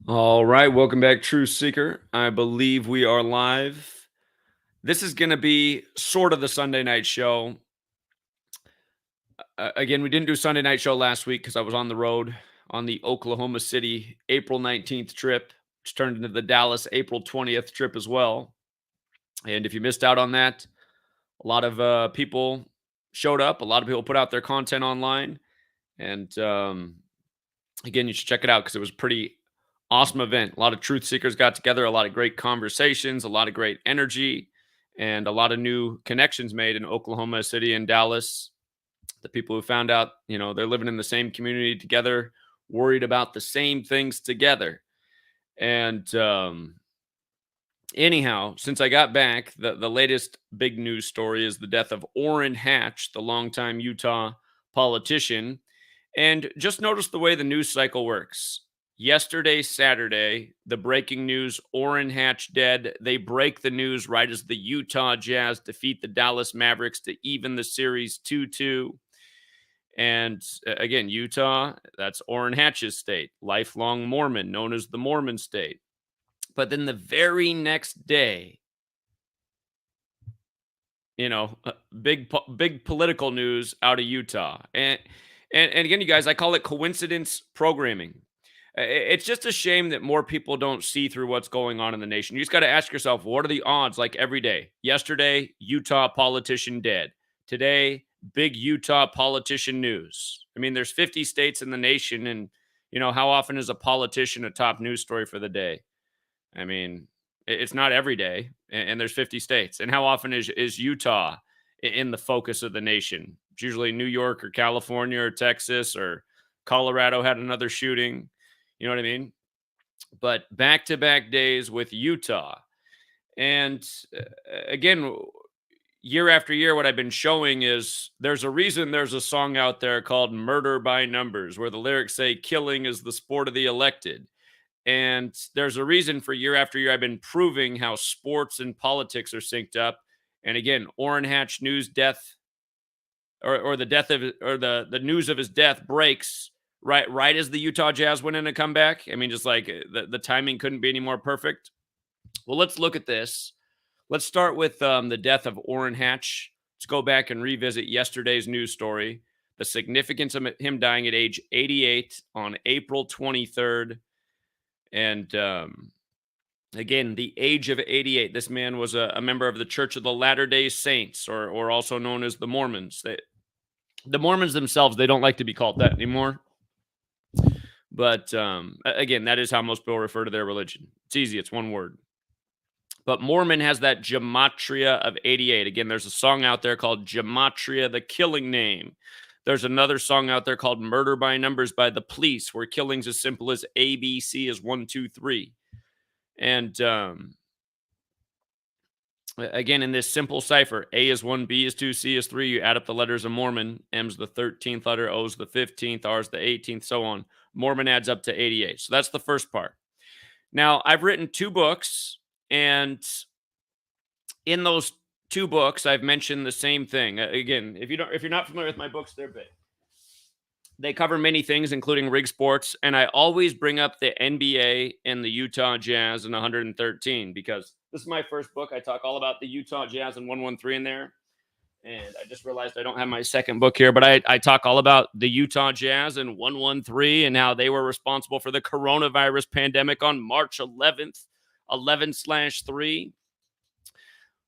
All right, welcome back, Truth Seeker. I believe we are live. This is going to be sort of the Sunday night show. Again, we didn't do Sunday night show last week because I was on the road on the Oklahoma City April 19th trip, which turned into the Dallas April 20th trip as well. And if you missed out on that, a lot of people showed up. A lot of people put out their content online. And again, you should check it out because it was pretty awesome event. A lot of truth seekers got together, a lot of great conversations, a lot of great energy, and a lot of new connections made in Oklahoma City and Dallas. The people who found out, they're living in the same community together, worried about the same things together. And anyhow, since I got back, the latest big news story is the death of Orrin Hatch, the longtime Utah politician. And just notice the way the news cycle works. Yesterday, Saturday, the breaking news, Orrin Hatch dead. They break the news right as the Utah Jazz defeat the Dallas Mavericks to even the series 2-2. And again, Utah, that's Orrin Hatch's state, lifelong Mormon, known as the Mormon state. But then the very next day, big political news out of Utah. And again, you guys, I call it coincidence programming. It's just a shame that more people don't see through what's going on in the nation. You just got to ask yourself, what are the odds like every day? Yesterday, Utah politician dead. Today, big Utah politician news. I mean, there's 50 states in the nation, and, how often is a politician a top news story for the day? I mean, it's not every day, and there's 50 states. And how often is Utah in the focus of the nation? It's usually New York or California or Texas or Colorado had another shooting. You know what I mean? But back-to-back days with Utah. And again, year after year, what I've been showing is there's a reason there's a song out there called Murder by Numbers, where the lyrics say killing is the sport of the elected. And there's a reason for year after year I've been proving how sports and politics are synced up. And again, Orrin Hatch news death or the death of or the news of his death breaks right as the Utah Jazz went in a comeback. I mean, just like the timing couldn't be any more perfect. Well, let's look at this. Let's start with the death of Orrin Hatch. Let's go back and revisit yesterday's news story. The significance of him dying at age 88 on April 23rd. And again, the age of 88. This man was a member of the Church of the Latter-day Saints, or also known as the Mormons. The Mormons themselves, they don't like to be called that anymore. But again, that is how most people refer to their religion. It's easy. It's one word. But Mormon has that gematria of 88. Again, there's a song out there called Gematria, the Killing Name. There's another song out there called Murder by Numbers by the Police, where killing's as simple as ABC is 1, 2, 3. And again, in this simple cipher, A is 1, B is 2, C is 3. You add up the letters of Mormon. M's the 13th letter, O's the 15th, R's the 18th, so on. Mormon adds up to 88. So that's the first part. Now, I've written 2 books, and in those 2 books, I've mentioned the same thing. Again, if you're not familiar with my books, they're big. They cover many things, including rig sports, and I always bring up the NBA and the Utah Jazz in 113 because this is my first book. I talk all about the Utah Jazz and 113 in there, and I just realized I don't have my second book here, but I talk all about the Utah Jazz and 113 and how they were responsible for the coronavirus pandemic on March 11th, 11/3.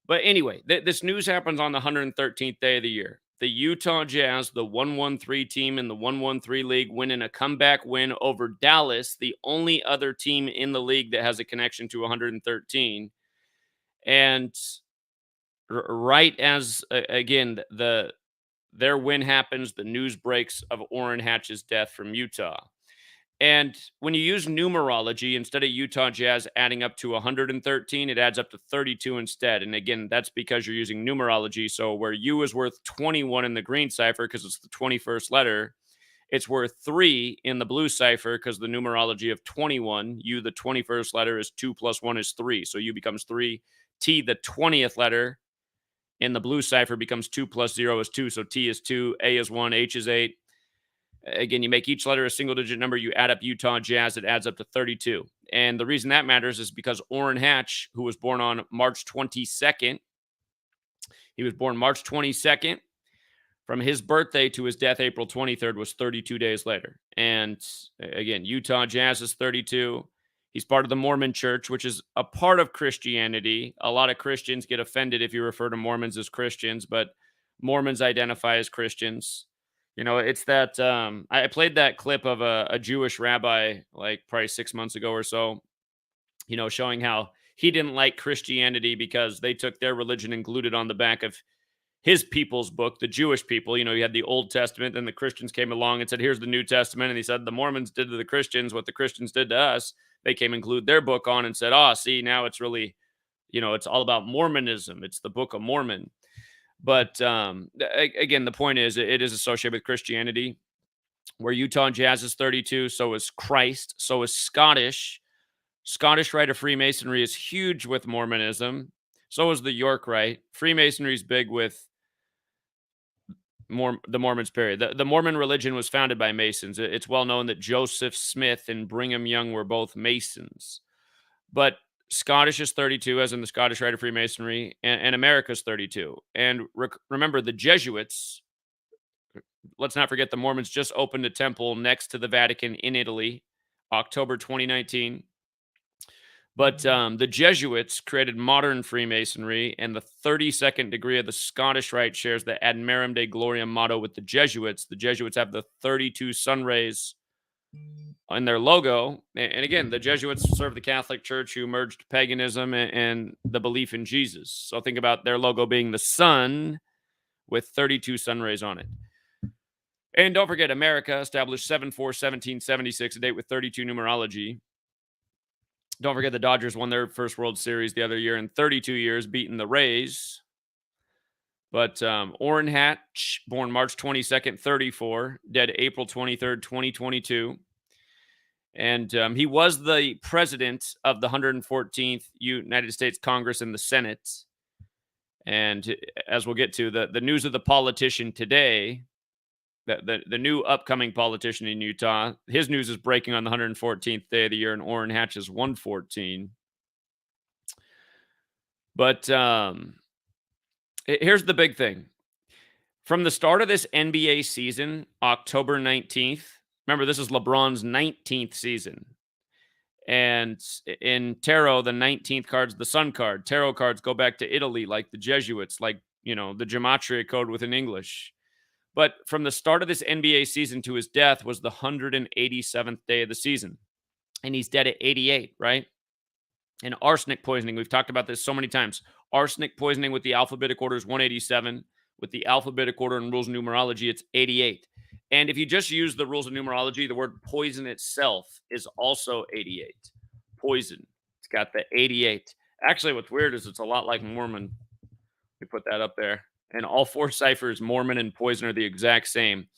But anyway, this news happens on the 113th day of the year. The Utah Jazz, the 113 team in the 113 league, win in a comeback win over Dallas, the only other team in the league that has a connection to 113. And right as, again, their win happens, the news breaks of Orrin Hatch's death from Utah. And when you use numerology, instead of Utah Jazz adding up to 113, it adds up to 32 instead. And again, that's because you're using numerology. So where U is worth 21 in the green cipher because it's the 21st letter, it's worth 3 in the blue cipher because the numerology of 21, U, the 21st letter, is 2 plus 1 is 3. So U becomes 3. T, the 20th letter in the blue cipher, becomes 2 plus 0 is 2. So T is 2, A is 1, H is 8. Again, you make each letter a single digit number, you add up Utah Jazz, it adds up to 32. And the reason that matters is because Orrin Hatch, who was born on March 22nd, he was born March 22nd. From his birthday to his death, April 23rd, was 32 days later. And again, Utah Jazz is 32. He's part of the Mormon church, which is a part of Christianity. A lot of Christians get offended if you refer to Mormons as Christians, but Mormons identify as Christians. You know, it's that I played that clip of a Jewish rabbi like probably 6 months ago or so, you know, showing how he didn't like Christianity because they took their religion and glued it on the back of his people's book, the Jewish people. You know, you had the Old Testament, then the Christians came along and said, here's the New Testament. And he said, the Mormons did to the Christians what the Christians did to us. They came and glued their book on and said, oh, see, now it's really, you know, it's all about Mormonism. It's the Book of Mormon. But again, the point is, it is associated with Christianity. Where Utah Jazz is 32, so is Christ, so is Scottish. Scottish Rite of Freemasonry is huge with Mormonism. So is the York Rite. Freemasonry is big with the Mormons, period. The Mormon religion was founded by Masons. It's well known that Joseph Smith and Brigham Young were both Masons. But Scottish is 32, as in the Scottish Rite of Freemasonry, and America's 32. And remember, the Jesuits, let's not forget the Mormons just opened a temple next to the Vatican in Italy, October 2019. But the Jesuits created modern Freemasonry, and the 32nd degree of the Scottish Rite shares the Ad Merum Dei Gloriam motto with the Jesuits. The Jesuits have the 32 sun rays in their logo. And again, the Jesuits served the Catholic Church, who merged paganism and the belief in Jesus. So think about their logo being the sun with 32 sun rays on it. And don't forget, America established 7/4/1776, a date with 32 numerology. Don't forget the Dodgers won their first World Series the other year in 32 years, beating the Rays. But Orrin Hatch, born March 22nd, 34, dead April 23rd, 2022. And he was the president of the 114th United States Congress and the Senate. And as we'll get to, the news of the politician today, the new upcoming politician in Utah, his news is breaking on the 114th day of the year, and Orrin Hatch is 114. But here's the big thing. From the start of this NBA season, October 19th, remember, this is LeBron's 19th season. And in tarot, the 19th card's the sun card. Tarot cards go back to Italy, like the Jesuits, like, you know, the Gematria code within English. But from the start of this NBA season to his death was the 187th day of the season. And he's dead at 88, right? And arsenic poisoning, we've talked about this so many times. Arsenic poisoning with the alphabetic order is 187. With the alphabetic order and rules of numerology, it's 88. And if you just use the rules of numerology, the word poison itself is also 88. Poison. It's got the 88. Actually, what's weird is it's a lot like Mormon. We put that up there. And all four ciphers, Mormon and poison, are the exact same.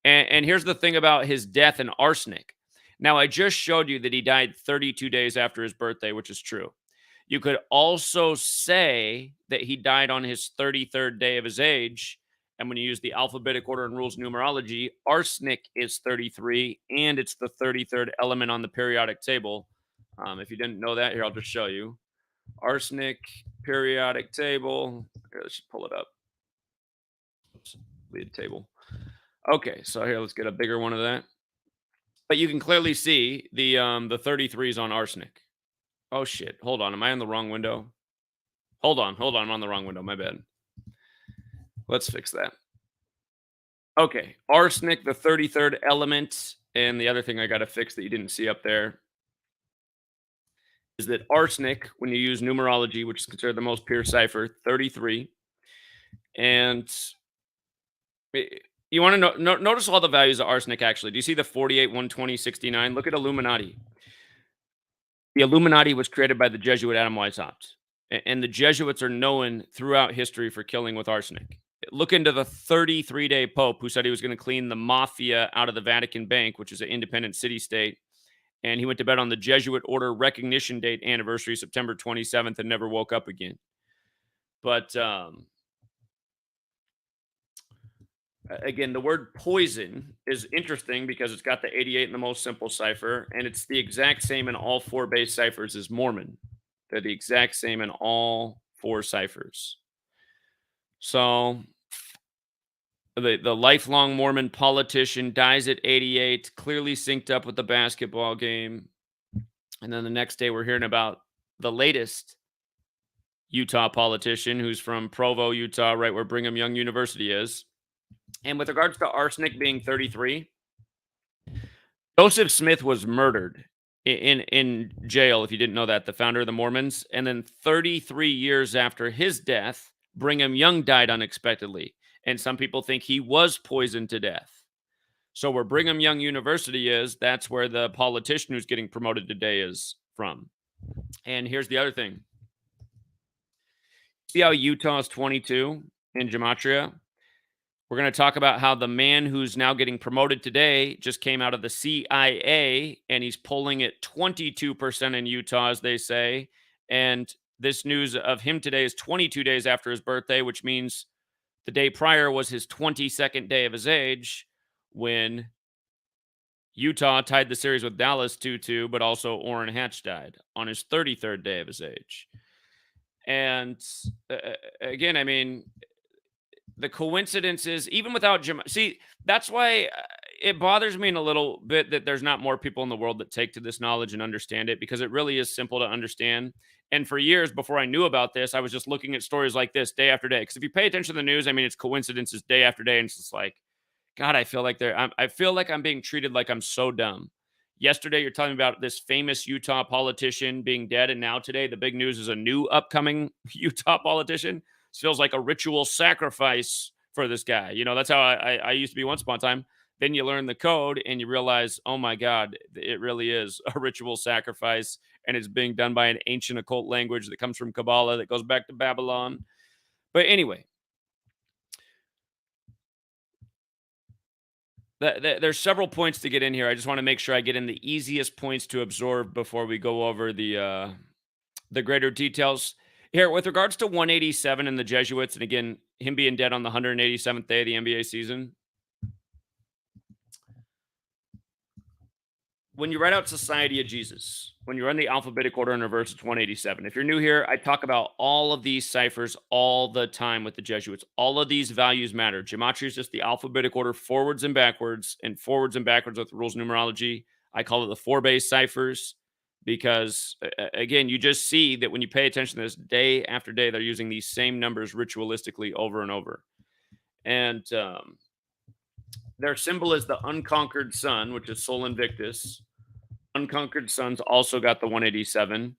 And here's the thing about his death and arsenic. Now, I just showed you that he died 32 days after his birthday, which is true. You could also say that he died on his 33rd day of his age. And when you use the alphabetic order and rules of numerology, arsenic is 33, and it's the 33rd element on the periodic table. If you didn't know that, here, I'll just show you. Arsenic periodic table. Here, let's just pull it up. Oops, lead table. Okay, so here, let's get a bigger one of that. But you can clearly see the 33s on arsenic. Oh, shit. Hold on. Am I in the wrong window? Hold on. I'm on the wrong window. My bad. Let's fix that. Okay. Arsenic, the 33rd element. And the other thing I got to fix that you didn't see up there is that arsenic, when you use numerology, which is considered the most pure cipher, 33. And you want to notice all the values of arsenic, actually. Do you see the 48, 120, 69? Look at Illuminati. The Illuminati was created by the Jesuit Adam Weishaupt, and the Jesuits are known throughout history for killing with arsenic. Look into the 33-day Pope who said he was going to clean the mafia out of the Vatican Bank, which is an independent city-state, and he went to bed on the Jesuit Order Recognition Date anniversary, September 27th, and never woke up again. But Again, the word poison is interesting because it's got the 88 in the most simple cipher, and it's the exact same in all four base ciphers as Mormon. They're the exact same in all four ciphers. So the lifelong Mormon politician dies at 88, clearly synced up with the basketball game. And then the next day, we're hearing about the latest Utah politician who's from Provo, Utah, right where Brigham Young University is. And with regards to arsenic being 33, Joseph Smith was murdered in jail, if you didn't know that, the founder of the Mormons. And then 33 years after his death, Brigham Young died unexpectedly. And some people think he was poisoned to death. So where Brigham Young University is, that's where the politician who's getting promoted today is from. And here's the other thing. See how Utah is 22 in Gematria? We're going to talk about how the man who's now getting promoted today just came out of the CIA, and he's polling at 22% in Utah, as they say. And this news of him today is 22 days after his birthday, which means the day prior was his 22nd day of his age when Utah tied the series with Dallas 2-2, but also Orrin Hatch died on his 33rd day of his age. And again, I mean, the coincidences, even without Jim. See, that's why it bothers me in a little bit that there's not more people in the world that take to this knowledge and understand it, because it really is simple to understand. And for years before I knew about this, I was just looking at stories like this day after day. Because if you pay attention to the news, I mean, it's coincidences day after day, and it's just like, God, I feel like I feel like I'm being treated like I'm so dumb. Yesterday, you're talking about this famous Utah politician being dead, and now today, the big news is a new upcoming Utah politician. This feels like a ritual sacrifice for this guy. You know, that's how I used to be once upon a time. Then you learn the code and you realize, oh my God, it really is a ritual sacrifice, and it's being done by an ancient occult language that comes from Kabbalah that goes back to Babylon. But anyway, there's several points to get in here. I just want to make sure I get in the easiest points to absorb before we go over the greater details. Here, with regards to 187 and the Jesuits, and again, him being dead on the 187th day of the NBA season, when you write out Society of Jesus, when you run the alphabetic order in reverse, it's 187. If you're new here, I talk about all of these ciphers all the time with the Jesuits. All of these values matter. Gematria is just the alphabetic order forwards and backwards with rules numerology. I call it the four base ciphers because, again, you just see that when you pay attention to this day after day, they're using these same numbers ritualistically over and over. And their symbol is the unconquered sun, which is Sol Invictus. Unconquered Sons also got the 187.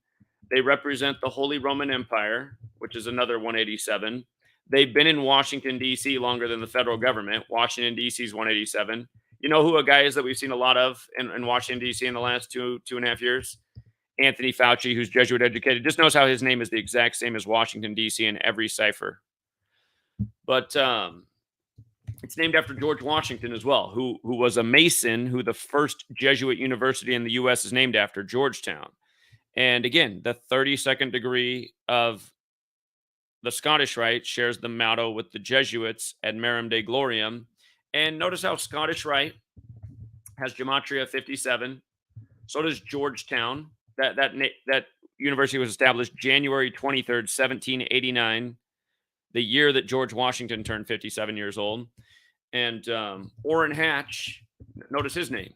They represent the Holy Roman Empire, which is another 187. They've been in Washington, D.C. longer than the federal government. Washington, D.C. is 187. You know who a guy is that we've seen a lot of in Washington, D.C. in the last 2.5 years? Anthony Fauci, who's Jesuit educated. Just knows how his name is the exact same as Washington, D.C. in every cipher. But it's named after George Washington as well, who was a Mason, who the first Jesuit university in the U.S. is named after, Georgetown. And again, the 32nd degree of the Scottish Rite shares the motto with the Jesuits, Ad Merum Dei Gloriam. And notice how Scottish Rite has Gematria 57. So does Georgetown. That university was established January 23rd, 1789, the year that George Washington turned 57 years old. And Orrin Hatch, notice his name.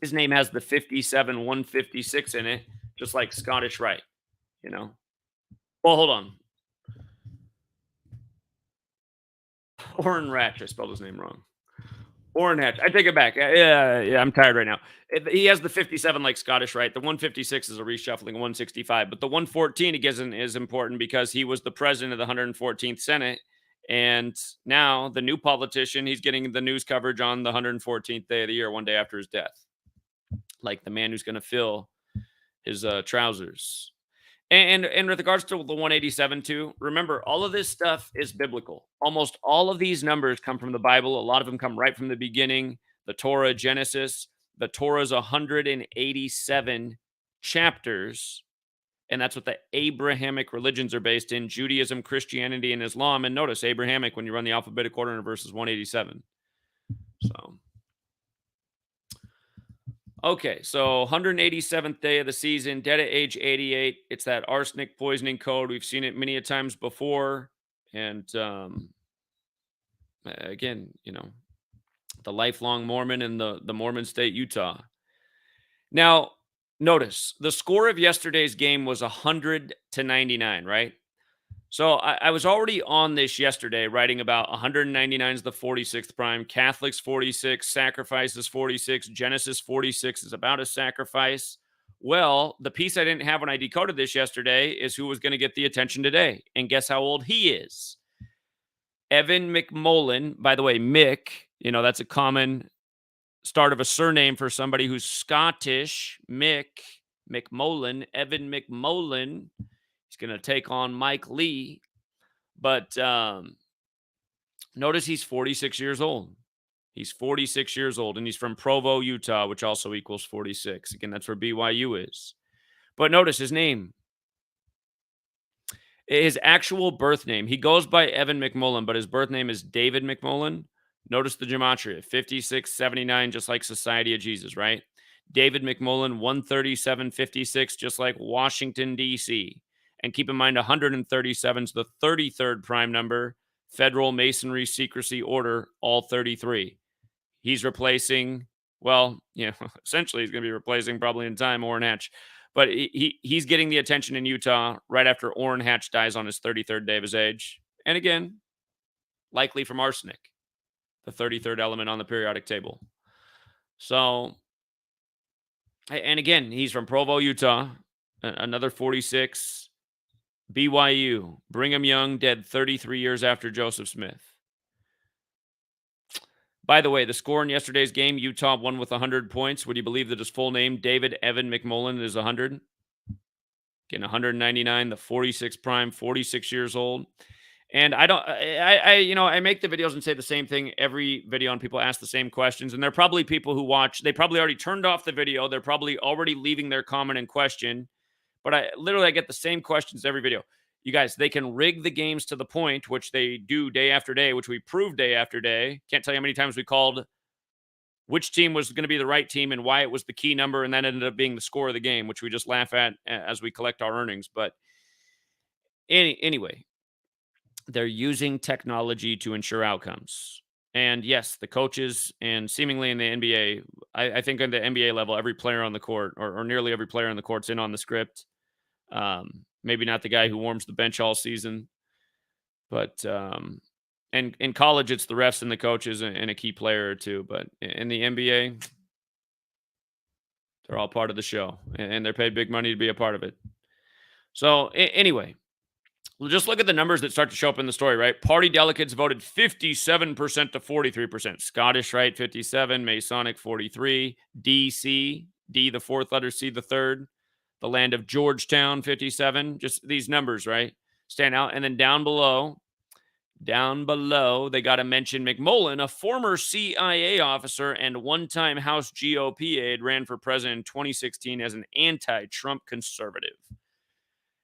His name has the 57, 156 in it, just like Scottish Rite, you know. Well, hold on. Orrin Hatch, I spelled his name wrong. Orrin Hatch. I take it back. Yeah, I'm tired right now. He has the 57 like Scottish Rite. The 156 is a reshuffling, 165. But the 114 again is important because he was the president of the 114th Senate. And now the new politician, he's getting the news coverage on the 114th day of the year, one day after his death. Like the man who's going to fill his trousers. And with regards to the 187 too, remember, all of this stuff is biblical. Almost all of these numbers come from the Bible. A lot of them come right from the beginning, the Torah, Genesis. The Torah's 187 chapters. And that's what the Abrahamic religions are based in: Judaism, Christianity, and Islam. And notice Abrahamic when you run the alphabetic order in verses 187. So, okay, so 187th day of the season, dead at age 88. It's that arsenic poisoning code. We've seen it many a times before. And again, the lifelong Mormon in the Mormon state, Utah. Now, notice the score of yesterday's game was 100-99, right? So I was already on this yesterday, writing about 199 is the 46th prime, Catholics 46, sacrifices 46, Genesis 46 is about a sacrifice. Well, the piece I didn't have when I decoded this yesterday is who was going to get the attention today. And guess how old he is? Evan McMullin. By the way, Mick, that's a common start of a surname for somebody who's Scottish. McMullin, Evan McMullin. He's going to take on Mike Lee. But notice he's 46 years old. He's 46 years old, and he's from Provo, Utah, which also equals 46. Again, that's where BYU is. But notice his name. His actual birth name. He goes by Evan McMullin, but his birth name is David McMullin. Notice the gematria, 5679, just like Society of Jesus, right? David McMullin, 13756, just like Washington, D.C. And keep in mind, 137 is the 33rd prime number, Federal Masonry Secrecy Order, all 33. He's replacing, essentially he's going to be replacing probably in time Orrin Hatch. But he's getting the attention in Utah right after Orrin Hatch dies on his 33rd day of his age. And again, likely from arsenic, the 33rd element on the periodic table. So, and again, he's from Provo, Utah, another 46. BYU, Brigham Young, dead 33 years after Joseph Smith. By the way, the score in yesterday's game, Utah won with 100 points. Would you believe that his full name, David Evan McMullin, is 100? Again, 199, the 46 prime, 46 years old. And I make the videos and say the same thing every video, and people ask the same questions. And there are probably people who watch, they probably already turned off the video. They're probably already leaving their comment and question. But I get the same questions every video. You guys, they can rig the games to the point, which they do day after day, which we prove day after day. Can't tell you how many times we called which team was going to be the right team and why it was the key number, and that ended up being the score of the game, which we just laugh at as we collect our earnings. But anyway, they're using technology to ensure outcomes. And yes, the coaches and seemingly in the NBA, I think on the NBA level, every player on the court or nearly every player on the court's in on the script. Maybe not the guy who warms the bench all season, but and in college, it's the refs and the coaches and a key player or two. But in the NBA, they're all part of the show, and they're paid big money to be a part of it. So anyway, we'll just look at the numbers that start to show up in the story, right? Party delegates voted 57% to 43%. Scottish, right? 57. Masonic, 43. DC, D, the fourth letter, C, the third. The land of Georgetown, 57. Just these numbers, right? Stand out. And then down below, they got to mention McMullin, a former CIA officer and one-time House GOP aide, ran for president in 2016 as an anti-Trump conservative.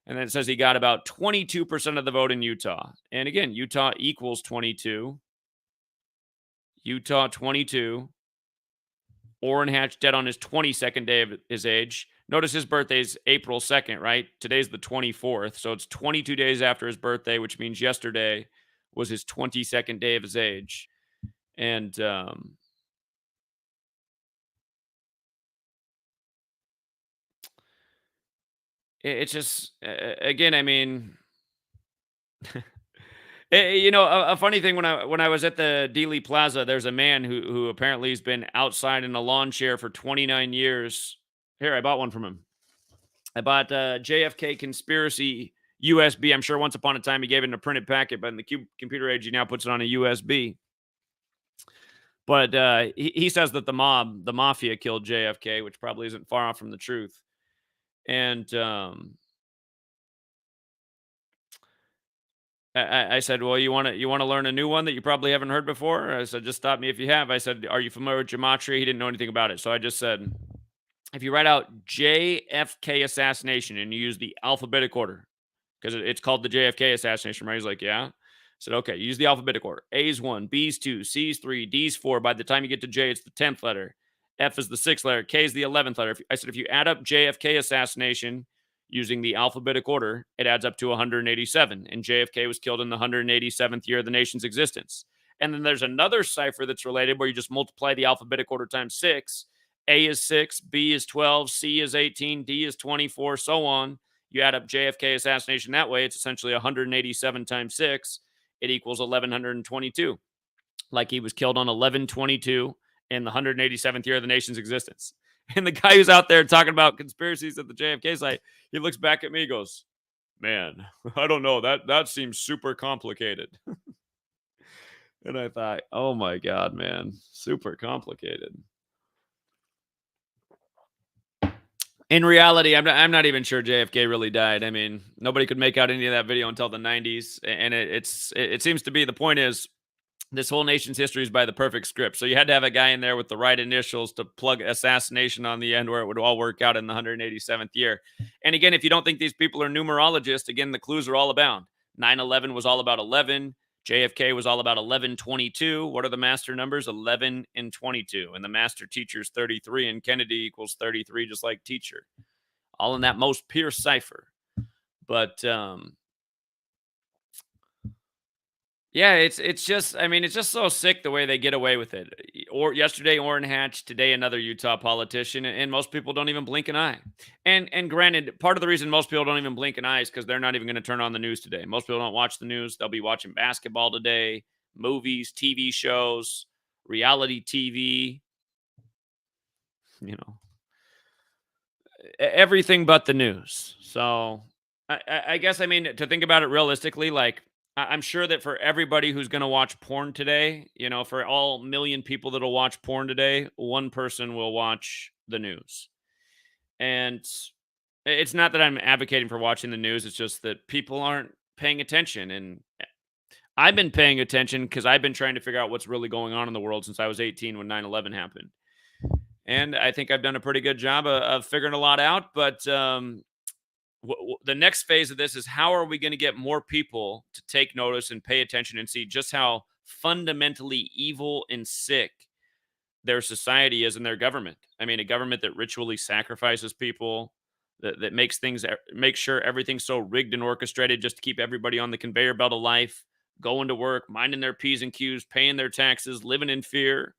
And then it says he got about 22% of the vote in Utah. And again, Utah equals 22. Utah 22. Orrin Hatch dead on his 22nd day of his age. Notice his birthday is April 2nd, right? Today's the 24th. So it's 22 days after his birthday, which means yesterday was his 22nd day of his age. And it's just, again, I mean, a funny thing, when I was at the Dealey Plaza, there's a man who apparently has been outside in a lawn chair for 29 years. Here, I bought one from him. I bought JFK Conspiracy USB. I'm sure once upon a time he gave it in a printed packet, but in the computer age, he now puts it on a USB. But he says that the mafia killed JFK, which probably isn't far off from the truth. And I said, well, you want to learn a new one that you probably haven't heard before? I said, just stop me if you have. I said, are you familiar with gematria? He didn't know anything about it. So I just said, if you write out JFK assassination and you use the alphabetic order, because it's called the JFK assassination, right? He's like, yeah. I said, okay, use the alphabetic order. A's 1, B's 2, C's 3, D's 4. By the time you get to J, it's the 10th letter. F is the 6th letter. K is the 11th letter. I said, if you add up JFK assassination using the alphabetic order, it adds up to 187. And JFK was killed in the 187th year of the nation's existence. And then there's another cipher that's related where you just multiply the alphabetic order times 6. A is 6, B is 12, C is 18, D is 24, so on. You add up JFK assassination that way, it's essentially 187 times 6. It equals 1122. Like he was killed on 1122 in the 187th year of the nation's existence. And the guy who's out there talking about conspiracies at the JFK site, he looks back at me and goes, man, I don't know. That seems super complicated. And I thought, oh my God, man, super complicated. In reality, I'm not even sure JFK really died. I mean, nobody could make out any of that video until the 90s, and it seems to be the point is this whole nation's history is by the perfect script. So you had to have a guy in there with the right initials to plug assassination on the end where it would all work out in the 187th year. And again, if you don't think these people are numerologists, again, the clues are all abound. 9/11 was all about 11. JFK was all about 1122. What are the master numbers? 11 and 22. And the master teacher is 33, and Kennedy equals 33, just like teacher. All in that most pure cipher. But yeah, it's just, I mean, it's just so sick the way they get away with it. Or yesterday, Orrin Hatch, today another Utah politician, and most people don't even blink an eye. And granted, part of the reason most people don't even blink an eye is because they're not even going to turn on the news today. Most people don't watch the news. They'll be watching basketball today, movies, TV shows, reality TV, you know, everything but the news. So I guess, I mean, to think about it realistically, like, I'm sure that for everybody who's going to watch porn today, you know, for all million people that'll watch porn today, one person will watch the news. And it's not that I'm advocating for watching the news. It's just that people aren't paying attention. And I've been paying attention because I've been trying to figure out what's really going on in the world since I was 18 when 9/11 happened. And I think I've done a pretty good job of figuring a lot out. But the next phase of this is how are we going to get more people to take notice and pay attention and see just how fundamentally evil and sick their society is and their government. I mean, a government that ritually sacrifices people, that makes sure everything's so rigged and orchestrated just to keep everybody on the conveyor belt of life, going to work, minding their P's and Q's, paying their taxes, living in fear.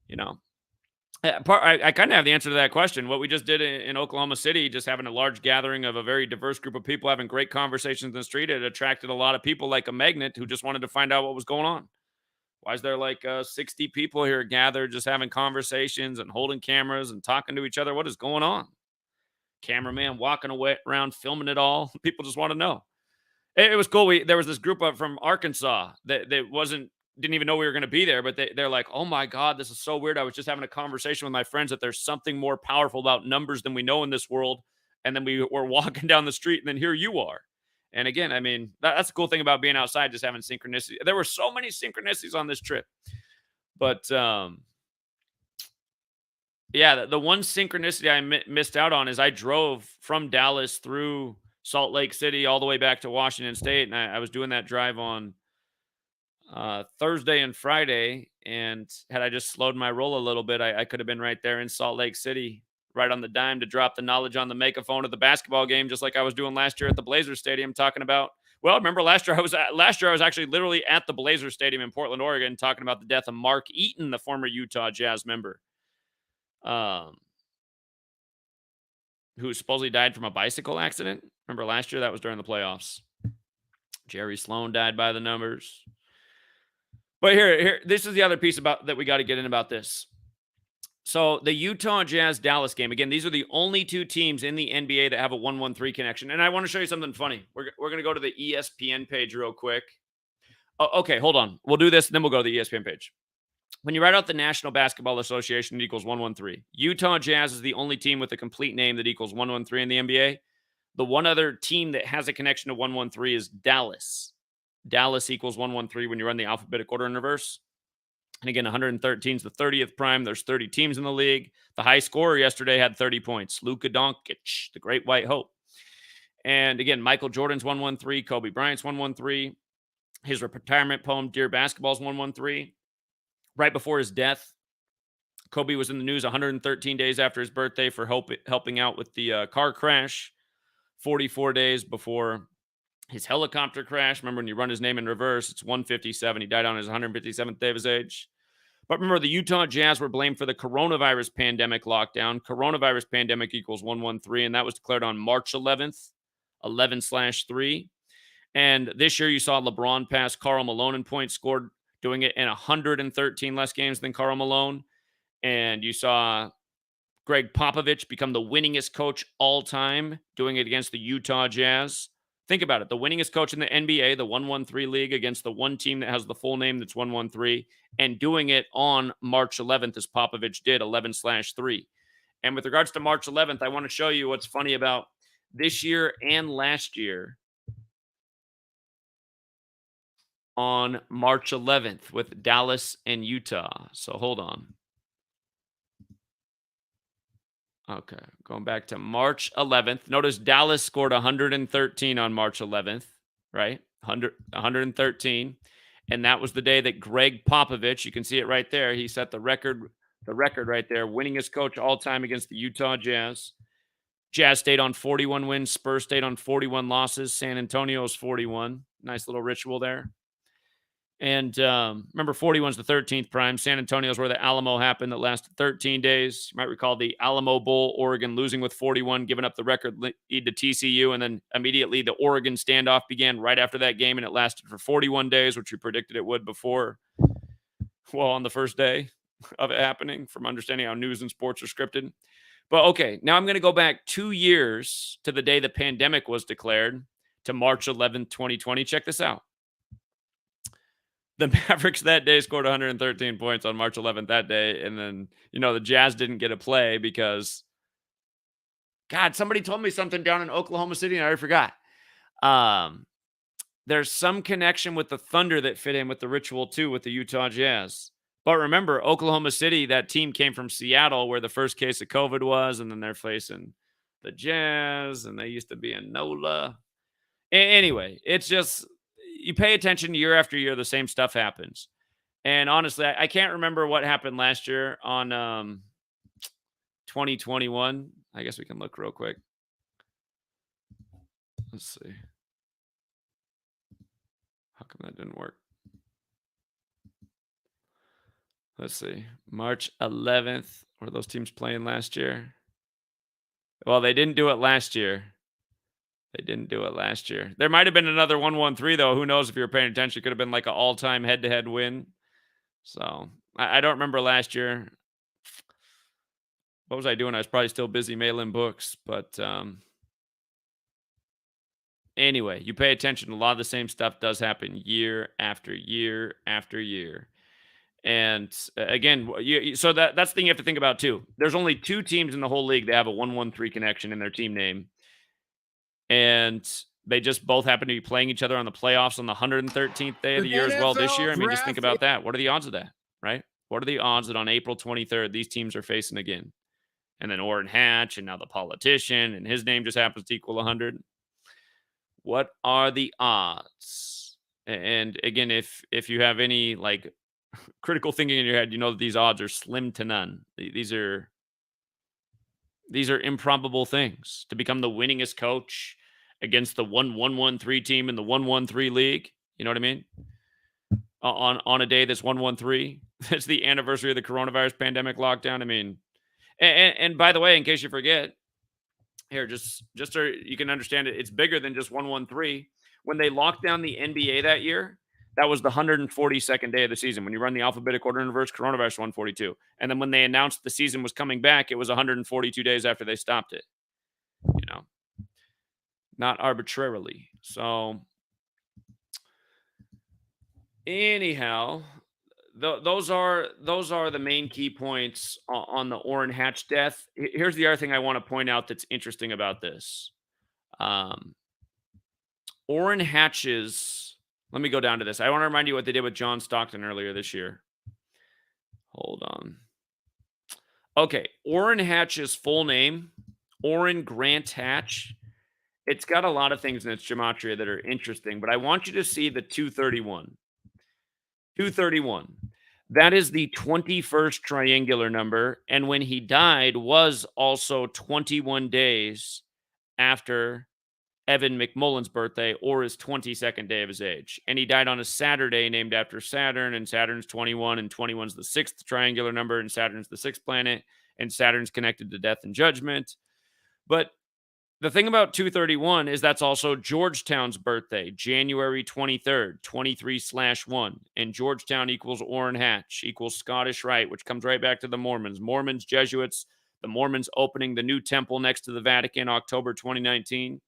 You know, I kind of have the answer to that question. What we just did in Oklahoma City, just having a large gathering of a very diverse group of people having great conversations in the street, it attracted a lot of people like a magnet who just wanted to find out what was going on. Why is there like 60 people here gathered just having conversations and holding cameras and talking to each other? What is going on? Cameraman walking away around filming it all. People just want to know. It was cool. There was this group up from Arkansas that didn't even know we were going to be there, but they're like, oh my God, this is so weird. I was just having a conversation with my friends that there's something more powerful about numbers than we know in this world. And then we were walking down the street and then here you are. And again, I mean, that's the cool thing about being outside, just having synchronicity. There were so many synchronicities on this trip. But yeah, the one synchronicity I missed out on is I drove from Dallas through Salt Lake City all the way back to Washington State. And I was doing that drive on Thursday and Friday. And had I just slowed my roll a little bit, I could have been right there in Salt Lake City, right on the dime to drop the knowledge on the megaphone of the basketball game, just like I was doing last year at the Blazers Stadium, talking about. Well, remember last year I was actually literally at the Blazers Stadium in Portland, Oregon, talking about the death of Mark Eaton, the former Utah Jazz member, who supposedly died from a bicycle accident. Remember last year? That was during the playoffs. Jerry Sloan died by the numbers. But here, this is the other piece about that we got to get in about this. So the Utah Jazz Dallas game, again, these are the only two teams in the NBA that have a 1-1-3 connection. And I want to show you something funny. We're going to go to the ESPN page real quick. Oh, okay, hold on. We'll do this, and then we'll go to the ESPN page. When you write out the National Basketball Association, it equals 1-1-3. Utah Jazz is the only team with a complete name that equals 1-1-3 in the NBA. The one other team that has a connection to 1-1-3 is Dallas. Dallas equals 1-1-3 when you run the alphabetic order in reverse. And again, 113 is the 30th prime. There's 30 teams in the league. The high scorer yesterday had 30 points. Luka Doncic, the great white hope. And again, Michael Jordan's 113. Kobe Bryant's 113. His retirement poem, Dear Basketball's 113. Right before his death, Kobe was in the news 113 days after his birthday for helping out with the car crash. 44 days before his helicopter crash. Remember, when you run his name in reverse, it's 157. He died on his 157th day of his age. But remember, the Utah Jazz were blamed for the coronavirus pandemic lockdown. Coronavirus pandemic equals 113, and that was declared on March 11th, 11/3. And this year, you saw LeBron pass Karl Malone in points scored, doing it in 113 less games than Karl Malone. And you saw Greg Popovich become the winningest coach all time, doing it against the Utah Jazz. Think about it. The winningest coach in the NBA, the 113 league, against the one team that has the full name that's 113, and doing it on March 11th, as Popovich did, 11/3. And with regards to March 11th, I want to show you what's funny about this year and last year on March 11th with Dallas and Utah. So hold on. Okay, going back to March 11th. Notice Dallas scored 113 on March 11th, right? 113. And that was the day that Greg Popovich, you can see it right there, he set the record right there, winningest coach all time against the Utah Jazz. Jazz stayed on 41 wins, Spurs stayed on 41 losses, San Antonio's 41. Nice little ritual there. And remember, 41 is the 13th prime. San Antonio's where the Alamo happened that lasted 13 days. You might recall the Alamo Bowl, Oregon losing with 41, giving up the record lead to TCU. And then immediately the Oregon standoff began right after that game, and it lasted for 41 days, which we predicted it would before, well, on the first day of it happening, from understanding how news and sports are scripted. But okay, now I'm going to go back 2 years to the day the pandemic was declared, to March 11th, 2020. Check this out. The Mavericks that day scored 113 points on March 11th that day. And then, the Jazz didn't get a play because, God, somebody told me something down in Oklahoma City and I already forgot. There's some connection with the Thunder that fit in with the ritual too with the Utah Jazz. But remember, Oklahoma City, that team came from Seattle where the first case of COVID was. And then they're facing the Jazz and they used to be in NOLA. Anyway, it's just, you pay attention year after year, the same stuff happens. And honestly, I can't remember what happened last year on 2021. I guess we can look real quick. Let's see. How come that didn't work? Let's see. March 11th. Were those teams playing last year? Well, they didn't do it last year. There might have been another 113, though. Who knows if you were paying attention? It could have been like an all-time head-to-head win. So, I don't remember last year. What was I doing? I was probably still busy mailing books. But anyway, you pay attention. A lot of the same stuff does happen year after year after year. And again, so that's the thing you have to think about, too. There's only 2 teams in the whole league that have a 113 connection in their team name. And they just both happen to be playing each other on the playoffs on the 113th day of the year as well this year. I mean, just think about that. What are the odds of that, right? What are the odds that on April 23rd, these teams are facing again? And then Orrin Hatch and now the politician, and his name just happens to equal 100. What are the odds? And again, if you have any like critical thinking in your head, you know that these odds are slim to none. These are improbable things. To become the winningest coach against the 113 team in the 113 league. You know what I mean? On a day that's 113. That's the anniversary of the coronavirus pandemic lockdown. I mean, and by the way, in case you forget, here, just so you can understand it, it's bigger than just 113. When they locked down the NBA that year, that was the 142nd day of the season. When you run the alphabetic order in reverse, coronavirus 142. And then when they announced the season was coming back, it was 142 days after they stopped it. Not arbitrarily. So anyhow, those are the main key points on the Orrin Hatch death. Here's the other thing I want to point out that's interesting about this. Orrin Hatch's, let me go down to this. I want to remind you what they did with John Stockton earlier this year. Hold on. Okay, Orrin Hatch's full name, Orrin Grant Hatch. It's got a lot of things in its gematria that are interesting, but I want you to see the 231. 231. That is the 21st triangular number, and when he died was also 21 days after Evan McMullin's birthday or his 22nd day of his age. And he died on a Saturday named after Saturn, and Saturn's 21, and 21's the sixth triangular number, and Saturn's the sixth planet, and Saturn's connected to death and judgment. But the thing about 231 is that's also Georgetown's birthday, January 23rd, 23/1. And Georgetown equals Orrin Hatch, equals Scottish Rite, which comes right back to the Mormons. Mormons, Jesuits, the Mormons opening the new temple next to the Vatican, October 2019.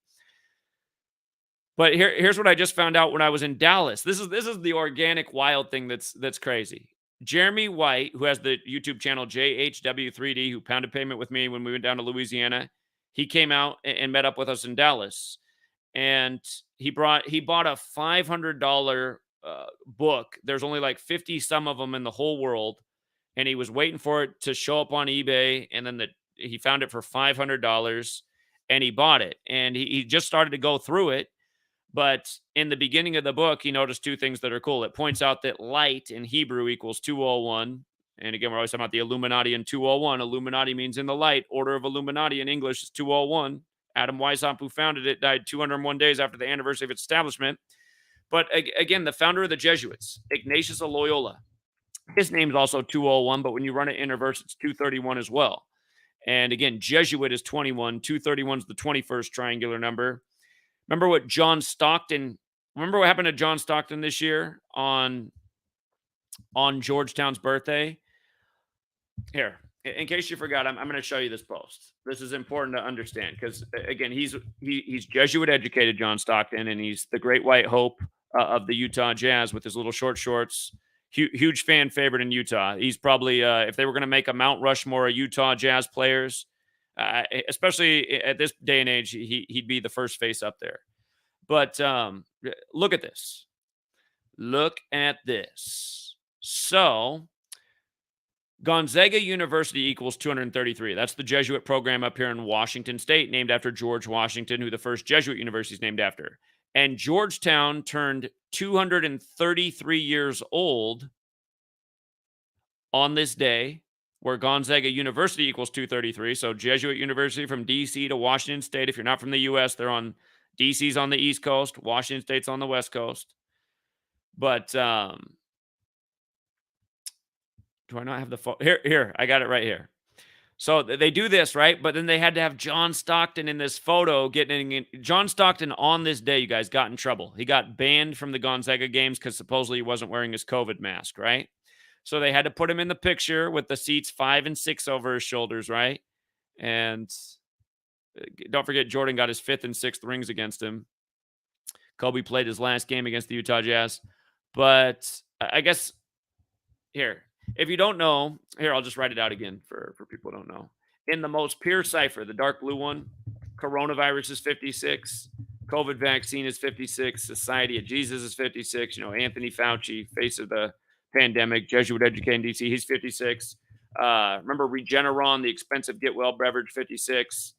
But here's what I just found out when I was in Dallas. This is the organic wild thing that's crazy. Jeremy White, who has the YouTube channel JHW3D, who pounded payment with me when we went down to Louisiana, he came out and met up with us in Dallas, and he bought a $500 book. There's only like 50 some of them in the whole world, and he was waiting for it to show up on eBay, and then he found it for $500, and he bought it, and he just started to go through it. But in the beginning of the book, he noticed two things that are cool. It points out that light in Hebrew equals 201. And again, we're always talking about the Illuminati and 201. Illuminati means in the light. Order of Illuminati in English is 201. Adam Weishaupt, who founded it, died 201 days after the anniversary of its establishment. But again, the founder of the Jesuits, Ignatius of Loyola, his name is also 201, but when you run it in reverse, it's 231 as well. And again, Jesuit is 21. 231 is the 21st triangular number. Remember what happened to John Stockton this year on Georgetown's birthday? Here, in case you forgot, I'm going to show you this post. This is important to understand because, again, he's Jesuit educated, John Stockton, and he's the great white hope of the Utah Jazz with his little short shorts. Huge fan favorite in Utah. He's probably, if they were going to make a Mount Rushmore of Utah Jazz players, especially at this day and age, he'd be the first face up there. But look at this. Look at this. So Gonzaga University equals 233. That's the Jesuit program up here in Washington State, named after George Washington, who the first Jesuit university is named after. And Georgetown turned 233 years old on this day, where Gonzaga University equals 233. So Jesuit University from D.C. to Washington State. If you're not from the U.S., they're on D.C.'s on the East Coast. Washington State's on the West Coast. But do I not have the phone? Here, I got it right here. So they do this, right? But then they had to have John Stockton in this photo getting in. John Stockton on this day, you guys, got in trouble. He got banned from the Gonzaga games because supposedly he wasn't wearing his COVID mask, right? So they had to put him in the picture with the seats 5 and 6 over his shoulders, right? And don't forget, Jordan got his 5th and 6th rings against him. Kobe played his last game against the Utah Jazz. But I guess, here, if you don't know, here, I'll just write it out again for people who don't know. In the most pure cipher, the dark blue one, coronavirus is 56. COVID vaccine is 56. Society of Jesus is 56. Anthony Fauci, face of the pandemic, Jesuit educated in D.C., he's 56. Remember Regeneron, the expensive get well beverage, 56.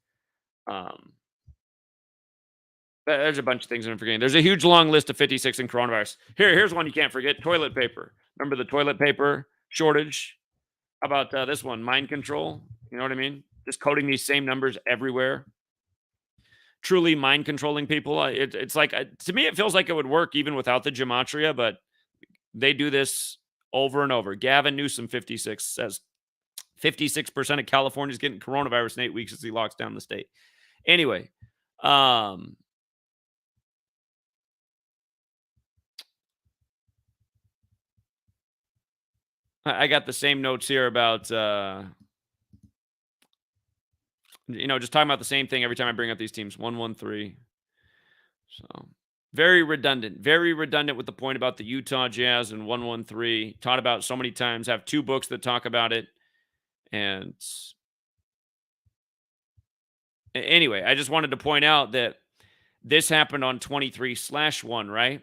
There's a bunch of things I'm forgetting. There's a huge long list of 56 in coronavirus. Here's one you can't forget: toilet paper. Remember the toilet paper shortage? How about this one? Mind control. You know what I mean? Just coding these same numbers everywhere. Truly mind controlling people. It's like, to me, it feels like it would work even without the gematria, but they do this over and over. Gavin Newsom, 56, says 56% of Californians getting coronavirus in 8 weeks as he locks down the state. Anyway, I got the same notes here about, just talking about the same thing every time I bring up these teams. 113. So very redundant with the point about the Utah Jazz and 113. Taught about so many times. Have 2 books that talk about it. And anyway, I just wanted to point out that this happened on 23/1, right?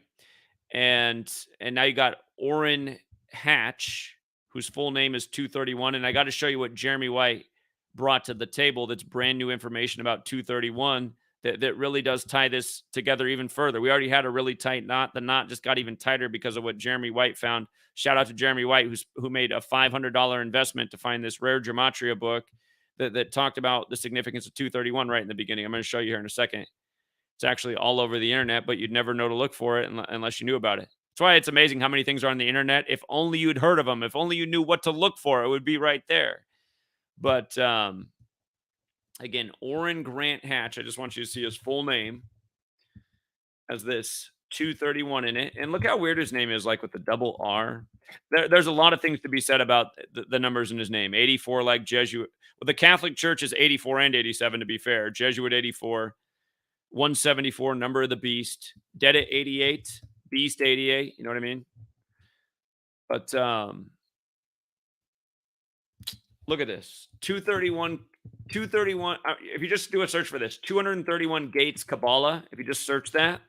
And now you got Orrin Hatch, whose full name is 231. And I got to show you what Jeremy White brought to the table that's brand new information about 231 that really does tie this together even further. We already had a really tight knot. The knot just got even tighter because of what Jeremy White found. Shout out to Jeremy White, who made a $500 investment to find this rare gematria book that talked about the significance of 231 right in the beginning. I'm going to show you here in a second. It's actually all over the internet, but you'd never know to look for it unless you knew about it. That's why it's amazing how many things are on the internet. If only you'd heard of them, if only you knew what to look for, it would be right there. But again, Orrin Grant Hatch, I just want you to see his full name as this 231 in it. And look how weird his name is, like with the double R. There's a lot of things to be said about the numbers in his name. 84 like Jesuit. Well, the Catholic Church is 84 and 87, to be fair. Jesuit 84, 174, number of the beast. Dead at 88, beast 88. You know what I mean? But look at this. 231. If you just do a search for this, 231 Gates Kabbalah, if you just search that,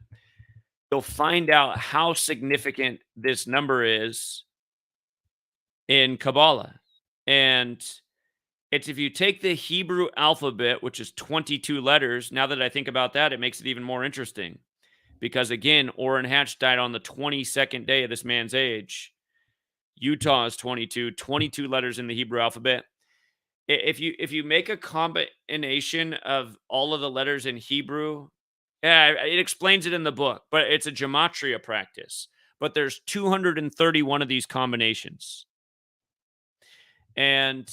you'll find out how significant this number is in Kabbalah. And it's if you take the Hebrew alphabet, which is 22 letters, now that I think about that, it makes it even more interesting. Because again, Orrin Hatch died on the 22nd day of this man's age. Utah is 22 letters in the Hebrew alphabet. If you make a combination of all of the letters in Hebrew, yeah, it explains it in the book, but it's a gematria practice. But there's 231 of these combinations. And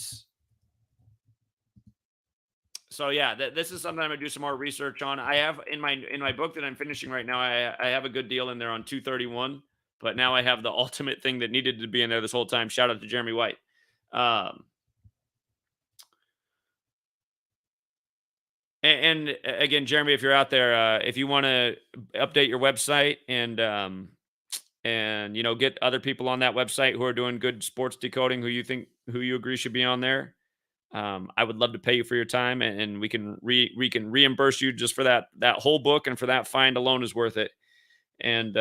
so yeah, this is something I'm gonna do some more research on. I have in my book that I'm finishing right now, I have a good deal in there on 231, but now I have the ultimate thing that needed to be in there this whole time. Shout out to Jeremy White. And again, Jeremy, if you're out there, if you want to update your website and get other people on that website who are doing good sports decoding, who you agree should be on there, I would love to pay you for your time, and we can reimburse you just for that whole book, and for that find alone is worth it. And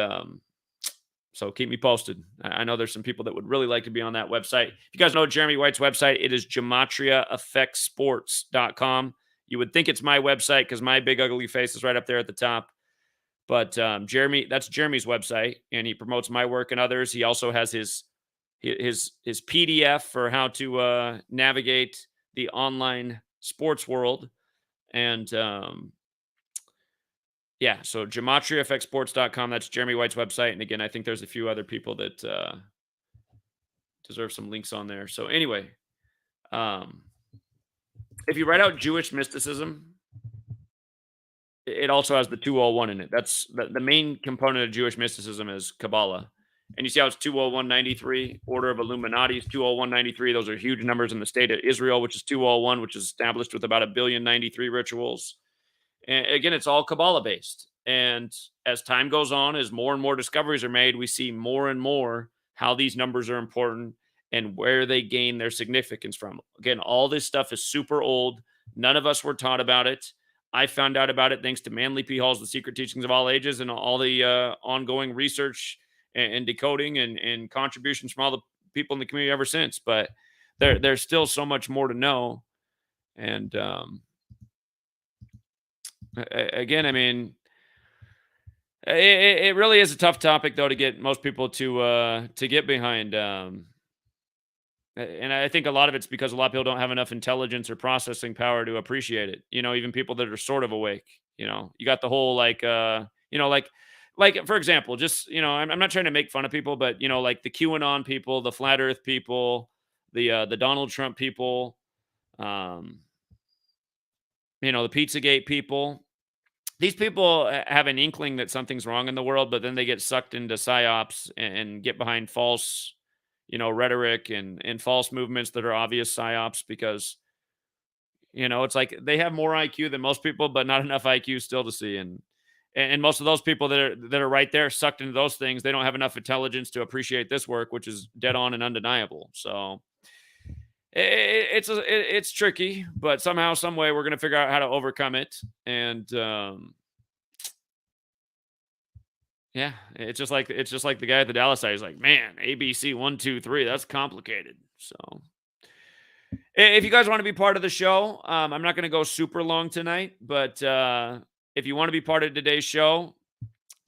so keep me posted. I know there's some people that would really like to be on that website. If you guys know Jeremy White's website, it is GematriaEffectSports.com. You would think it's my website because my big ugly face is right up there at the top. But that's Jeremy's website, and he promotes my work and others. He also has his PDF for how to navigate the online sports world. And yeah, so GematriaEffectSports.com. That's Jeremy White's website. And again, I think there's a few other people that deserve some links on there. So anyway, if you write out Jewish mysticism, it also has the 201 in it. That's the main component of Jewish mysticism is Kabbalah. And you see how it's 20193, Order of Illuminati is 20193. Those are huge numbers in the state of Israel, which is 201, which is established with about 1,093 rituals. And again, it's all Kabbalah based. And as time goes on, as more and more discoveries are made, we see more and more how these numbers are important and where they gain their significance from. Again, all this stuff is super old. None of us were taught about it. I found out about it thanks to Manly P. Hall's The Secret Teachings of All Ages and all the ongoing research and decoding and contributions from all the people in the community ever since. But there's still so much more to know. And again, I mean, it really is a tough topic, though, to get most people to get behind. And I think a lot of it's because a lot of people don't have enough intelligence or processing power to appreciate it. Even people that are sort of awake. You got the whole like for example, just I'm not trying to make fun of people, but like the QAnon people, the flat Earth people, the Donald Trump people, the Pizzagate people. These people have an inkling that something's wrong in the world, but then they get sucked into psyops and get behind false, rhetoric and false movements that are obvious psyops because, it's like they have more IQ than most people, but not enough IQ still to see. And most of those people that are right there sucked into those things, they don't have enough intelligence to appreciate this work, which is dead on and undeniable. So it's tricky, but somehow, some way, we're going to figure out how to overcome it. And Yeah, it's just like the guy at the Dallas side. He's like, man, ABC 1, 2, 3. That's complicated. So, if you guys want to be part of the show, I'm not going to go super long tonight, but if you want to be part of today's show,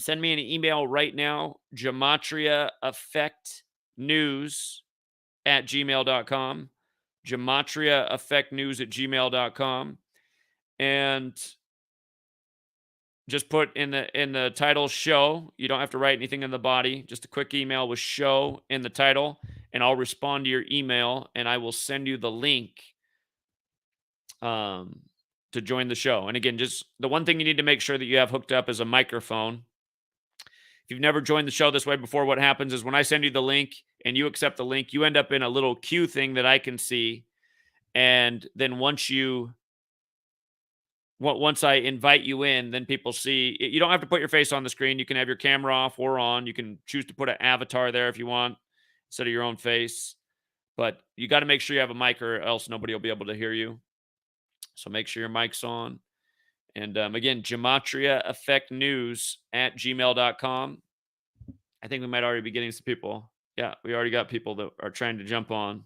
send me an email right now, GematriaEffectNews@gmail.com. GematriaEffectNews@gmail.com. And just put in the title show. You don't have to write anything in the body. Just a quick email with show in the title, and I'll respond to your email, and I will send you the link to join the show. And again, just the one thing you need to make sure that you have hooked up is a microphone. If you've never joined the show this way before, what happens is when I send you the link and you accept the link, you end up in a little queue thing that I can see. And then once I invite you in, then people see. You don't have to put your face on the screen. You can have your camera off or on. You can choose to put an avatar there if you want instead of your own face. But you got to make sure you have a mic or else nobody will be able to hear you. So make sure your mic's on. And again, GematriaEffectNews@gmail.com. I think we might already be getting some people. Yeah, we already got people that are trying to jump on.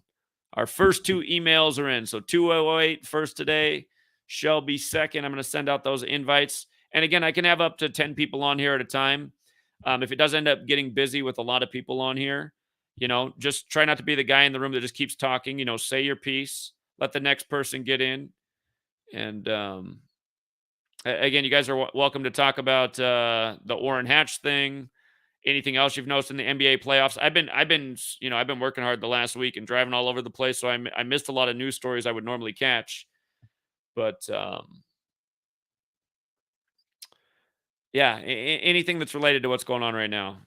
Our first 2 emails are in. So 208 first today, Shelby second. I'm going to send out those invites. And again, I can have up to 10 people on here at a time. If it does end up getting busy with a lot of people on here, just try not to be the guy in the room that just keeps talking. Say your piece. Let the next person get in. And again, you guys are welcome to talk about the Orrin Hatch thing. Anything else you've noticed in the NBA playoffs? I've been working hard the last week and driving all over the place, so I missed a lot of news stories I would normally catch. But yeah, anything that's related to what's going on right now,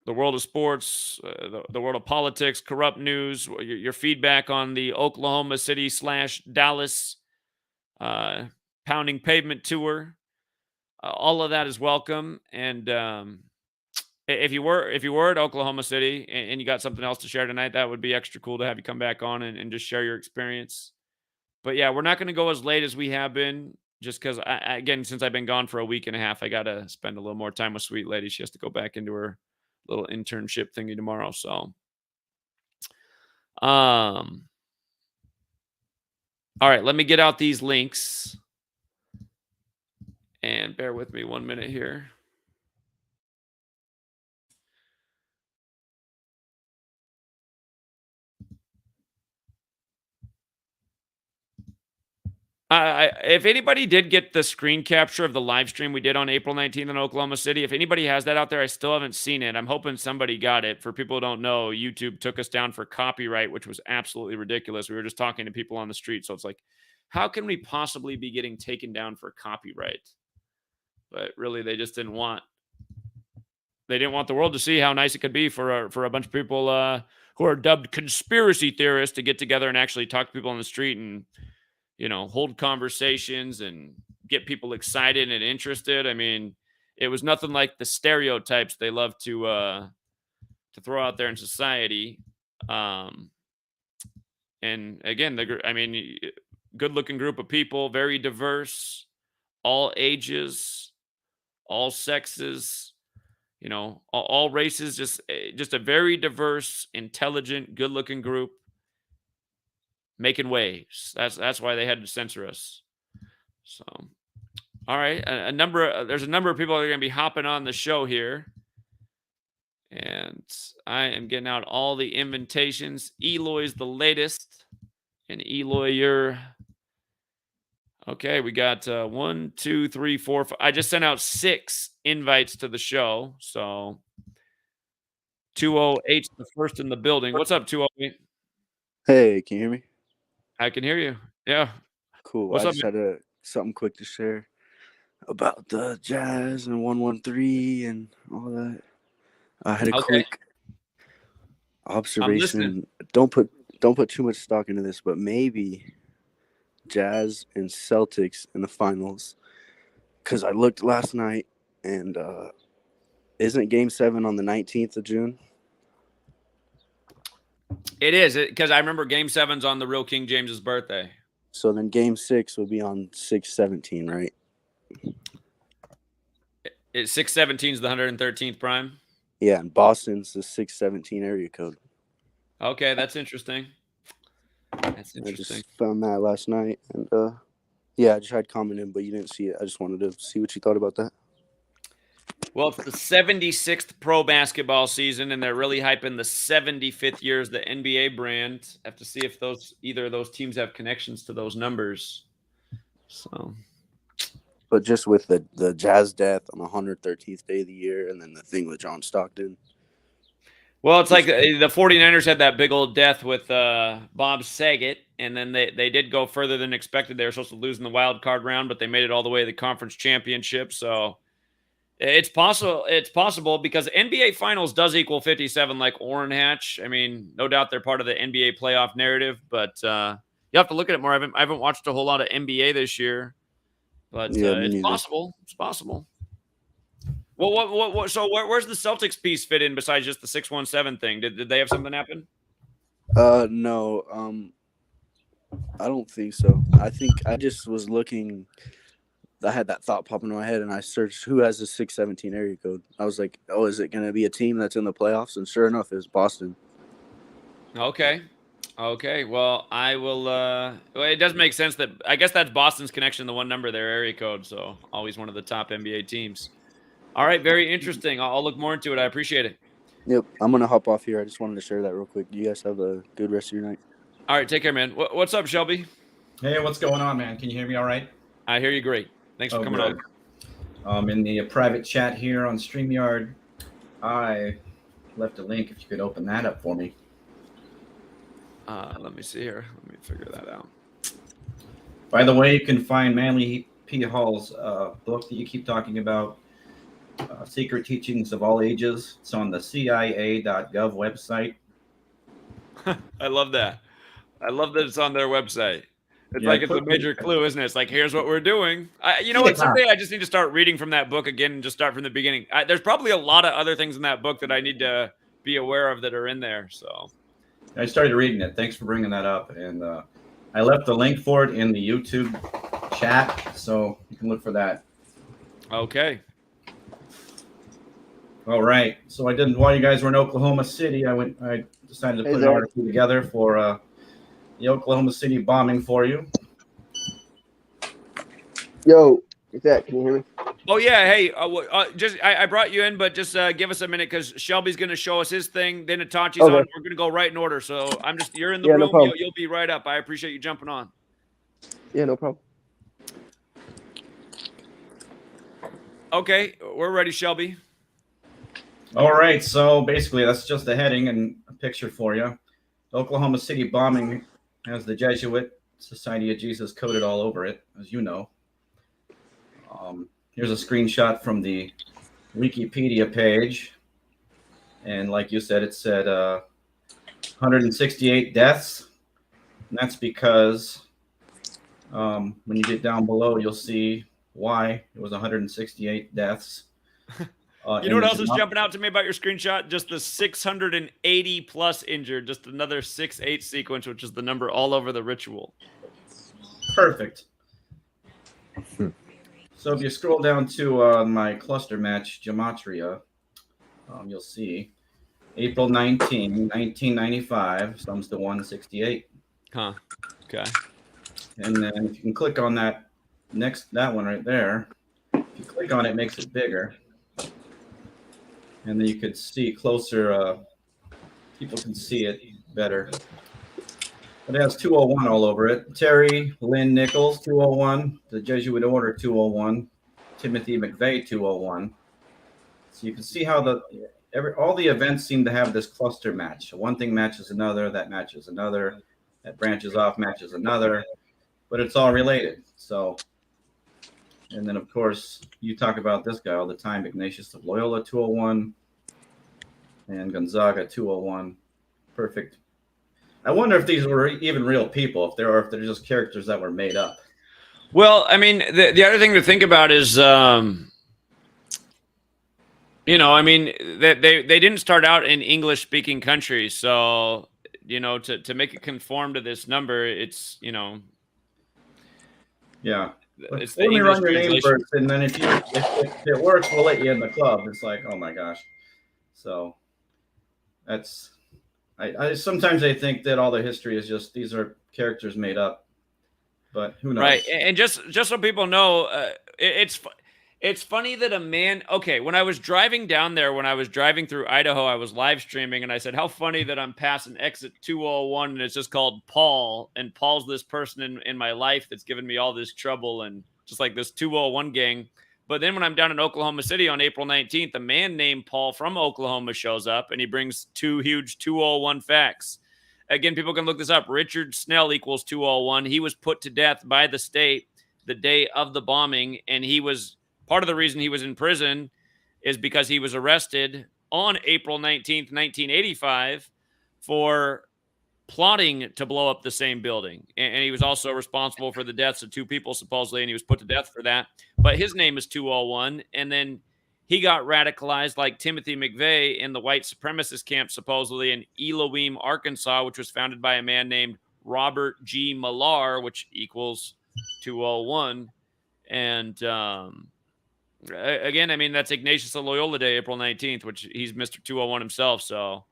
the world of sports, the world of politics, corrupt news, your feedback on the Oklahoma City / Dallas pounding pavement tour, all of that is welcome. And if you were at Oklahoma City and you got something else to share tonight, that would be extra cool to have you come back on and just share your experience. But yeah, we're not going to go as late as we have been, just because again, since I've been gone for a week and a half, I got to spend a little more time with Sweet Lady. She has to go back into her little internship thingy tomorrow. So, all right, let me get out these links and bear with me 1 minute here. If anybody did get the screen capture of the live stream we did on April 19th in Oklahoma City, if anybody has that out there, I still haven't seen it. I'm hoping somebody got it. For people who don't know, YouTube took us down for copyright, which was absolutely ridiculous. We were just talking to people on the street. So it's like, how can we possibly be getting taken down for copyright? But really, they just didn't want the world to see how nice it could be for a bunch of people who are dubbed conspiracy theorists to get together and actually talk to people on the street and hold conversations and get people excited and interested. I mean, it was nothing like the stereotypes they love to throw out there in society. And again, good-looking group of people, very diverse, all ages, all sexes, all races, just a very diverse, intelligent, good-looking group. Making waves. That's why they had to censor us. So, all right, there's a number of people that are going to be hopping on the show here, and I am getting out all the invitations. Eloy's the latest, and Eloy, you're okay. We got 1, 2, 3, 4, 5. I just sent out 6 invites to the show, so 208's the first in the building. What's up, 208? Hey, can you hear me? I can hear you. Yeah. Cool. What's I up, just had something quick to share about the Jazz and 113 and all that. I had a quick observation. Don't put too much stock into this, but maybe Jazz and Celtics in the finals. Because I looked last night, and isn't Game 7 on the 19th of June? It is, because I remember Game 7's on the real King James's birthday. So then Game 6 will be on 6/17, right? 617 is the 113th prime. Yeah, and Boston's the 617 area code. Okay, that's interesting. That's I interesting. just found that last night, and yeah, I tried commenting, but you didn't see it. I just wanted to see what you thought about that. Well, it's the 76th pro basketball season, and they're really hyping the 75th year as the NBA brand. Have to see if either of those teams have connections to those numbers. So, But just with the Jazz death on the 113th day of the year, and then the thing with John Stockton. well, it's like the 49ers had that big old death with Bob Saget, and then they did go further than expected. They were supposed to lose in the wild card round, but they made it all the way to the conference championship. So it's possible because NBA Finals does equal 57, like Orrin Hatch. I mean, no doubt they're part of the NBA playoff narrative, but you have to look at it more. I haven't watched a whole lot of NBA this year, but Yeah, it's possible. It's possible. Well, so where's the Celtics piece fit in besides just the 617 thing? Did they have something happen? No, I don't think so. I think I just was looking. I had that thought pop into my head, and I searched who has the 617 area code. I was like, oh, is it going to be a team that's in the playoffs? And sure enough, it was Boston. Okay. Well, I will. Well, it does make sense that I guess that's Boston's connection, the one number, their area code. So always one of the top NBA teams. All right, very interesting. I'll look more into it. I appreciate it. Yep, I'm going to hop off here. I just wanted to share that real quick. You guys have a good rest of your night. All right, take care, man. What's up, Shelby? Hey, what's going on, man? Can you hear me all right? I hear you great. Thanks for coming on. In the private chat here on StreamYard, I left a link. If you could open that up for me. Let me see here. Let me figure that out. By the way, you can find Manly P. Hall's book that you keep talking about, Secret Teachings of All Ages. It's on the CIA.gov website. I love that. I love that it's on their website. It's like it's a major clue, isn't it? It's like, here's what we're doing. You know what? Someday I just need to start reading from that book again and just start from the beginning. There's probably a lot of other things in that book that I need to be aware of that are in there. So I started reading it. Thanks for bringing that up. And I left the link for it in the YouTube chat, so you can look for that. Okay. All right. So while you guys were in Oklahoma City, I decided to put an article together for the Oklahoma City bombing for you. Yo, what's that? Can you hear me? Oh yeah, hey, I brought you in, but just give us a minute because Shelby's going to show us his thing. Then Itachi's on. We're going to go right in order. So you're in the room. No you'll be right up. I appreciate you jumping on. Yeah, no problem. Okay, we're ready, Shelby. All right. So basically, that's just the heading and a picture for you. Oklahoma City bombing has the Jesuit Society of Jesus coded all over it, as you know. Here's a screenshot from the Wikipedia page. And like you said, it said 168 deaths. And that's because when you get down below, you'll see why it was 168 deaths. You know what else is jumping out to me about your screenshot? Just the 680 plus injured, just another 6-8 sequence, which is the number all over the ritual. Perfect. So if you scroll down to my cluster match, Gematria, you'll see April 19, 1995, sums to 168. Huh. Okay. And then if you can click on that one right there, if you click on it, it makes it bigger. And then you could see closer, people can see it better. It has 201 all over it. Terry Lynn Nichols, 201. The Jesuit Order, 201. Timothy McVeigh, 201. So you can see how all the events seem to have this cluster match. One thing matches another, that matches another, that branches off, matches another, but it's all related. So, and then of course, you talk about this guy all the time, Ignatius of Loyola, 201, and Gonzaga, 201. Perfect. I wonder if these were even real people, if they're just characters that were made up. Well, I mean, the other thing to think about is, they didn't start out in English-speaking countries, so to make it conform to this number, it's Yeah. It's the Let me English run your name translation. first, and then if it works, we'll let you in the club. It's like, oh my gosh. So that's I sometimes I think that all the history is just these are characters made up, but who knows? Right, and just so people know, it's funny that a man. Okay, when I was driving down there, when I was driving through Idaho, I was live streaming, and I said, "How funny that I'm passing exit 201, and it's just called Paul, and Paul's this person in my life that's given me all this trouble, and just like this 201 gang." But then when I'm down in Oklahoma City on April 19th, a man named Paul from Oklahoma shows up, and he brings two huge 201 facts. Again, people can look this up. Richard Snell equals 201. He was put to death by the state the day of the bombing, and he was part of the reason he was in prison is because he was arrested on April 19th, 1985 for plotting to blow up the same building. And he was also responsible for the deaths of two people, supposedly, and he was put to death for that. But his name is 201. And then he got radicalized like Timothy McVeigh in the white supremacist camp, supposedly in Elohim, Arkansas, which was founded by a man named Robert G. Millar, which equals 201. And again, I mean, that's Ignatius of Loyola Day, April 19th, which he's Mr. 201 himself. So,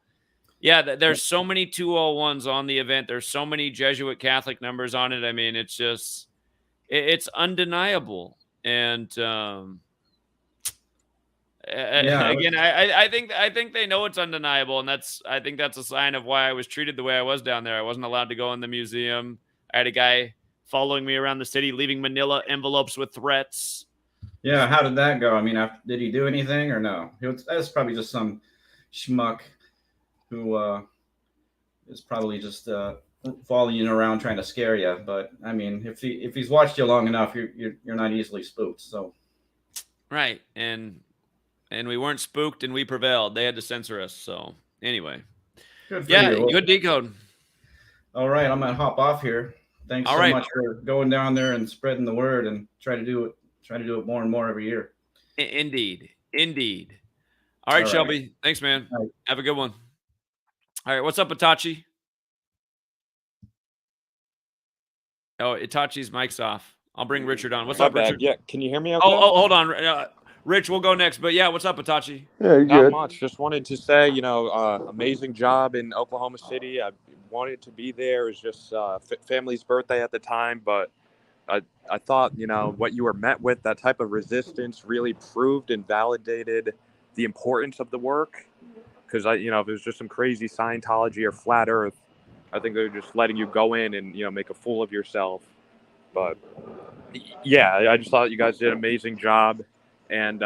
yeah, there's so many 201s on the event. There's so many Jesuit Catholic numbers on it. I mean, it's just, it's undeniable. And again, I think they know it's undeniable, and I think that's a sign of why I was treated the way I was down there. I wasn't allowed to go in the museum. I had a guy following me around the city, leaving manila envelopes with threats. Yeah, how did that go? I mean, did he do anything or no? That's probably just some schmuck who is probably just following you around trying to scare you. But I mean, if he's watched you long enough, you're not easily spooked. So right, and we weren't spooked, and we prevailed. They had to censor us. So anyway, good for yeah, you. good decode. All right, I'm gonna hop off here. Thanks All so right. much for going down there and spreading the word, and try to do it more and more every year. Indeed. All right, All right. Shelby. Thanks, man. All right. Have a good one. All right, what's up, Itachi? Oh, Itachi's mic's off. I'll bring Richard on. What's up, Richard? Yeah, can you hear me okay? Oh, hold on. Rich, we'll go next. But yeah, what's up, Itachi? Yeah, you're Not good. much. Just wanted to say, amazing job in Oklahoma City. I wanted to be there. It was just family's birthday at the time, but I thought, what you were met with, that type of resistance really proved and validated the importance of the work. Because, if it was just some crazy Scientology or flat Earth, I think they're just letting you go in and, make a fool of yourself. But, yeah, I just thought you guys did an amazing job. And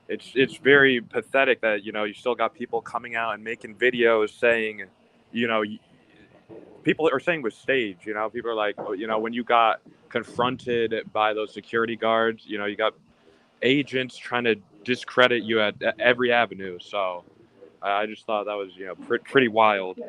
it's very pathetic that, you still got people coming out and making videos saying, people are saying it was staged. People are like, when you got confronted by those security guards, you got agents trying to discredit you at every avenue. So I just thought that was, pretty wild.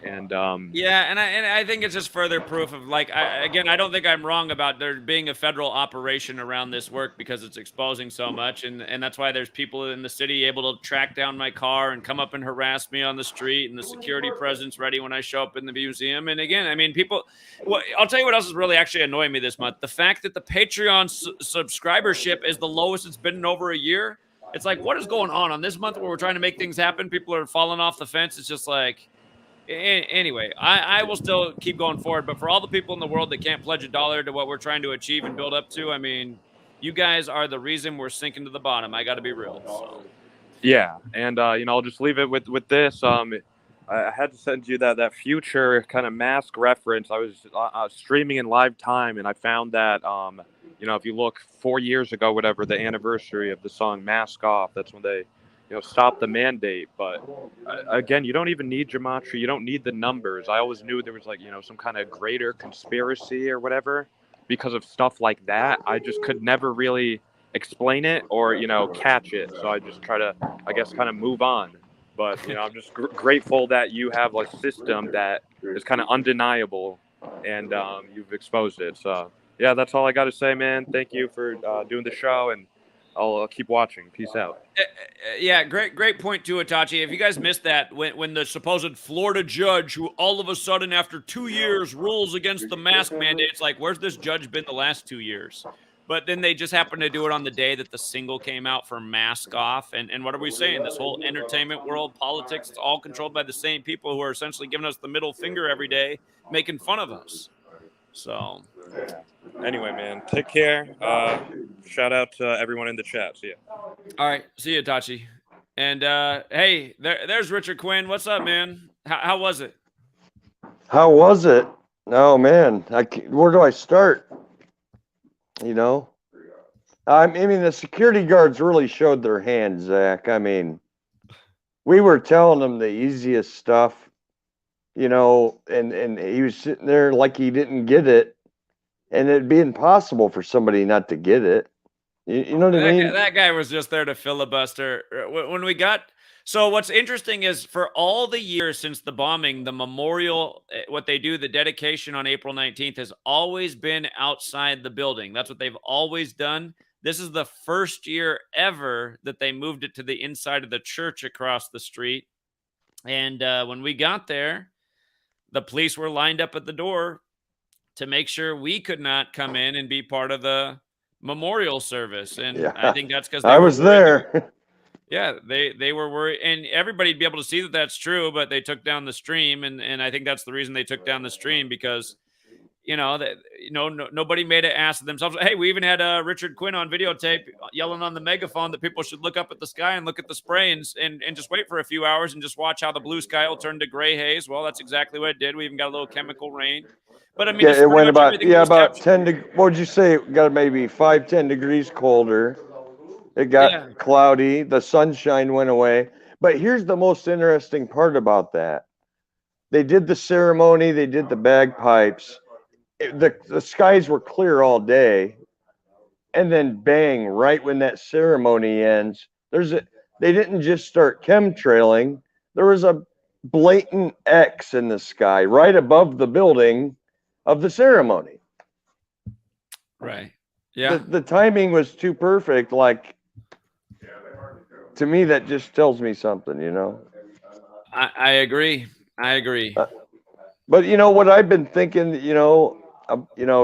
And yeah, and I think it's just further proof of I don't think I'm wrong about there being a federal operation around this work because it's exposing so much, and that's why there's people in the city able to track down my car and come up and harass me on the street, and the security presence ready when I show up in the museum. And again, I mean, I'll tell you what else is really actually annoying me this month: the fact that the Patreon subscribership is the lowest it's been in over a year. It's like, what is going on this month where we're trying to make things happen? People are falling off the fence. It's just like, anyway, I will still keep going forward. But for all the people in the world that can't pledge $1 to what we're trying to achieve and build up to, I mean, you guys are the reason we're sinking to the bottom. I got to be real. So. Yeah, and I'll just leave it with this. I had to send you that future kind of mask reference. I was streaming in live time, and I found that if you look 4 years ago, whatever, the anniversary of the song "Mask Off," that's when they stopped the mandate. But again, you don't even need gematria. You don't need the numbers. I always knew there was some kind of greater conspiracy or whatever because of stuff like that. I just could never really explain it or catch it. So I just try to, I guess, kind of move on. But I'm just grateful that you have a system that is kind of undeniable, and you've exposed it. So yeah, that's all I got to say, man. Thank you for doing the show, and I'll keep watching. Peace out. Yeah, great point too, Itachi. If you guys missed that, when the supposed Florida judge, who all of a sudden after 2 years rules against the mask mandate, it's like, where's this judge been the last 2 years? But then they just happened to do it on the day that the single came out for mask off. And what are we saying? This whole entertainment world, politics, it's all controlled by the same people who are essentially giving us the middle finger every day, making fun of us. So, anyway, man, take care. Shout out to everyone in the chat. See ya. All right, see you, Tachi. And hey, there's Richard Quinn. What's up, man? How was it? How was it? Oh man, where do I start? You know, I mean, the security guards really showed their hand, Zach. I mean, we were telling them the easiest stuff, you know, and he was sitting there like he didn't get it, and it'd be impossible for somebody not to get it. You know what I mean? That guy was just there to filibuster. When we got so what's interesting is for all the years since the bombing, the memorial, what they do, the dedication on April 19th has always been outside the building. That's what they've always done. This is the first year ever that they moved it to the inside of the church across the street. And when we got there, the police were lined up at the door to make sure we could not come in and be part of the memorial service. And yeah, I think that's because I was there. Yeah, they were worried, and everybody'd be able to see that that's true, but they took down the stream, and I think that's the reason they took down the stream, because nobody made it ask themselves. Hey, we even had Richard Quinn on videotape yelling on the megaphone that people should look up at the sky and look at the spray and just wait for a few hours and just watch how the blue sky will turn to gray haze. Well, that's exactly what it did. We even got a little chemical rain. But I mean, yeah, it went about about 10. What would you say? It got maybe 5-10 degrees colder. It got cloudy. The sunshine went away. But here's the most interesting part about that: they did the ceremony. They did the bagpipes. The skies were clear all day, and then bang! Right when that ceremony ends, they didn't just start chemtrailing. There was a blatant X in the sky right above the building of the ceremony. Right. Yeah. The timing was too perfect. Like, to me, that just tells me something, you know. I agree. But you know what I've been thinking,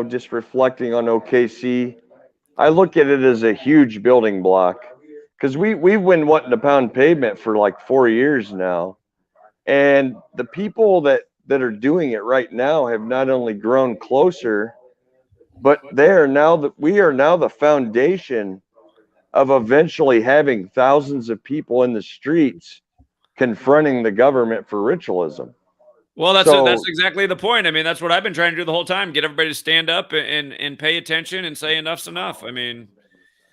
just reflecting on OKC, I look at it as a huge building block, because we've been wanting to pound pavement for like 4 years now, and the people that are doing it right now have not only grown closer, but we are now the foundation of eventually having thousands of people in the streets confronting the government for ritualism. Well, that's exactly the point. I mean, that's what I've been trying to do the whole time: get everybody to stand up and pay attention and say enough's enough. I mean,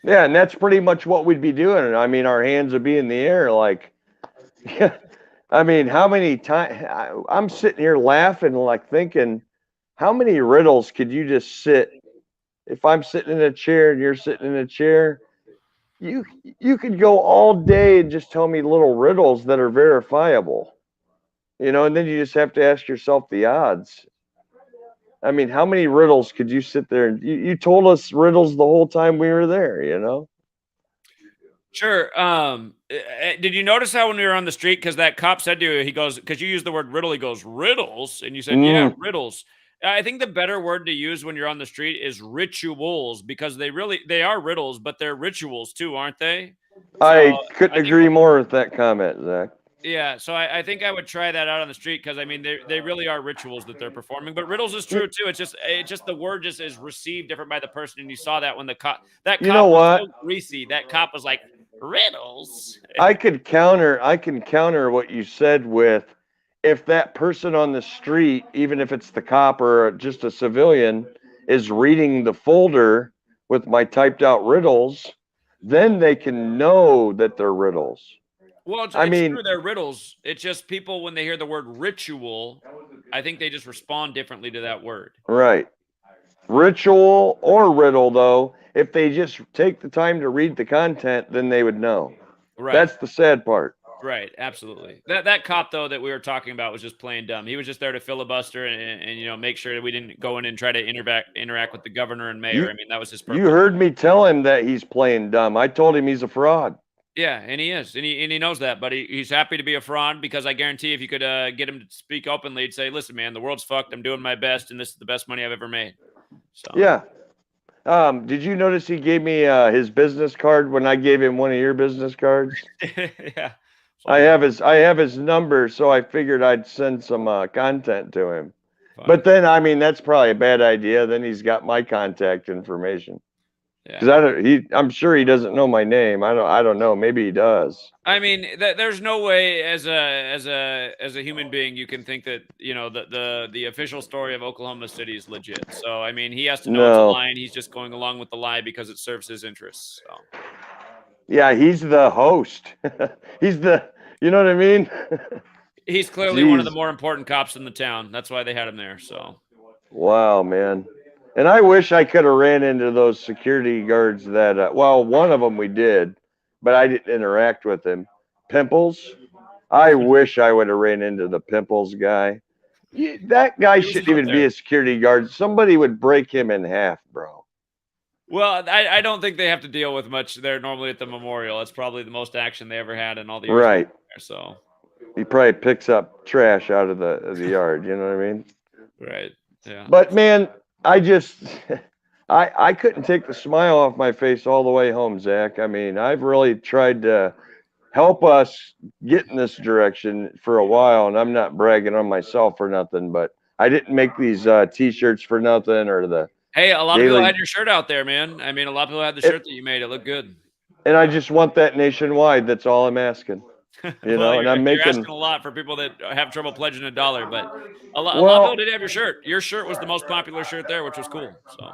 yeah, and that's pretty much what we'd be doing. I mean, our hands would be in the air, like, I mean, how many times I'm sitting here laughing, like thinking, how many riddles could you just sit? If I'm sitting in a chair and you're sitting in a chair, you could go all day and just tell me little riddles that are verifiable, and then you just have to ask yourself the odds. I mean, how many riddles could you sit there and you told us riddles the whole time we were there, Sure. Did you notice how when we were on the street, because that cop said to you, he goes, because you used the word riddle, he goes, riddles, and you said, yeah, riddles. I think the better word to use when you're on the street is rituals, because they are riddles, but they're rituals too, aren't they? I couldn't agree more with that comment, Zach. Yeah, so I think I would try that out on the street, because I mean they really are rituals that they're performing. But riddles is true too. It's just the word just is received different by the person, and you saw that when the cop was so greasy. That cop was like, riddles. I can counter what you said with, if that person on the street, even if it's the cop or just a civilian, is reading the folder with my typed out riddles, then they can know that they're riddles. Well, it's true, they're riddles. It's just people, when they hear the word ritual, I think they just respond differently to that word. Right. Ritual or riddle, though, if they just take the time to read the content, then they would know. Right. That's the sad part. Right, absolutely. That cop though that we were talking about was just plain dumb. He was just there to filibuster and make sure that we didn't go in and try to interact with the governor and mayor. I mean, that was his purpose. You heard me tell him that he's playing dumb. I told him he's a fraud. Yeah, and he is, and he knows that, but he's happy to be a fraud because I guarantee if you could get him to speak openly, he'd say, "Listen, man, the world's fucked. I'm doing my best, and this is the best money I've ever made." So yeah. Did you notice he gave me his business card when I gave him one of your business cards? Yeah. I have his number, so I figured I'd send some content to him. Fine. But then, I mean, that's probably a bad idea. Then he's got my contact information. Yeah. Because I'm sure he doesn't know my name. I don't know. Maybe he does. I mean, there's no way as a human being you can think that the official story of Oklahoma City is legit. So I mean, he has to know it's a lie, and he's just going along with the lie because it serves his interests. So. Yeah, he's the host. He's the, you know what I mean? He's clearly one of the more important cops in the town. That's why they had him there. So. Wow, man. And I wish I could have ran into those security guards that, one of them we did, but I didn't interact with him. Pimples. I wish I would have ran into the Pimples guy. That guy shouldn't even be a security guard. Somebody would break him in half, bro. Well, I don't think they have to deal with much there normally at the memorial. It's probably the most action they ever had in all the years. Right. There, so he probably picks up trash out of the yard. You know what I mean? Right. Yeah. But man, I couldn't take the smile off my face all the way home, Zach. I mean, I've really tried to help us get in this direction for a while, and I'm not bragging on myself or nothing, but I didn't make these T-shirts for nothing or the. Hey, a lot of people had your shirt out there, man. I mean, a lot of people had the shirt that you made. It looked good. And I just want that nationwide. That's all I'm asking. You know, and you're asking a lot for people that have trouble pledging $1, but a lot of people did have your shirt. Your shirt was the most popular shirt there, which was cool. So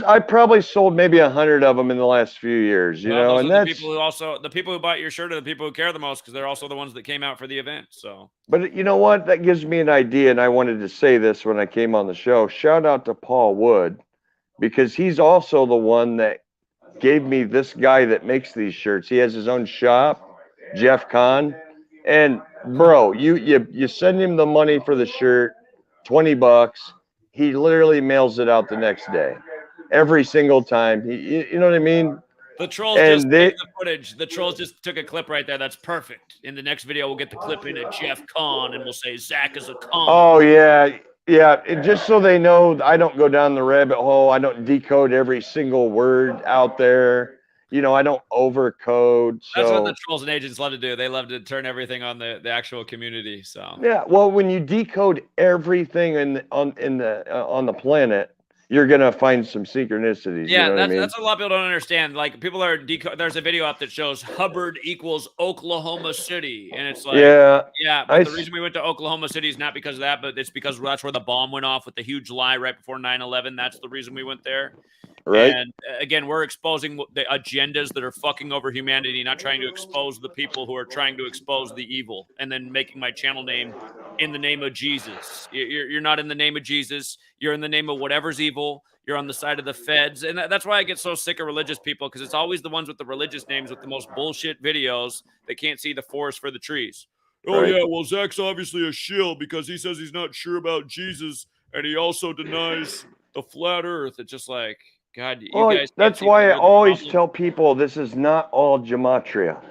I probably sold maybe 100 of them in the last few years. You know, and that's the people who bought your shirt are the people who care the most because they're also the ones that came out for the event. So, but you know what? That gives me an idea, and I wanted to say this when I came on the show. Shout out to Paul Wood. Because he's also the one that gave me this guy that makes these shirts. He has his own shop, Jeff Kahn. And bro, you send him the money for the shirt, $20. He literally mails it out the next day, every single time. You know what I mean? The trolls just took the footage. The trolls just took a clip right there. That's perfect. In the next video, we'll get the clip in of Jeff Kahn, and we'll say Zach is a con. Oh yeah. Yeah, just so they know, I don't go down the rabbit hole. I don't decode every single word out there. You know, I don't overcode. So. That's what the trolls and agents love to do. They love to turn everything on the actual community. So yeah, well, when you decode everything on the planet, you're gonna find some synchronicities. Yeah, you know that's what a lot of people don't understand. Like people are there's a video up that shows Hubbard equals Oklahoma City, and it's like yeah. But the reason we went to Oklahoma City is not because of that, but it's because that's where the bomb went off with the huge lie right before 9/11. That's the reason we went there. Right. And again, we're exposing the agendas that are fucking over humanity, not trying to expose the people who are trying to expose the evil, and then making my channel name in the name of Jesus. You're not in the name of Jesus. You're in the name of whatever's evil. You're on the side of the feds. And that's why I get so sick of religious people, because it's always the ones with the religious names with the most bullshit videos that can't see the forest for the trees. Oh, yeah, well, Zach's obviously a shill because he says he's not sure about Jesus, and he also denies the flat earth. It's just like, God, you guys. That's why I always tell people this is not all gematria.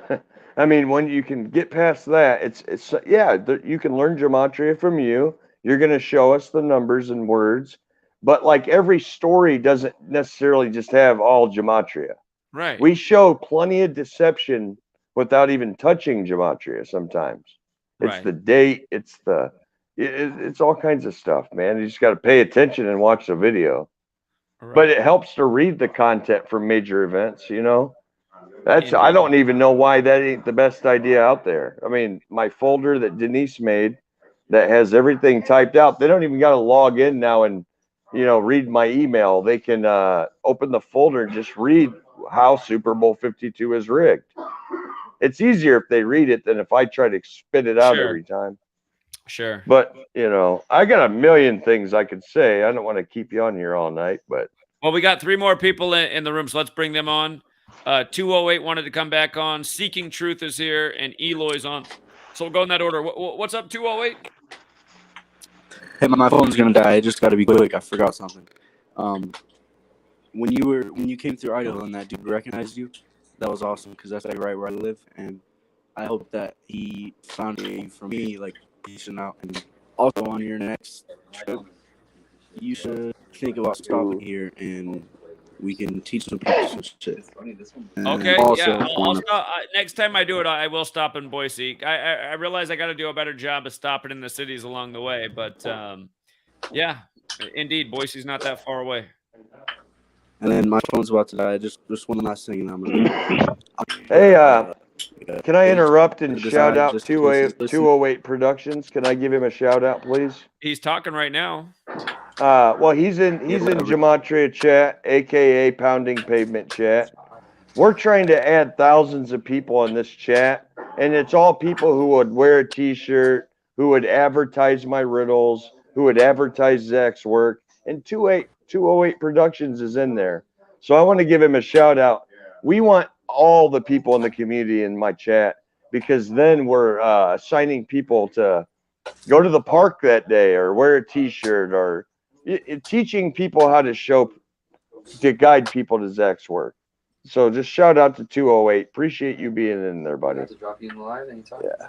I mean, when you can get past that, you can learn gematria from you. You're going to show us the numbers and words, but like every story doesn't necessarily just have all gematria. Right. We show plenty of deception without even touching gematria sometimes. It's the date. It's it's all kinds of stuff, man. You just got to pay attention and watch the video. Right. But it helps to read the content from major events, you know. I don't even know why that ain't the best idea out there. I mean, my folder that Denise made that has everything typed out, they don't even got to log in now and, you know, read my email. They can open the folder and just read how Super Bowl 52 is rigged. It's easier if they read it than if I try to spit it out every time. Sure. But, you know, I got a million things I could say. I don't want to keep you on here all night, but. Well, we got 3 more people in the room, so let's bring them on. 208 wanted to come back on. Seeking Truth is here, and Eloy's on. So we'll go in that order. What's up, 208? Hey, my phone's gonna die. I just got to be quick. I forgot something. When you came through Idaho and that dude recognized you, that was awesome because that's like right where I live, and I hope that he found you for me, like reaching out. And also on your next trip, you should think about stopping here and we can teach some people some shit. And Okay, also, yeah. I'll stop. Next time I do it, I will stop in Boise. I realize I got to do a better job of stopping in the cities along the way, but yeah, indeed, Boise's not that far away. And then my phone's about to die. Just one last thing, and I'm gonna. Hey, can I interrupt and shout out 208 Productions? Can I give him a shout out, please? He's talking right now. Well, he's in Gematria chat, aka Pounding Pavement chat. We're trying to add thousands of people in this chat, and it's all people who would wear a T-shirt, who would advertise my riddles, who would advertise Zach's work, and 208 Productions is in there. So I want to give him a shout out. We want all the people in the community in my chat because then we're assigning people to go to the park that day or wear a T-shirt or teaching people how to guide people to Zach's work. So just shout out to 208. Appreciate you being in there, buddy. To drop you in the live anytime. Yeah.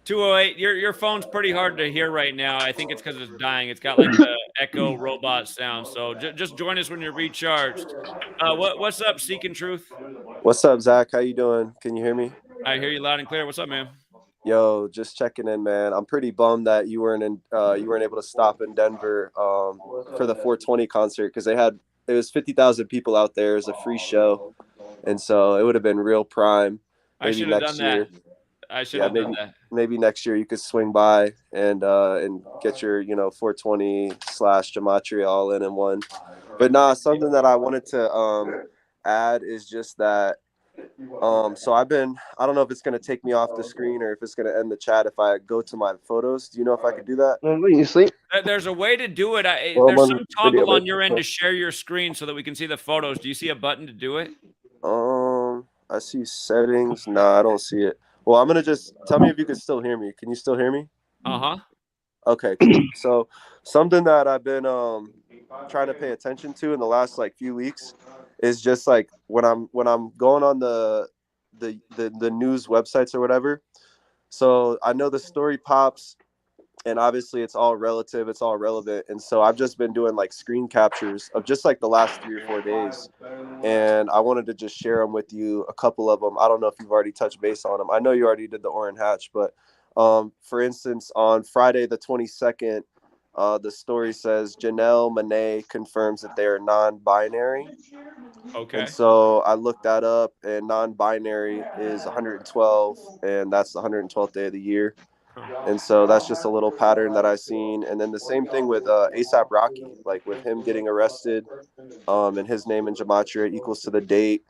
208, your phone's pretty hard to hear right now. I think it's because it's dying. It's got like the echo robot sound. So just join us when you're recharged. What's up, Seeking Truth? What's up, Zach? How you doing? Can you hear me? I hear you loud and clear. What's up, man? Yo, just checking in, man. I'm pretty bummed that you weren't able to stop in Denver for the 420 concert because it was 50,000 people out there. It was a free show, and so it would have been real prime. I should have done that. I should have done that. Maybe next year you could swing by and get your 420 / Gematria all in one. But something that I wanted to add is just that. So I don't know if it's going to take me off the screen or if it's going to end the chat if I go to my photos. Do you know if I could do that? You sleep? There's a way to do it. Well, there's some toggle on your end to share your screen so that we can see the photos. Do you see a button to do it? I see settings. No, I don't see it. Well, I'm going to just tell me if you can still hear me. Can you still hear me? Uh-huh. Okay, cool. So something that I've been trying to pay attention to in the last few weeks is just when I'm going on the news websites or whatever. So I know the story pops, and obviously it's all relative, it's all relevant, and so I've just been doing screen captures of just the last 3 or 4 days, and I wanted to just share them with you. A couple of them. I don't know if you've already touched base on them. I know you already did the Orrin Hatch, but for instance, on Friday the 22nd. The story says Janelle Monáe confirms that they are non-binary. Okay. And so I looked that up, and non-binary is 112, and that's the 112th day of the year. And so that's just a little pattern that I've seen. And then the same thing with ASAP Rocky, with him getting arrested, and his name in Gematria equals to the date.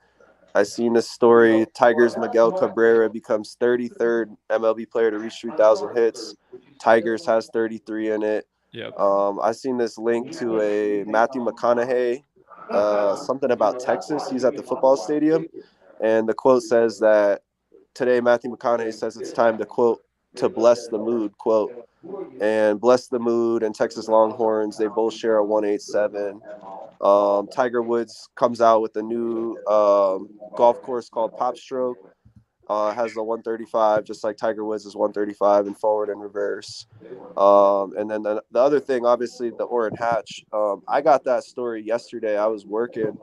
I seen this story. Tigers' Miguel Cabrera becomes 33rd MLB player to reach 3,000 hits. Tigers has 33 in it. Yep. I seen this link to a Matthew McConaughey, something about Texas. He's at the football stadium, and the quote says that today Matthew McConaughey says it's time to quote to bless the mood, quote, and bless the mood and Texas Longhorns. They both share a 187. Tiger Woods comes out with a new golf course called Pop Stroke. Has the 135, just like Tiger Woods is 135 in forward and reverse. And then the other thing, obviously, the Orrin Hatch. I got that story yesterday. I was working,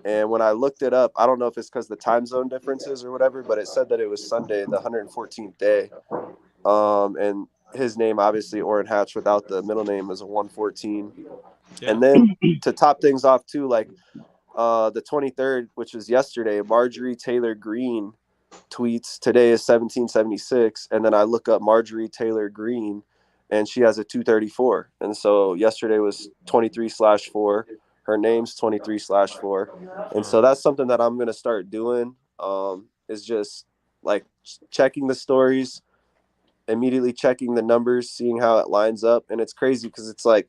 and when I looked it up, I don't know if it's because the time zone differences or whatever, but it said that it was Sunday, the 114th day. And his name, obviously, Orrin Hatch, without the middle name, is a 114. Yeah. And then to top things off, too, the 23rd, which was yesterday, Marjorie Taylor Greene tweets today is 1776, and then I look up Marjorie Taylor Greene, and she has a 234, and so yesterday was 23/4. Her name's 23/4, and so that's something that I'm gonna start doing. Is just checking the stories, immediately checking the numbers, seeing how it lines up, and it's crazy because it's if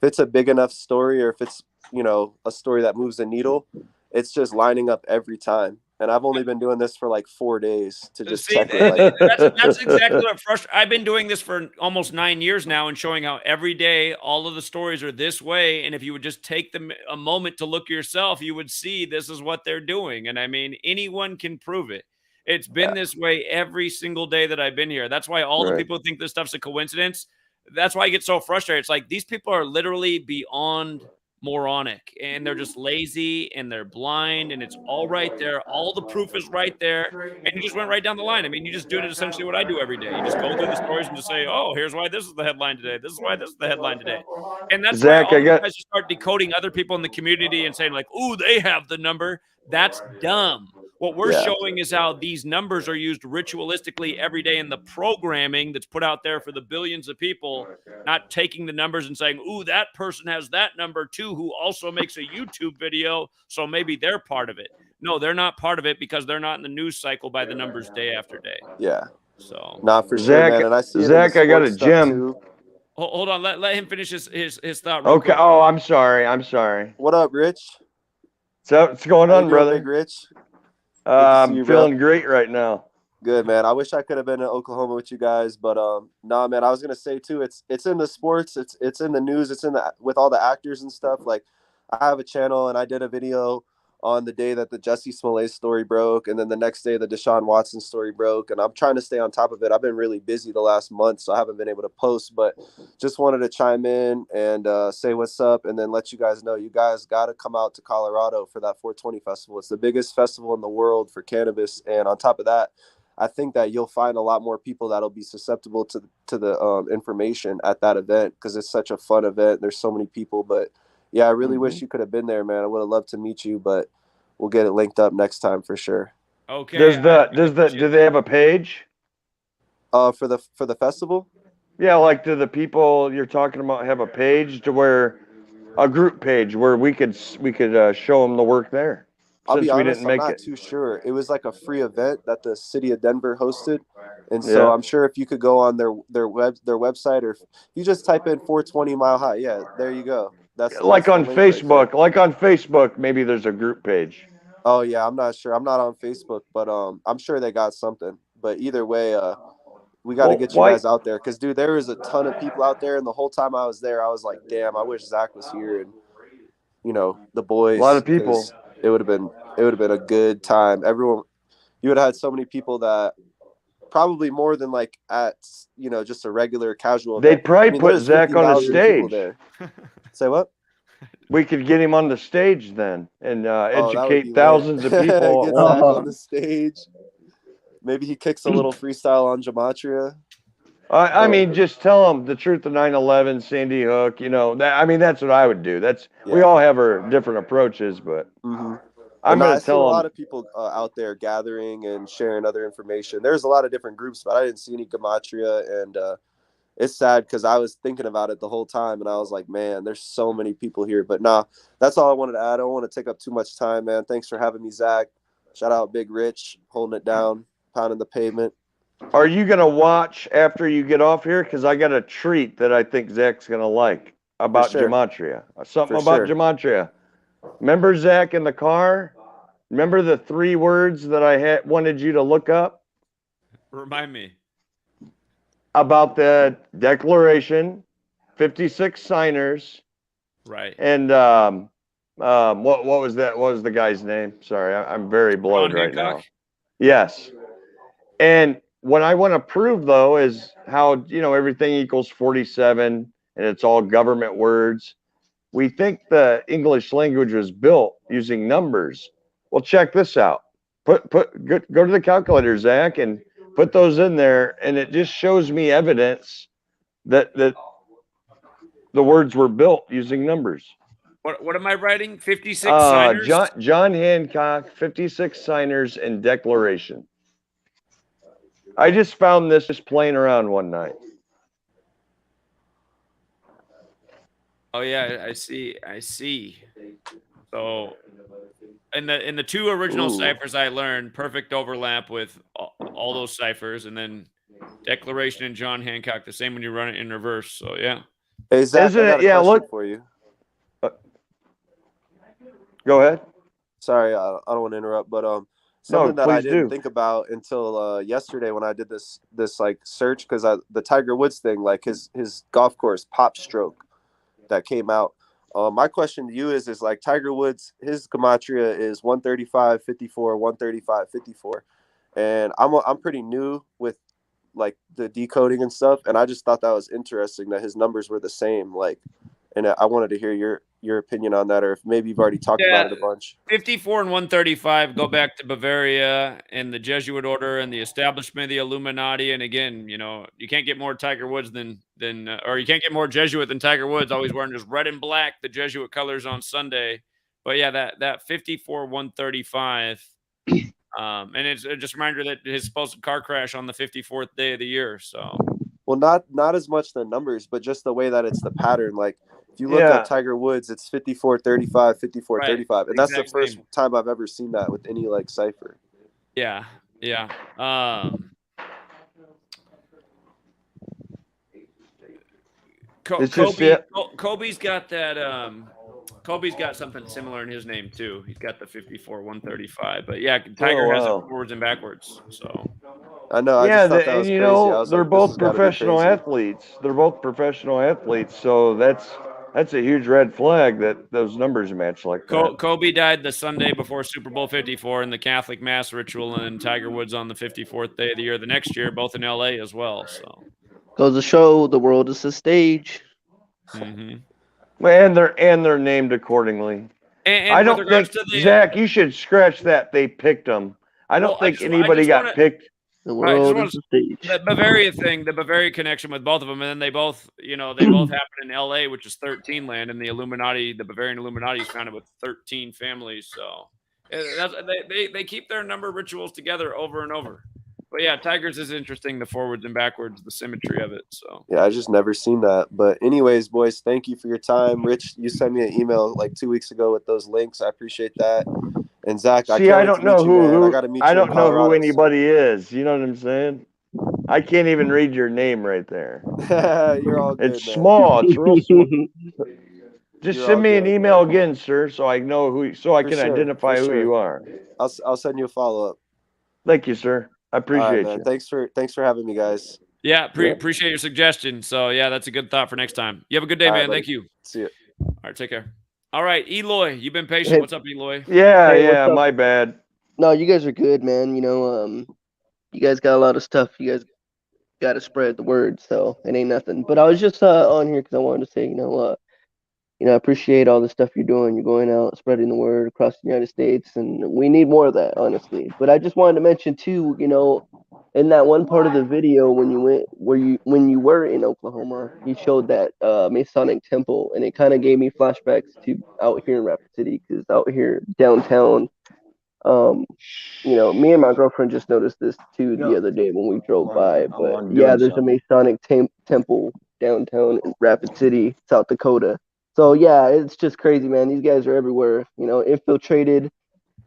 it's a big enough story or if it's a story that moves the needle, it's just lining up every time. And I've only been doing this for like 4 days to just See, check it. Like, that's exactly what frustrates. I've been doing this for almost 9 years now and showing how every day all of the stories are this way. And if you would just take a moment to look yourself, you would see this is what they're doing. And I mean, anyone can prove it. It's been this way every single day that I've been here. That's why all the people who think this stuff's a coincidence. That's why I get so frustrated. It's like these people are literally beyond moronic, and they're just lazy, and they're blind, and it's all right there. All the proof is right there, and you just went right down the line. I mean, you just doing it essentially what I do every day. You just go through the stories and just say, oh, here's why this is the headline today. This is why this is the headline today. And that's Zach, why all you guys just start decoding other people in the community and saying like, ooh, they have the number. That's dumb. What we're showing is how these numbers are used ritualistically every day in the programming that's put out there for the billions of people, not taking the numbers and saying, ooh, that person has that number too, who also makes a YouTube video, so maybe they're part of it. No, they're not part of it because they're not in the news cycle by the numbers day after day. Yeah. So not for sure, man. And I see Zach, I got a gym. Too. Hold on. Let him finish his thought. Okay. Quick. Oh, I'm sorry. What up, Rich? So what's going on, brother? Big Rich? I'm feeling great right now. Good, man. I wish I could have been in Oklahoma with you guys, but nah, man. I was gonna say too. It's in the sports. It's in the news. It's in the with all the actors and stuff. Like, I have a channel and I did a video on the day that the Jussie Smollett story broke, and then the next day the Deshaun Watson story broke. And I'm trying to stay on top of it. I've been really busy the last month, so I haven't been able to post. But just wanted to chime in and say what's up, and then let you guys know you guys got to come out to Colorado for that 420 festival. It's the biggest festival in the world for cannabis, and on top of that, I think that you'll find a lot more people that'll be susceptible to the information at that event because it's such a fun event. There's so many people, but yeah, I really wish you could have been there, man. I would have loved to meet you, but we'll get it linked up next time for sure. Okay. Do they have a page? For the festival? Yeah, like do the people you're talking about have a page to where a group page where we could show them the work there? I'll be honest, I'm not too sure. It was like a free event that the city of Denver hosted. And so I'm sure if you could go on their website, or if you just type in 420 Mile High, yeah, there you go. That's on Facebook. Right, like on Facebook, maybe there's a group page. Oh yeah, I'm not sure. I'm not on Facebook, but I'm sure they got something. But either way, we got to get you guys out there because, dude, there was a ton of people out there, and the whole time I was there, I was like, damn, I wish Zach was here, and the boys. A lot of people. It would have been a good time. Everyone, you would have had so many people that probably more than like at just a regular casual event. They'd probably put Zach on the stage. Say what? We could get him on the stage then and educate thousands of people. Get Zach on the stage. Maybe he kicks a little freestyle on Gematria. I mean, just tell them the truth of 9/11, Sandy Hook. That's what I would do. We all have our different approaches, but I'm going to tell them. A lot of people out there gathering and sharing other information. There's a lot of different groups, but I didn't see any Gematria, and it's sad because I was thinking about it the whole time, and I was like, man, there's so many people here. But nah, that's all I wanted to add. I don't want to take up too much time, man. Thanks for having me, Zach. Shout out Big Rich, holding it down, pounding the pavement. Are you going to watch after you get off here? Because I got a treat that I think Zach's going to like about Gematria. Something about Gematria. Remember, Zach, in the car? Remember the 3 words that I wanted you to look up? Remind me. About the Declaration, 56 signers. Right. And what was that? What was the guy's name? Sorry, I'm very blown right now. Yes. And what I want to prove, though, is how, everything equals 47 and it's all government words. We think the English language was built using numbers. Well, check this out. Go to the calculator, Zach, and put those in there, and it just shows me evidence that the words were built using numbers. What am I writing? 56 signers? John Hancock, 56 signers and Declaration. I just found this just playing around one night. Oh yeah, I see. So in the 2 original ciphers I learned, perfect overlap with all those ciphers, and then Declaration and John Hancock the same when you run it in reverse. So yeah. Hey Zach, isn't it? Yeah, look for you. Go ahead. Sorry, I don't want to interrupt, but No, something that I please didn't do. think about until yesterday when I did this like search, because the Tiger Woods thing, like his golf course Pop Stroke that came out. My question to you is like Tiger Woods, his gematria is 135, 54, 135, 54, and I'm pretty new with like the decoding and stuff, and I just thought that was interesting that his numbers were the same. Like, and I wanted to hear your opinion on that, or if maybe you've already talked about it a bunch. 54 and 135 go back to Bavaria and the Jesuit order and the establishment of the Illuminati. And again, you can't get more Tiger Woods or you can't get more Jesuit than Tiger Woods, always wearing just red and black, the Jesuit colors on Sunday. But yeah, that 54 135. And it's just a reminder that his supposed car crash on the 54th day of the year. So, well, not as much the numbers, but just the way that it's the pattern. Like if you look up Tiger Woods, it's 54 35, 54 35, and that's the first time I've ever seen that with any like cipher. Yeah. Kobe's got that. Kobe's got something similar in his name too. He's got the 54 135. But yeah, Tiger has it forwards and backwards. So I know. I just thought that was crazy. I was they're like, both professional athletes. They're both professional athletes. So that's a huge red flag that those numbers match like that. Kobe died the Sunday before Super Bowl 54 in the Catholic Mass ritual, and Tiger Woods on the 54th day of the year the next year, both in LA as well. So goes to show the world is a stage. Mm-hmm. And they're named accordingly. And I don't think Zach, you should scratch that. They picked them. I don't think anybody got picked. The world is a stage. The Bavaria thing, the Bavaria connection with both of them, and then they both happen in LA, which is 13 land, and the Illuminati, the Bavarian Illuminati, is founded with 13 families. So they keep their number rituals together over and over. But yeah, Tigers is interesting, the forwards and backwards, the symmetry of it. So yeah, I just never seen that. But anyways, boys, thank you for your time. Rich, you sent me an email like 2 weeks ago with those links. I appreciate that. And Zach, I don't know who anybody is. You know what I'm saying? I can't even read your name right there. You're all good. It's small. It's real small. Just send me an email again, sir, so I know I can identify who you are. I'll send you a follow-up. Thank you, sir. I appreciate you. Thanks for having me, guys. Yeah, appreciate your suggestion. So yeah, that's a good thought for next time. You have a good day, man. Thank you. See you. All right, take care. All right, Eloy, you've been patient. What's up, Eloy? Yeah, my bad. No, you guys are good, man. You guys got a lot of stuff. You guys got to spread the word, so it ain't nothing. But I was just on here because I wanted to say, I appreciate all the stuff you're doing. You're going out, spreading the word across the United States, and we need more of that, honestly. But I just wanted to mention too, in that one part of the video when you were in Oklahoma, you showed that Masonic temple, and it kind of gave me flashbacks to out here in Rapid City, because out here downtown, me and my girlfriend just noticed this too the other day when we drove by. But yeah, there's a Masonic temple downtown in Rapid City, South Dakota. So yeah, it's just crazy, man. These guys are everywhere, infiltrated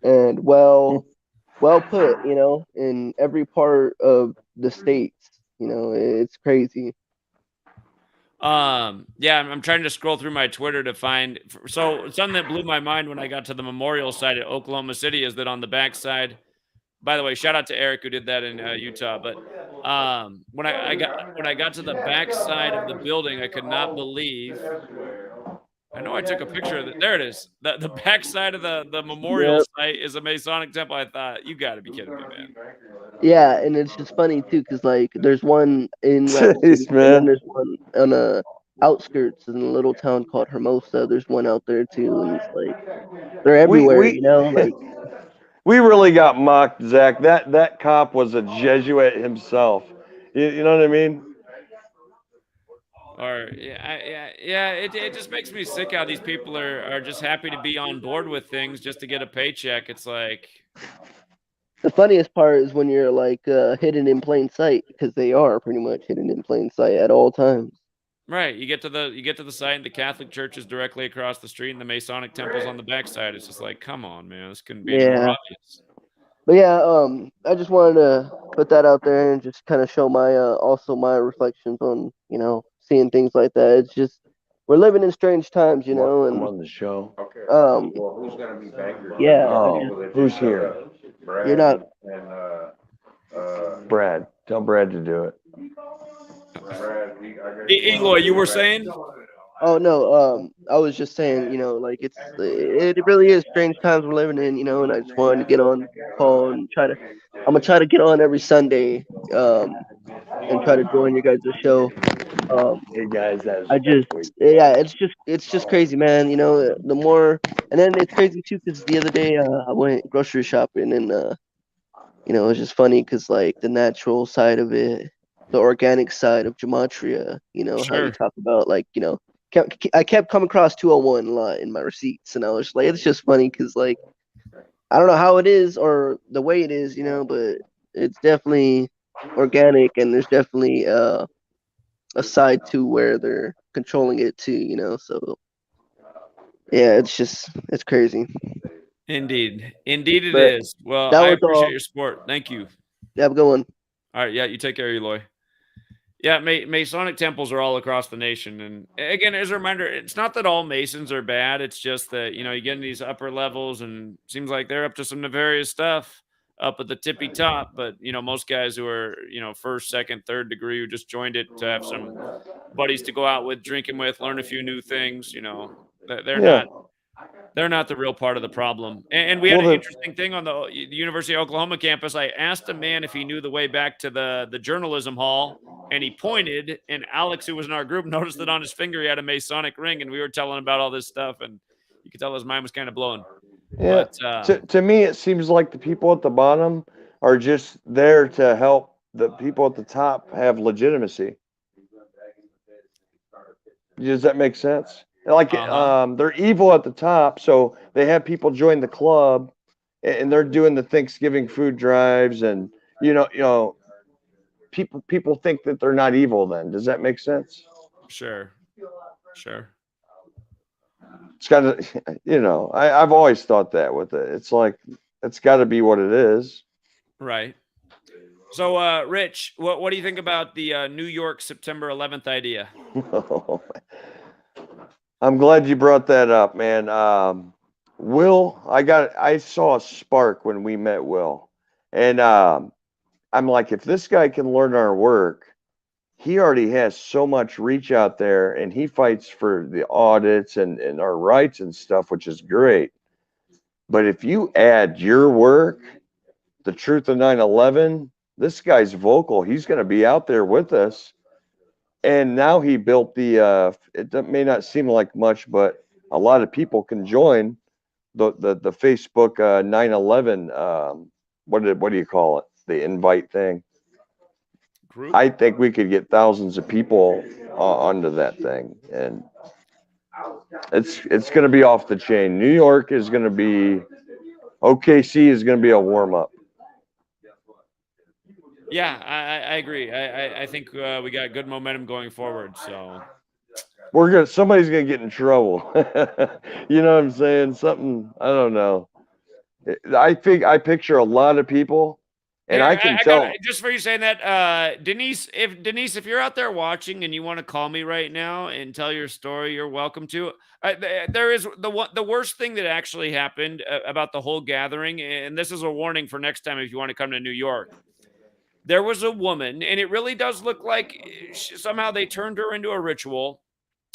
and well put, in every part of the states. It's crazy. Yeah, I'm trying to scroll through my Twitter to find. So something that blew my mind when I got to the memorial site at Oklahoma City is that on the backside. By the way, shout out to Eric who did that in Utah. But when I got to the backside of the building, I could not believe. I know I took a picture of it. There it is. The backside of the memorial site is a Masonic temple. I thought, you got to be kidding me, man. Yeah, and it's just funny too, because there's one in Rapid City, and then there's one on the outskirts in a little town called Hermosa. There's one out there too, and it's they're everywhere. We really got mocked, Zach. That cop was a Jesuit himself. You know what I mean? Or it just makes me sick how these people are just happy to be on board with things just to get a paycheck. It's like the funniest part is when you're hidden in plain sight, because they are pretty much hidden in plain sight at all times. Right, you get to the site, and the Catholic Church is directly across the street, and the Masonic temple's on the backside. It's just like, come on, man, this couldn't be any more obvious. But yeah, I just wanted to put that out there and just kind of show my reflections on seeing things like that. It's just we're living in strange times, you know, I'm and on the show. Who's gonna be bankers? yeah, Who's here? you're not. Brad. Tell Brad to do it. Eloy, you were saying? Oh no, I was just saying, you know, like it really is strange times we're living in, you know, and I just wanted to get on call and I'm gonna try to get on every Sunday, and try to join your guys' show. Hey guys, that's Yeah, it's just crazy, man. You know, the more, and then it's crazy too, because the other day I went grocery shopping and you know, it was just funny because like the natural side of it, the organic side of gematria, you know, how you Sure. talk about like, you know, I kept coming across 201 a lot in my receipts, and I was like, it's just funny because like I don't know how it is or the way it is, you know, but it's definitely organic, and there's definitely a side to where they're controlling it too, you know. So yeah, it's crazy. Indeed. Indeed it But is. Well, that I was appreciate all. your support. Thank you. Have a good one. All right. Yeah, you take care, Eloy. Yeah, Masonic temples are all across the nation. And again, as a reminder, it's not that all Masons are bad. It's just that, you know, you get in these upper levels and seems like they're up to some nefarious stuff up at the tippy top. But, you know, most guys who are, you know, first, second, third degree who just joined it to have some buddies to go out with, drinking with, learn a few new things, you know, they're Yeah. not the real part of the problem. And we had an interesting thing on the University of Oklahoma campus. I asked a man if he knew the way back to the journalism hall, and he pointed. And Alex, who was in our group, noticed that on his finger he had a Masonic ring, and we were telling him about all this stuff, and you could tell his mind was kind of blown. Yeah. But To me, it seems like the people at the bottom are just there to help the people at the top have legitimacy. Does that make sense? Like, they're evil at the top, so they have people join the club, and they're doing the Thanksgiving food drives, and you know, people think that they're not evil. Then does that make sense? sure. It's got to, you know, I've always thought that with it. It's like it's got to be what it is. Right. So, Rich, what do you think about the New York September 11th idea? I'm glad you brought that up, man. Will, I saw a spark when we met Will, and I'm like, if this guy can learn our work, he already has so much reach out there, and he fights for the audits and our rights and stuff, which is great. But if you add your work, the truth of 9/11, this guy's vocal. He's going to be out there with us. And now he built the, it may not seem like much, but a lot of people can join the Facebook 9/11, what do you call it? The invite thing. Group? I think we could get thousands of people onto that thing. And it's going to be off the chain. New York is going to be, OKC is going to be a warm up. Yeah, I agree. I think we got good momentum going forward. So Somebody's gonna get in trouble. You know what I'm saying? Something, I don't know. I picture a lot of people, and I can tell. Just for you saying that, Denise, if you're out there watching and you want to call me right now and tell your story, you're welcome to. There is the worst thing that actually happened about the whole gathering, and this is a warning for next time if you want to come to New York. There was a woman, and it really does look like somehow they turned her into a ritual.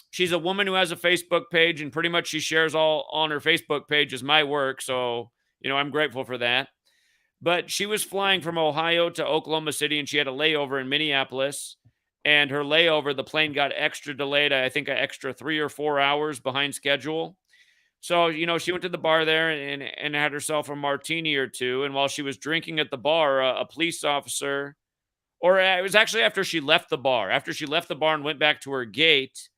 She's a woman who has a Facebook page, and pretty much she shares all on her Facebook page is my work. So, you know, I'm grateful for that. But she was flying from Ohio to Oklahoma City, and she had a layover in Minneapolis. And her layover, the plane got extra delayed. I think an extra 3 or 4 hours behind schedule. So, you know, she went to the bar there and had herself a martini or two. And while she was drinking at the bar, a police officer, or it was actually after she left the bar, and went back to her gate,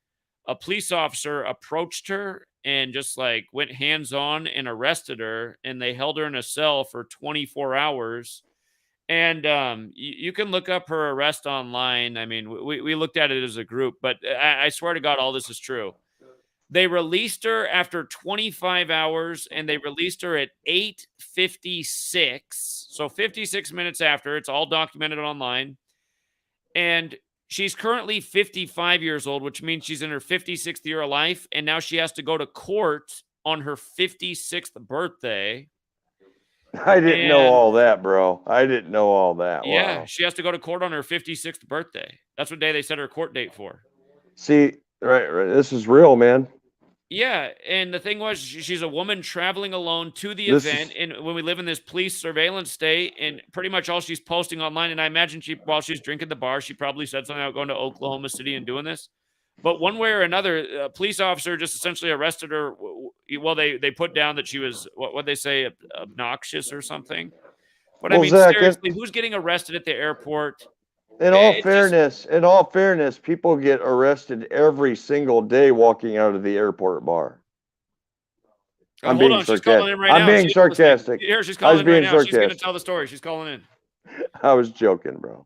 a police officer approached her and just like went hands on and arrested her. And they held her in a cell for 24 hours. And you can look up her arrest online. I mean, we looked at it as a group, but I swear to God, all this is true. They released her after 25 hours, and they released her at 8:56. So 56 minutes after. It's all documented online. And She's currently 55 years old, which means she's in her 56th year of life, and now she has to go to court on her 56th birthday. I didn't know And all that, bro. I didn't know all that. yeah, Wow. she has to go to court on her 56th birthday. That's what day they set her court date for. See, right. This is real, man. Yeah, and the thing was, she's a woman traveling alone to the This event, is- and when we live in this police surveillance state, and pretty much all she's posting online, and I imagine while she's drinking the bar, she probably said something about going to Oklahoma City and doing this. But one way or another, a police officer just essentially arrested her. Well, they put down that she was, what they say, obnoxious or something. But I mean, Zach, seriously, who's getting arrested at the airport? in all fairness, people get arrested every single day walking out of the airport bar. I'm hold being on, she's calling sarcastic. in right now. I'm being sarcastic. Here, she's I calling was in right being now. She's going to sarcastic. tell the story. She's calling in. I was joking, bro.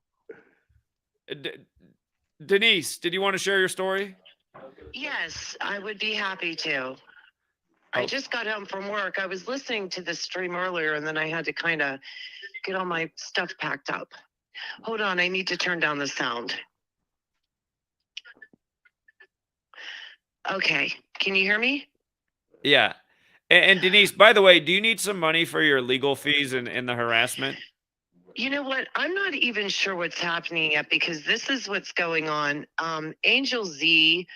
Denise, did you want to share your story? Yes, I would be happy to. I just got home from work. I was listening to the stream earlier, and then I had to kind of get all my stuff packed up. Hold on, I need to turn down the sound. Okay, can you hear me? Yeah. And Denise, by the way, do you need some money for your legal fees and the harassment? You know what? I'm not even sure what's happening yet, because this is what's going on. Angel Z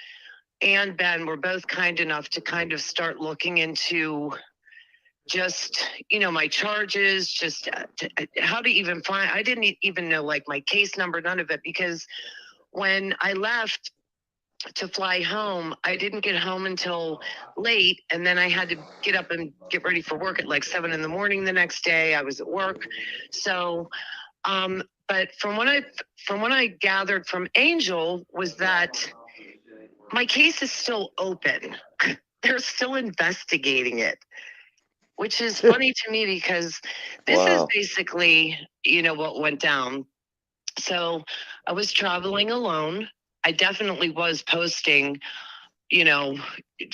and Ben were both kind enough to kind of start looking into just, my charges, just how to even find, I didn't even know like my case number, none of it, because when I left to fly home, I didn't get home until late, and then I had to get up and get ready for work at like 7 a.m. the next day. I was at work. So, but from what I gathered from Angel was that my case is still open. They're still investigating it, which is funny to me, because this is basically, what went down. So I was traveling alone. I definitely was posting,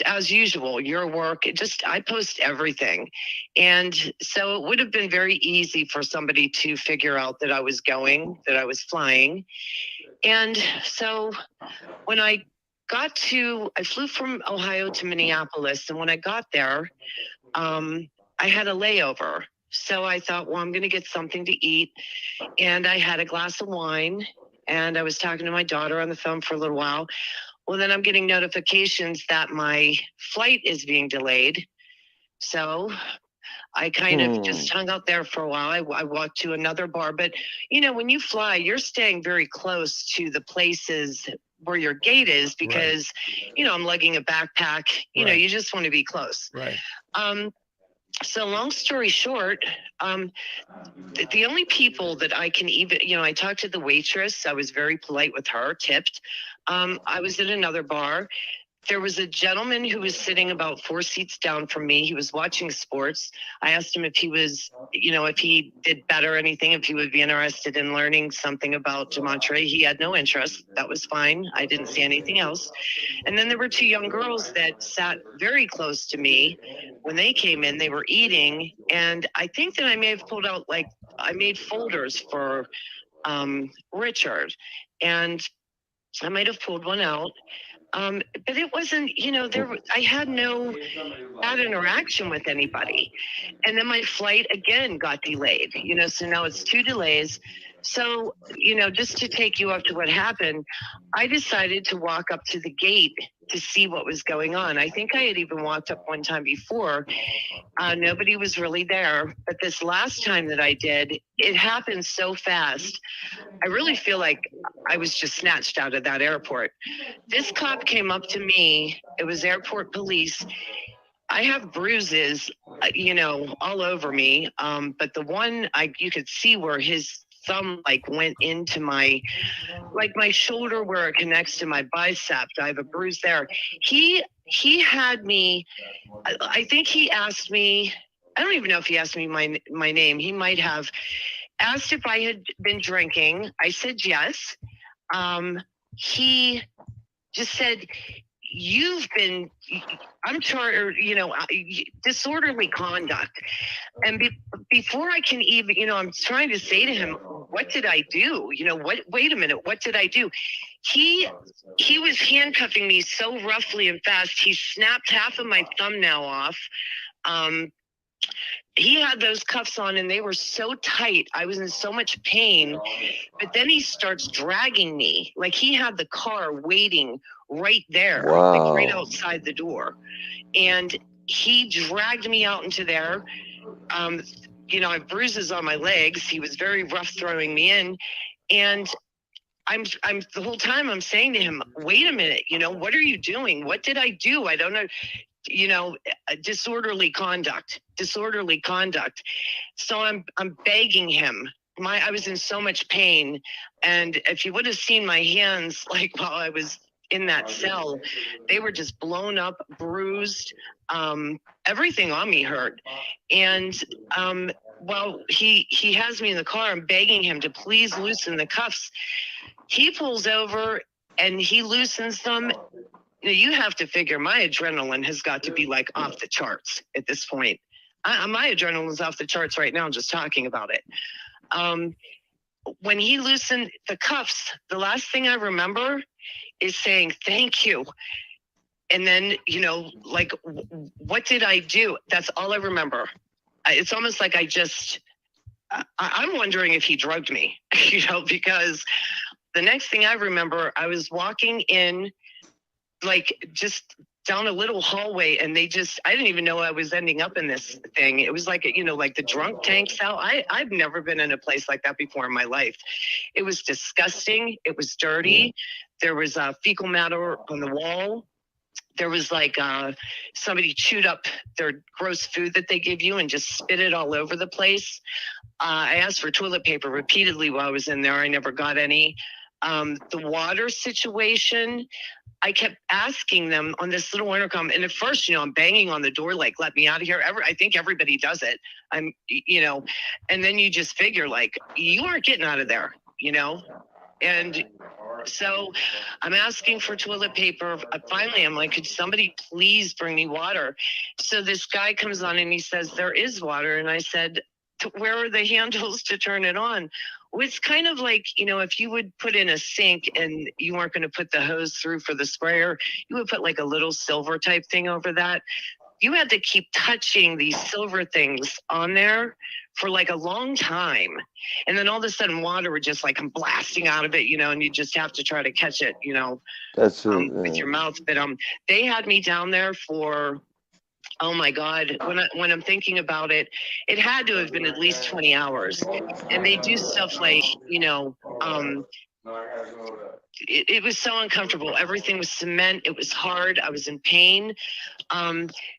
as usual, your work. I post everything. And so it would have been very easy for somebody to figure out that I was flying. And so when I flew from Ohio to Minneapolis, and when I got there, I had a layover. So I thought, well, I'm going to get something to eat. And I had a glass of wine, and I was talking to my daughter on the phone for a little while. Well, then I'm getting notifications that my flight is being delayed. So I kind of just hung out there for a while. I walked to another bar. But, when you fly, you're staying very close to the places where your gate is, because, I'm lugging a backpack. You just want to be close. Right. So long story short, the only people that I can even, I talked to the waitress. I was very polite with her, tipped. I was at another bar. There was a gentleman who was sitting about 4 seats down from me. He was watching sports. I asked him if he was, if he did bet or anything, if he would be interested in learning something about Gematria. He had no interest. That was fine. I didn't see anything else. And then there were 2 young girls that sat very close to me. When they came in, they were eating. And I think that I may have pulled out, I made folders for Richard. And I might have pulled one out. But it wasn't, I had no bad interaction with anybody. And then my flight again got delayed, so now it's 2 delays. So, just to take you up to what happened, I decided to walk up to the gate to see what was going on. I think I had even walked up one time before. Nobody was really there. But this last time that I did, it happened so fast. I really feel like I was just snatched out of that airport. This cop came up to me. It was airport police. I have bruises, all over me. But the one you could see where his thumb went into my shoulder where it connects to my bicep. I have a bruise there. He had me, I think he asked me, I don't even know if he asked me my name. He might have asked if I had been drinking. I said yes. He just said, I'm charged, disorderly conduct. And before I can even, I'm trying to say to him, what did I do? Wait a minute, what did I do? He was handcuffing me so roughly and fast. He snapped half of my thumbnail off. He had those cuffs on and they were so tight. I was in so much pain. But then he starts dragging me. Like he had the car waiting right there, like right outside the door. And he dragged me out into there. I have bruises on my legs. He was very rough throwing me in. And I'm the whole time I'm saying to him, wait a minute, what are you doing? What did I do? I don't know. Disorderly conduct. So I'm begging him. I was in so much pain. And if you would have seen my hands, like while I was in that cell, they were just blown up, bruised. Everything on me hurt. And while he has me in the car, I'm begging him to please loosen the cuffs. He pulls over and he loosens them. You have to figure my adrenaline has got to be like off the charts at this point. My adrenaline's off the charts right now, just talking about it. When he loosened the cuffs, the last thing I remember is saying, thank you. And then, what did I do? That's all I remember. It's almost like I'm wondering if he drugged me, because the next thing I remember, I was walking in, like just down a little hallway, and I didn't even know I was ending up in this thing. It was like, like the drunk tank cell. I've never been in a place like that before in my life. It was disgusting. It was dirty. There was fecal matter on the wall. There was like somebody chewed up their gross food that they give you and just spit it all over the place. I asked for toilet paper repeatedly while I was in there. I never got any. The water situation, I kept asking them on this little intercom. And at first, I'm banging on the door, like, let me out of here. I think everybody does it. And then you just figure like, you aren't getting out of there, And so I'm asking for toilet paper. Finally, I'm like, could somebody please bring me water? So this guy comes on and he says, there is water. And I said, where are the handles to turn it on? Well, it's kind of like, if you would put in a sink and you weren't going to put the hose through for the sprayer, you would put like a little silver type thing over that. You had to keep touching these silver things on there for like a long time. And then all of a sudden water would just like come blasting out of it, and you just have to try to catch it, That's with your mouth. But they had me down there for, oh my God, when I'm thinking about it, it had to have been at least 20 hours. And they do stuff like, it was so uncomfortable. Everything was cement. It was hard. I was in pain.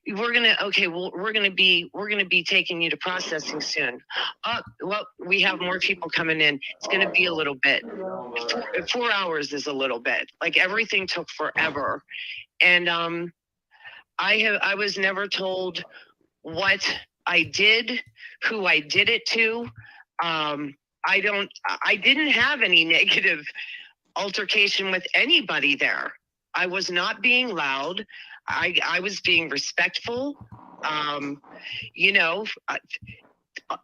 We're gonna be taking you to processing soon. Well, we have more people coming in. It's gonna be a little bit. 4 hours is a little bit. Like everything took forever. And I was never told what I did, who I did it to. I didn't have any negative altercation with anybody there. I was not being loud. I was being respectful.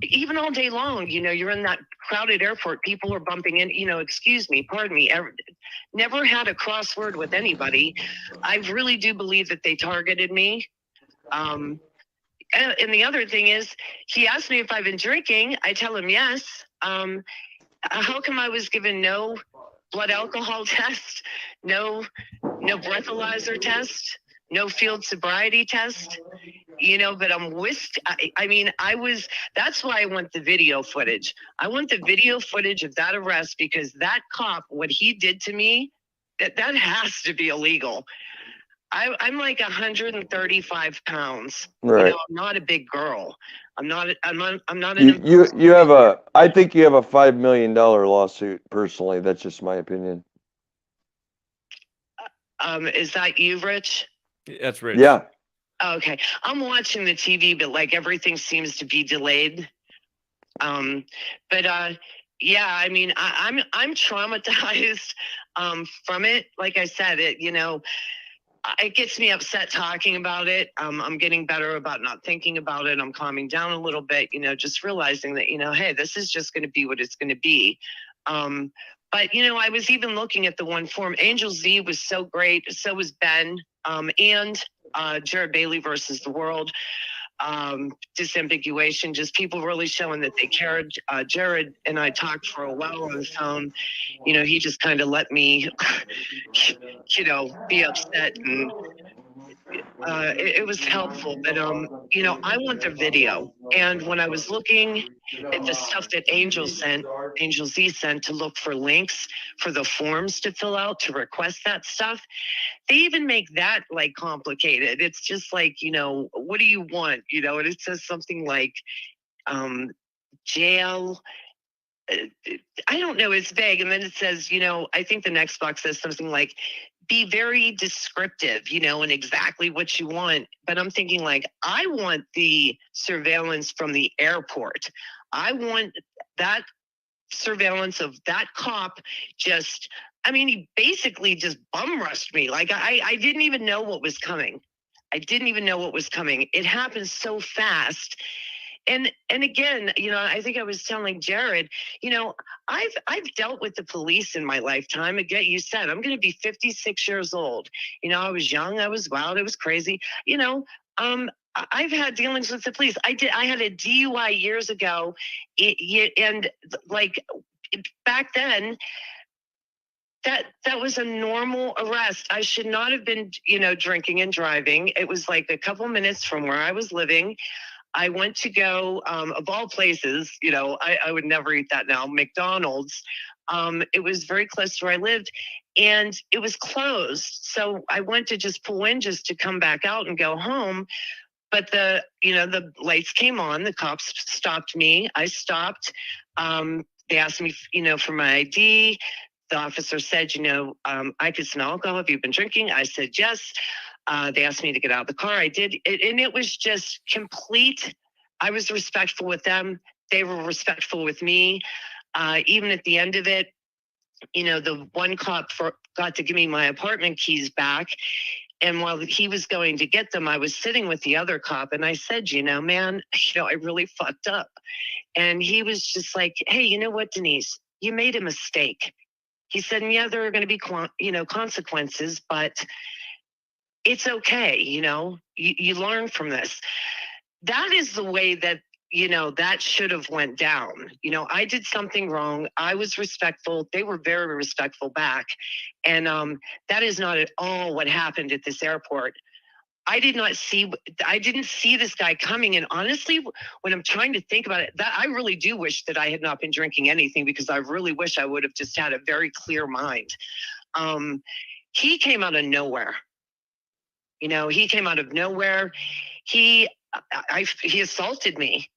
Even all day long, you're in that crowded airport, people are bumping in, excuse me, pardon me, never had a crossword with anybody. I really do believe that they targeted me. And the other thing is, he asked me if I've been drinking. I tell him yes. How come I was given no blood alcohol test, no breathalyzer test, no field sobriety test? But I'm whisked. That's why I want the video footage. I want the video footage of that arrest, because that cop, what he did to me, that has to be illegal. I'm like 135 pounds. Right. I'm not a big girl. I'm not. You have I think you have a $5 million lawsuit. Personally, that's just my opinion. Is that you, Rich? That's Rich. Yeah. Okay, I'm watching the TV, but like everything seems to be delayed. Yeah, I'm traumatized from it. Like I said, it gets me upset talking about it. I'm getting better about not thinking about it. I'm calming down a little bit, just realizing that, hey, this is just going to be what it's going to be. But, I was even looking at the one form. Angel Z was so great. So was Ben, and Jared Bailey versus the world. Disambiguation, just people really showing that they cared. Jared and I talked for a while on the phone. He just kind of let me, be upset, and it was helpful. But I want the video. And when I was looking at the stuff that Angel Z sent to look for links for the forms to fill out to request that stuff, they even make that like complicated. It's just like, what do you want? And it says something like jail. I don't know, it's vague. And then it says, I think the next box says something like, be very descriptive, and exactly what you want. But I'm thinking like, I want the surveillance from the airport. I want that surveillance of that cop he basically just bum rushed me. Like I didn't even know what was coming. It happened so fast. And again, I think I was telling Jared, I've dealt with the police in my lifetime. Again, you said I'm going to be 56 years old. I was young, I was wild, it was crazy. I've had dealings with the police. I had a DUI years ago, and like back then, that was a normal arrest. I should not have been, drinking and driving. It was like a couple minutes from where I was living. I went to go, of all places, I would never eat that now, McDonald's. It was very close to where I lived, and it was closed. So I went to just pull in just to come back out and go home. But the lights came on, the cops stopped me. I stopped. They asked me, for my ID. The officer said, I could smell alcohol. Have you been drinking? I said, yes. They asked me to get out of the car. I did. And it was just complete. I was respectful with them. They were respectful with me. Even at the end of it, the one cop got to give me my apartment keys back. And while he was going to get them, I was sitting with the other cop. And I said, man, I really fucked up. And he was just like, hey, you know what, Denise? You made a mistake. He said, yeah, there are going to be, consequences, but it's okay. You learn from this. That is the way that, that should have went down. I did something wrong. I was respectful. They were very respectful back. And that is not at all what happened at this airport. I didn't see this guy coming. And honestly, when I'm trying to think about it, I really do wish that I had not been drinking anything, because I really wish I would have just had a very clear mind. He came out of nowhere. He came out of nowhere. He assaulted me.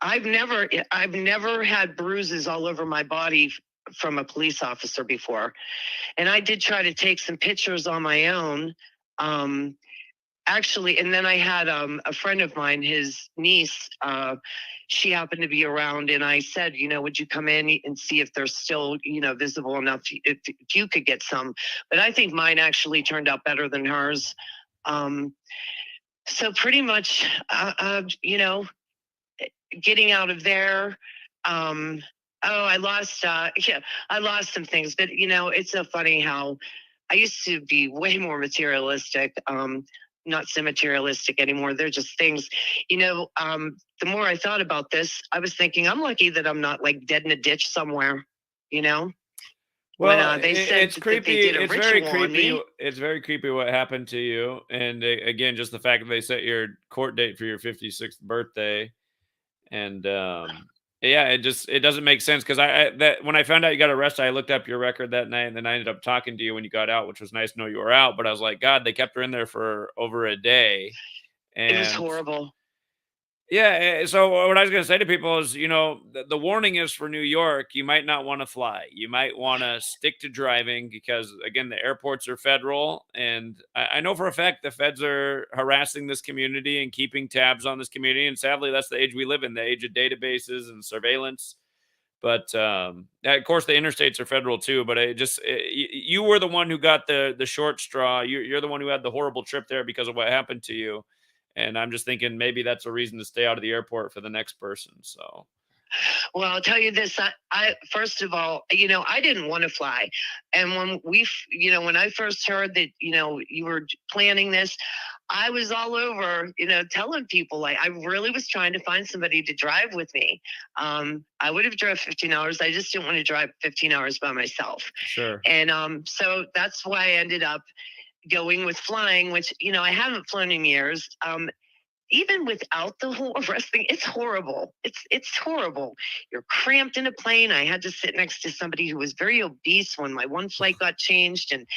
I've never had bruises all over my body from a police officer before. And I did try to take some pictures on my own. Actually, and then I had a friend of mine, his niece, she happened to be around, and I said, would you come in and see if they're still, visible enough if you could get some. But I think mine actually turned out better than hers. So pretty much, getting out of there. I lost some things, but it's so funny how I used to be way more materialistic, not so materialistic anymore. They're just things, the more I thought about this, I was thinking, I'm lucky that I'm not like dead in a ditch somewhere, Well, when they said it's creepy. they did a It's very ritual on creepy. me. It's very creepy what happened to you. And again, just the fact that they set your court date for your 56th birthday. And yeah, it doesn't make sense, because that when I found out you got arrested, I looked up your record that night, and then I ended up talking to you when you got out, which was nice to know you were out. But I was like, God, they kept her in there for over a day. And It was horrible. yeah, so what I was going to say to people is, the warning is for New York, you might not want to fly. You might want to stick to driving, because, again, the airports are federal. And I know for a fact the feds are harassing this community and keeping tabs on this community. And sadly, that's the age we live in, the age of databases and surveillance. But of course, the interstates are federal too. But you were the one who got the short straw. You're the one who had the horrible trip there because of what happened to you. And I'm just thinking maybe that's a reason to stay out of the airport for the next person. So. Well, I'll tell you this. I first of all, I didn't want to fly. And when I first heard that, you were planning this, I was all over, telling people, like, I really was trying to find somebody to drive with me. I would have drove 15 hours. I just didn't want to drive 15 hours by myself. Sure. And so that's why I ended up going with flying, which, I haven't flown in years. Even without the whole arresting, it's horrible. It's horrible. You're cramped in a plane. I had to sit next to somebody who was very obese when my one flight got changed. And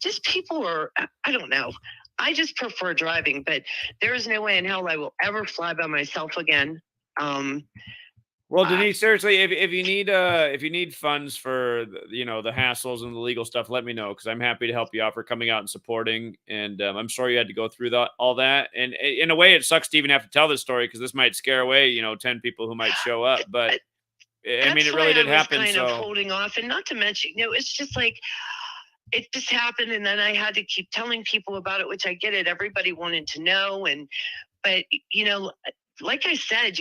just people I don't know. I just prefer driving, but there is no way in hell I will ever fly by myself again. Well, Denise, seriously, if you need funds for the hassles and the legal stuff, let me know, because I'm happy to help you out for coming out and supporting. And I'm sorry you had to go through all that. And in a way, it sucks to even have to tell this story, because this might scare away 10 people who might show up. But I mean, it really did happen. Kind of holding off, and not to mention, it's just like it just happened, and then I had to keep telling people about it, which I get it. Everybody wanted to know, but like I said,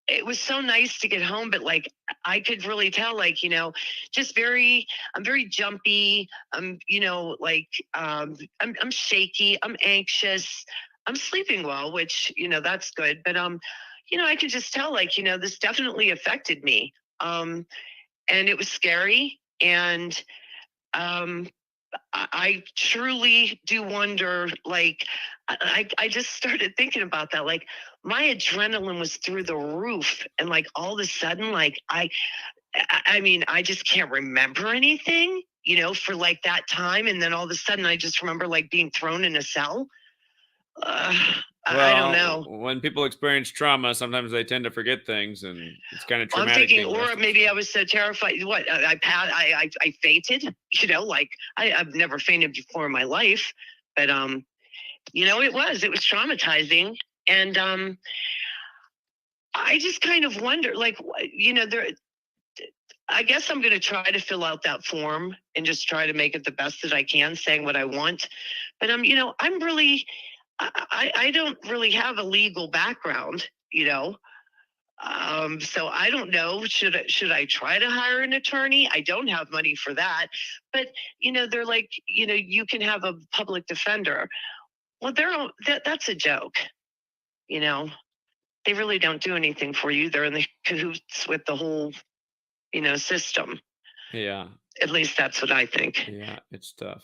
it was so nice to get home, but like I could really tell, like, just I'm very jumpy. I'm shaky. I'm anxious. I'm sleeping well, which, that's good. But, I could just tell, like, this definitely affected me. And it was scary. And, I truly do wonder, like, I just started thinking about that. Like, my adrenaline was through the roof. And like, all of a sudden, like, I mean, I just can't remember anything, for like that time. And then all of a sudden I just remember like being thrown in a cell. I don't know. When people experience trauma, sometimes they tend to forget things, and it's kind of traumatic. I'm thinking, or maybe I was so terrified. What I fainted. Like I've never fainted before in my life, but it was traumatizing, and I just kind of wonder, like, I guess I'm going to try to fill out that form and just try to make it the best that I can, saying what I want. But I'm really. I don't really have a legal background, so I don't know. Should I try to hire an attorney? I don't have money for that. But, they're like, you can have a public defender. Well, that's a joke. They really don't do anything for you. They're in the cahoots with the whole, system. Yeah. At least that's what I think. Yeah, it's tough.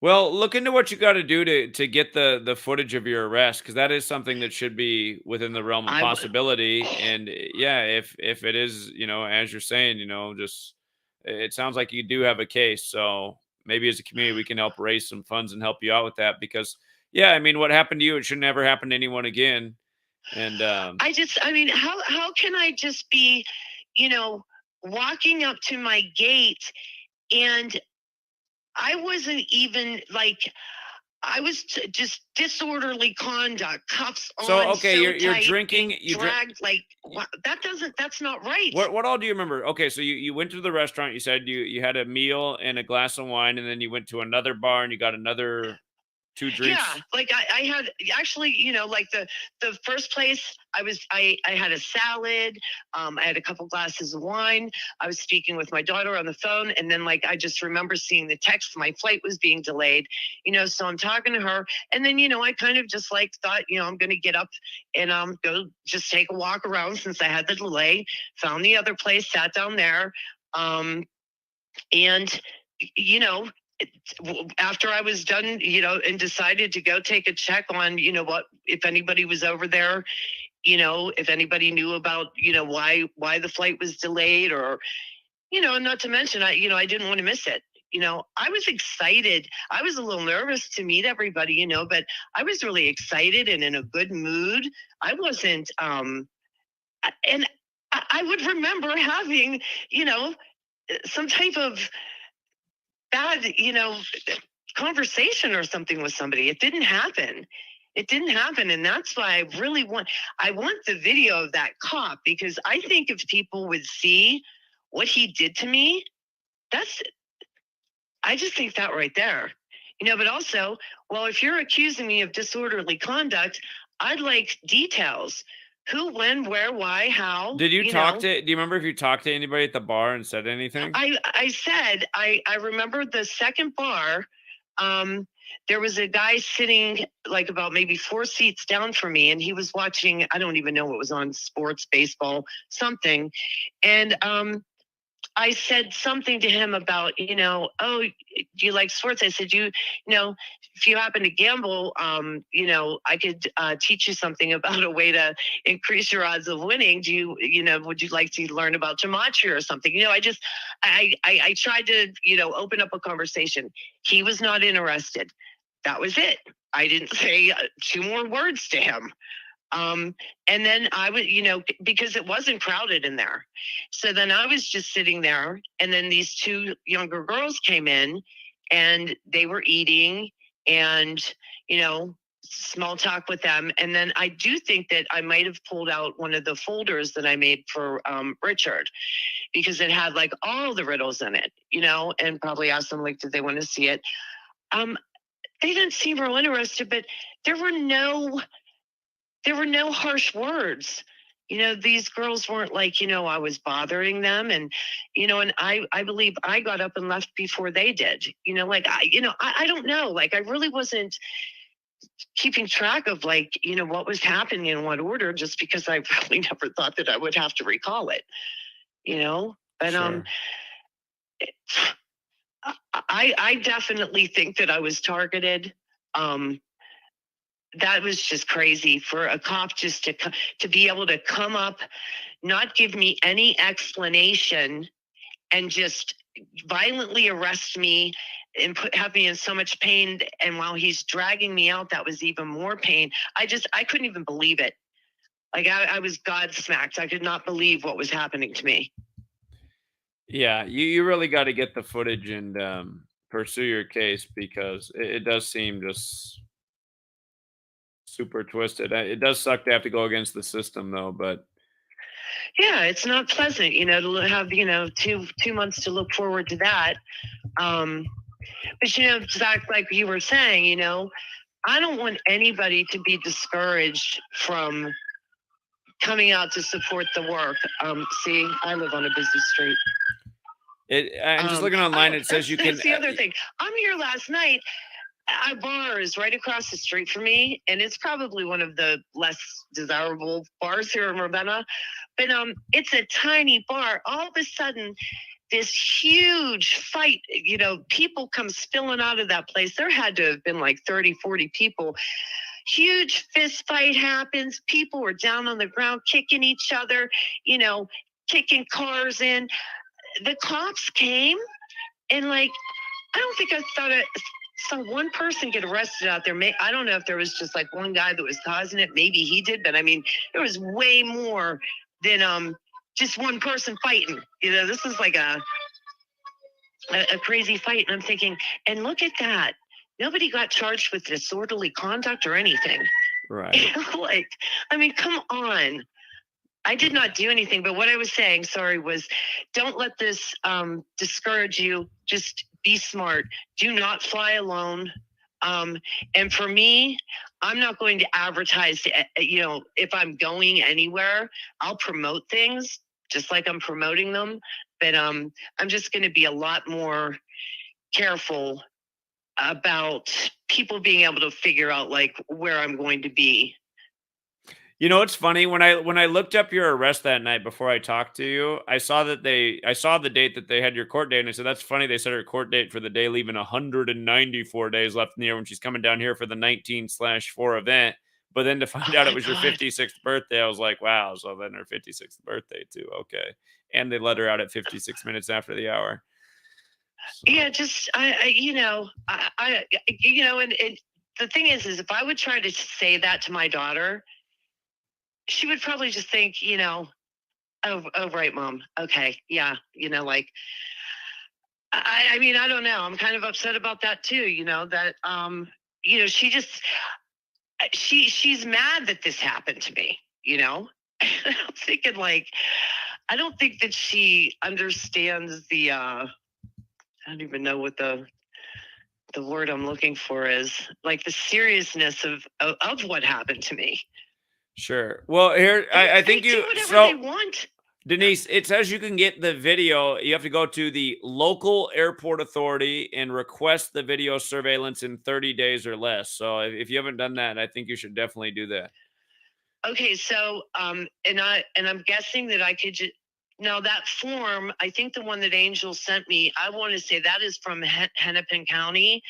Well, look into what you got to do to get the footage of your arrest, because that is something that should be within the realm of possibility. And yeah, if it is, as you're saying, just it sounds like you do have a case. So maybe as a community, we can help raise some funds and help you out with that, because yeah, I mean, what happened to you, it should never happen to anyone again. And how can I just be, walking up to my gate, and I wasn't even like, I was just disorderly conduct, cuffs on. So okay, so you're tight, drinking, you dragged, like, that's not right. What all do you remember? Okay, so you went to the restaurant. You said you had a meal and a glass of wine, and then you went to another bar and you got another 2 drinks. Yeah, like I had actually, like the first place I had a salad. I had a couple glasses of wine. I was speaking with my daughter on the phone, and then like I just remember seeing the text, my flight was being delayed, so I'm talking to her, and then I kind of just like thought, I'm gonna get up and go just take a walk around since I had the delay. Found the other place, sat down there, and after I was done, and decided to go take a check on, what, if anybody was over there, if anybody knew about, why the flight was delayed, or, and not to mention, I didn't want to miss it. I was excited. I was a little nervous to meet everybody, but I was really excited and in a good mood. I wasn't, and I would remember having, some type of bad, conversation or something with somebody. It didn't happen. It didn't happen. And that's why I want the video of that cop, because I think if people would see what he did to me, I just think that right there, but also, well, if you're accusing me of disorderly conduct, I'd like details. Who, when, where, why, how. Did you talk to, do you remember if you talked to anybody at the bar and said anything? I said, I remember the second bar, there was a guy sitting like about maybe 4 seats down from me, and he was watching, I don't even know what was on, sports, baseball, something. And I said something to him about, oh, do you like sports? I said, if you happen to gamble, I could teach you something about a way to increase your odds of winning. Would you like to learn about gematria or something? I tried to, open up a conversation. He was not interested. That was it. I didn't say 2 more words to him. And then I would, because it wasn't crowded in there. So then I was just sitting there, and then these 2 younger girls came in, and they were eating, and, small talk with them. And then I do think that I might have pulled out one of the folders that I made for Richard, because it had like all the riddles in it, and probably asked them, like, did they want to see it? They didn't seem real interested, but there were no harsh words. These girls weren't like, I was bothering them. And, and I believe I got up and left before they did, I don't know. Like, I really wasn't keeping track of what was happening in what order, just because I really never thought that I would have to recall it, but, Sure. I definitely think that I was targeted. That was just crazy for a cop just to be able to come up, not give me any explanation, and just violently arrest me and have me in so much pain. And while he's dragging me out, that was even more pain. I couldn't even believe it. Like, I was godsmacked. I could not believe what was happening to me. Yeah, you really got to get the footage and pursue your case, because it does seem just super twisted. It does suck to have to go against the system, though, but Yeah, it's not pleasant, to have, 2 months to look forward to that. But, Zach, like you were saying, I don't want anybody to be discouraged from coming out to support the work. See, I live on a busy street. I'm just looking online. It says you can. That's the other thing. I'm here last night. A bar is right across the street from me, and it's probably one of the less desirable bars here in Ravenna. But it's a tiny bar. All of a sudden, this huge fight, people come spilling out of that place. There had to have been like 30, 40 people. Huge fist fight happens. People were down on the ground kicking each other, kicking cars in. The cops came, and I don't think I saw one person get arrested out there. I don't know if there was just like one guy that was causing it. Maybe he did, but I mean, there was way more than just one person fighting. This is like a crazy fight. And I'm thinking, and look at that. Nobody got charged with disorderly conduct or anything. Right. I mean, come on. I did not do anything, but what I was saying, was don't let this discourage you. Just be smart. Do not fly alone. And for me, I'm not going to advertise, if I'm going anywhere, I'll promote things just like I'm promoting them. But I'm just going to be a lot more careful about people being able to figure out where I'm going to be. It's funny, when I looked up your arrest that night before I talked to you, I saw the date that they had your court date, and I said, that's funny. They set her court date for the day leaving 194 days left in the year when she's coming down here for the 19/4 event. But then to find out it was your 56th birthday, I was like, wow. So then her 56th birthday too. Okay. And they let her out at 56 minutes after the hour. So. Yeah, just and the thing is if I would try to say that to my daughter, she would probably just think, oh, right, Mom. Okay. Yeah. I mean, I don't know. I'm kind of upset about that too, that, she just, she's mad that this happened to me, you know? I'm thinking like, I don't think that she understands the, I don't even know what the word I'm looking for is, like the seriousness of what happened to me. Sure. Well, here, I think they you, do whatever so they want. Denise, it says you can get the video. You have to go to the local airport authority and request the video surveillance in 30 days or less. So if you haven't done that, I think you should definitely do that. Okay, so and I'm guessing that I could just, now that form, I think the one that Angel sent me, I want to say that is from Hennepin County.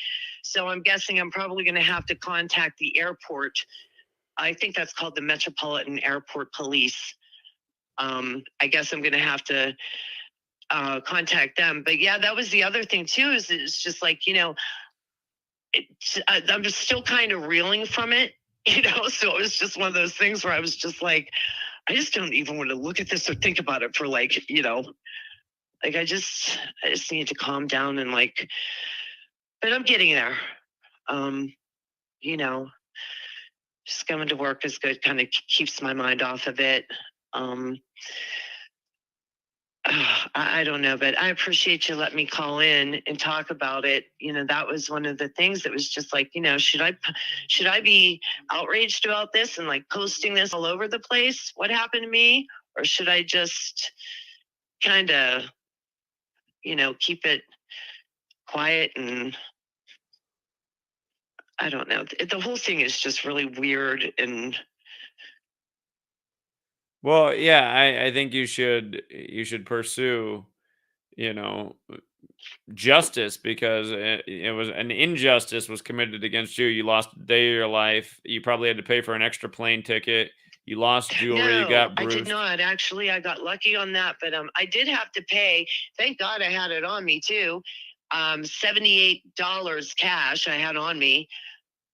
So I'm guessing I'm probably going to have to contact the airport. I think that's called the Metropolitan Airport Police. I guess I'm going to have to contact them. But yeah, that was the other thing too, is it's just like, you know, I'm just still kind of reeling from it, you know? So it was just one of those things where I was just like, I just don't even want to look at this or think about it for like, you know, like I just need to calm down and like, but I'm getting there. You know, just going to work is good, kind of keeps my mind off of it. I don't know, but I appreciate you letting me call in and talk about it. You know, that was one of the things that was just like, you know, should I be outraged about this and like posting this all over the place? What happened to me? Or should I just kind of, you know, keep it quiet? And I don't know. The whole thing is just really weird. And Well, yeah, I think you should pursue, you know, justice, because it was an injustice was committed against you. You lost a day of your life. You probably had to pay for an extra plane ticket. You lost jewelry. You no, got I bruised. did not. Actually, I got lucky on that, but I did have to pay. Thank God I had it on me too. $78 cash I had on me,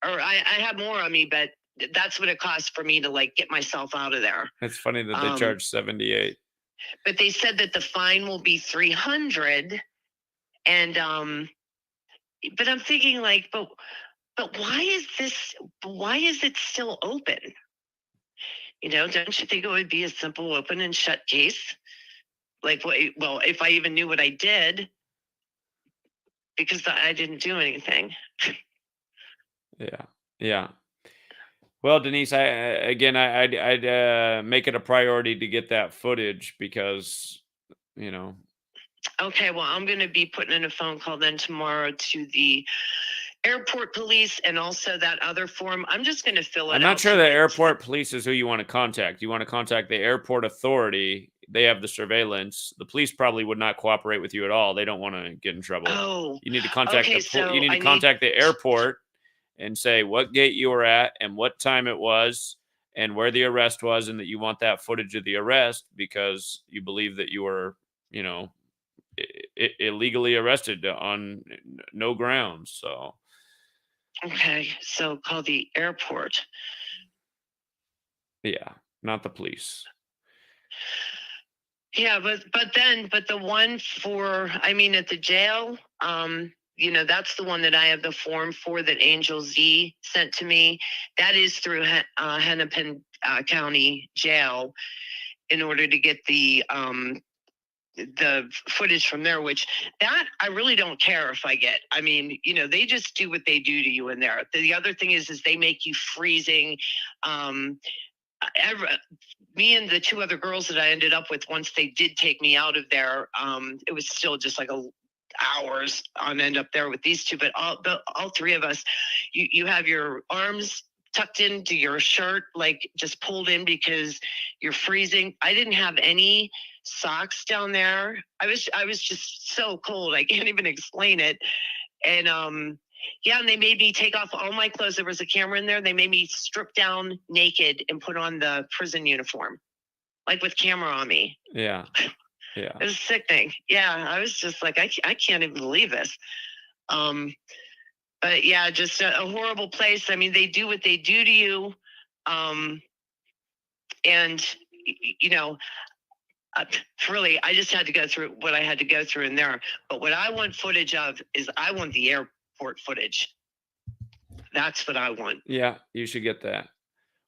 or I had more on me, but that's what it cost for me to like get myself out of there. It's funny that they charge 78. But they said that the fine will be 300, and but I'm thinking like, but why is this? Why is it still open? You know, don't you think it would be a simple open and shut case? Like, well, if I even knew what I did, because I didn't do anything. Yeah. Well, Denise, I'd make it a priority to get that footage, because, you know. Okay, well, I'm going to be putting in a phone call then tomorrow to the airport police, and also that other form. I'm just going to fill it out. I'm not sure the airport police is who you want to contact. You want to contact the airport authority. They have the surveillance. The police probably would not cooperate with you at all. They don't want to get in trouble. Oh, you need to contact okay, you need to contact the airport and say what gate you were at and what time it was and where the arrest was, and that you want that footage of the arrest because you believe that you were, you know, illegally arrested on no grounds. So. Okay, so call the airport. Yeah, not the police. Yeah, but the one for, I mean, at the jail, you know, that's the one that I have the form for that Angel Z sent to me. That is through Hennepin County Jail in order to get the footage from there, which that I really don't care if I get. I mean, you know, they just do what they do to you in there. The other thing is they make you freezing. Me and the two other girls that I ended up with, once they did take me out of there, it was still just like hours on end up there with these two. But all three of us, you have your arms tucked into your shirt, like just pulled in because you're freezing. I didn't have any socks down there. I was just so cold. I can't even explain it. And yeah, and they made me take off all my clothes. There was a camera in there. They made me strip down naked and put on the prison uniform, like with camera on me. Yeah. It was sickening. Yeah, I was just like, I can't even believe this. But yeah, just a horrible place. I mean, they do what they do to you. And, you know, really, I just had to go through what I had to go through in there. But what I want footage of is I want the airport footage. That's what I want. Yeah, you should get that.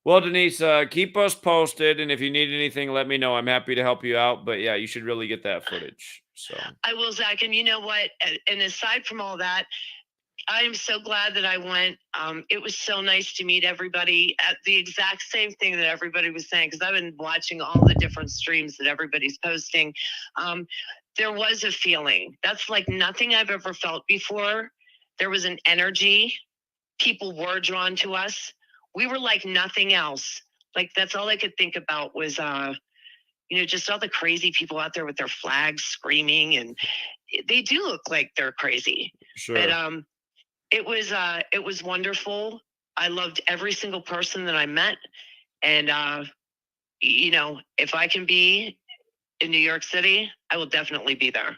Well, Denise, keep us posted, and if you need anything, let me know. I'm happy to help you out. But yeah, you should really get that footage. So I will, Zach. And you know what? And aside from all that, I am so glad that I went. It was so nice to meet everybody at the exact same thing that everybody was saying, because I've been watching all the different streams that everybody's posting. There was a feeling that's like nothing I've ever felt before. There was an energy. People were drawn to us. We were like nothing else. Like that's all I could think about was, just all the crazy people out there with their flags screaming, and they do look like they're crazy. sure. But it was wonderful. I loved every single person that I met, and if I can be in New York City, I will definitely be there.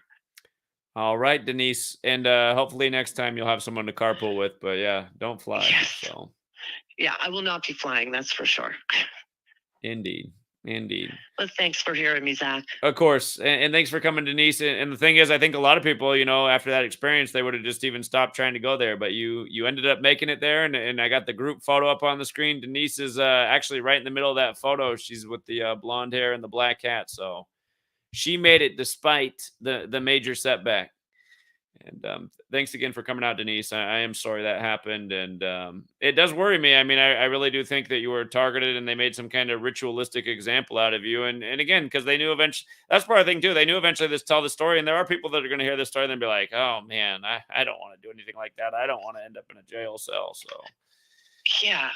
All right, Denise, and hopefully next time you'll have someone to carpool with. But yeah, don't fly. Yes. So Yeah, I will not be flying. That's for sure. indeed. But thanks for hearing me, Zach. Of course, and thanks for coming, Denise. And the thing is, I think a lot of people, after that experience, they would have just even stopped trying to go there. But you ended up making it there, and I got the group photo up on the screen. Denise is actually right in the middle of that photo. She's with the blonde hair and the black hat, so she made it despite the major setback. And thanks again for coming out, Denise. I am sorry that happened, and it does worry me. I mean, I really do think that you were targeted, and they made some kind of ritualistic example out of you. And again, because they knew eventually, that's part of the thing too. They knew eventually this tell the story, and there are people that are going to hear this story and then be like, "Oh man, I don't want to do anything like that. I don't want to end up in a jail cell." So Yeah.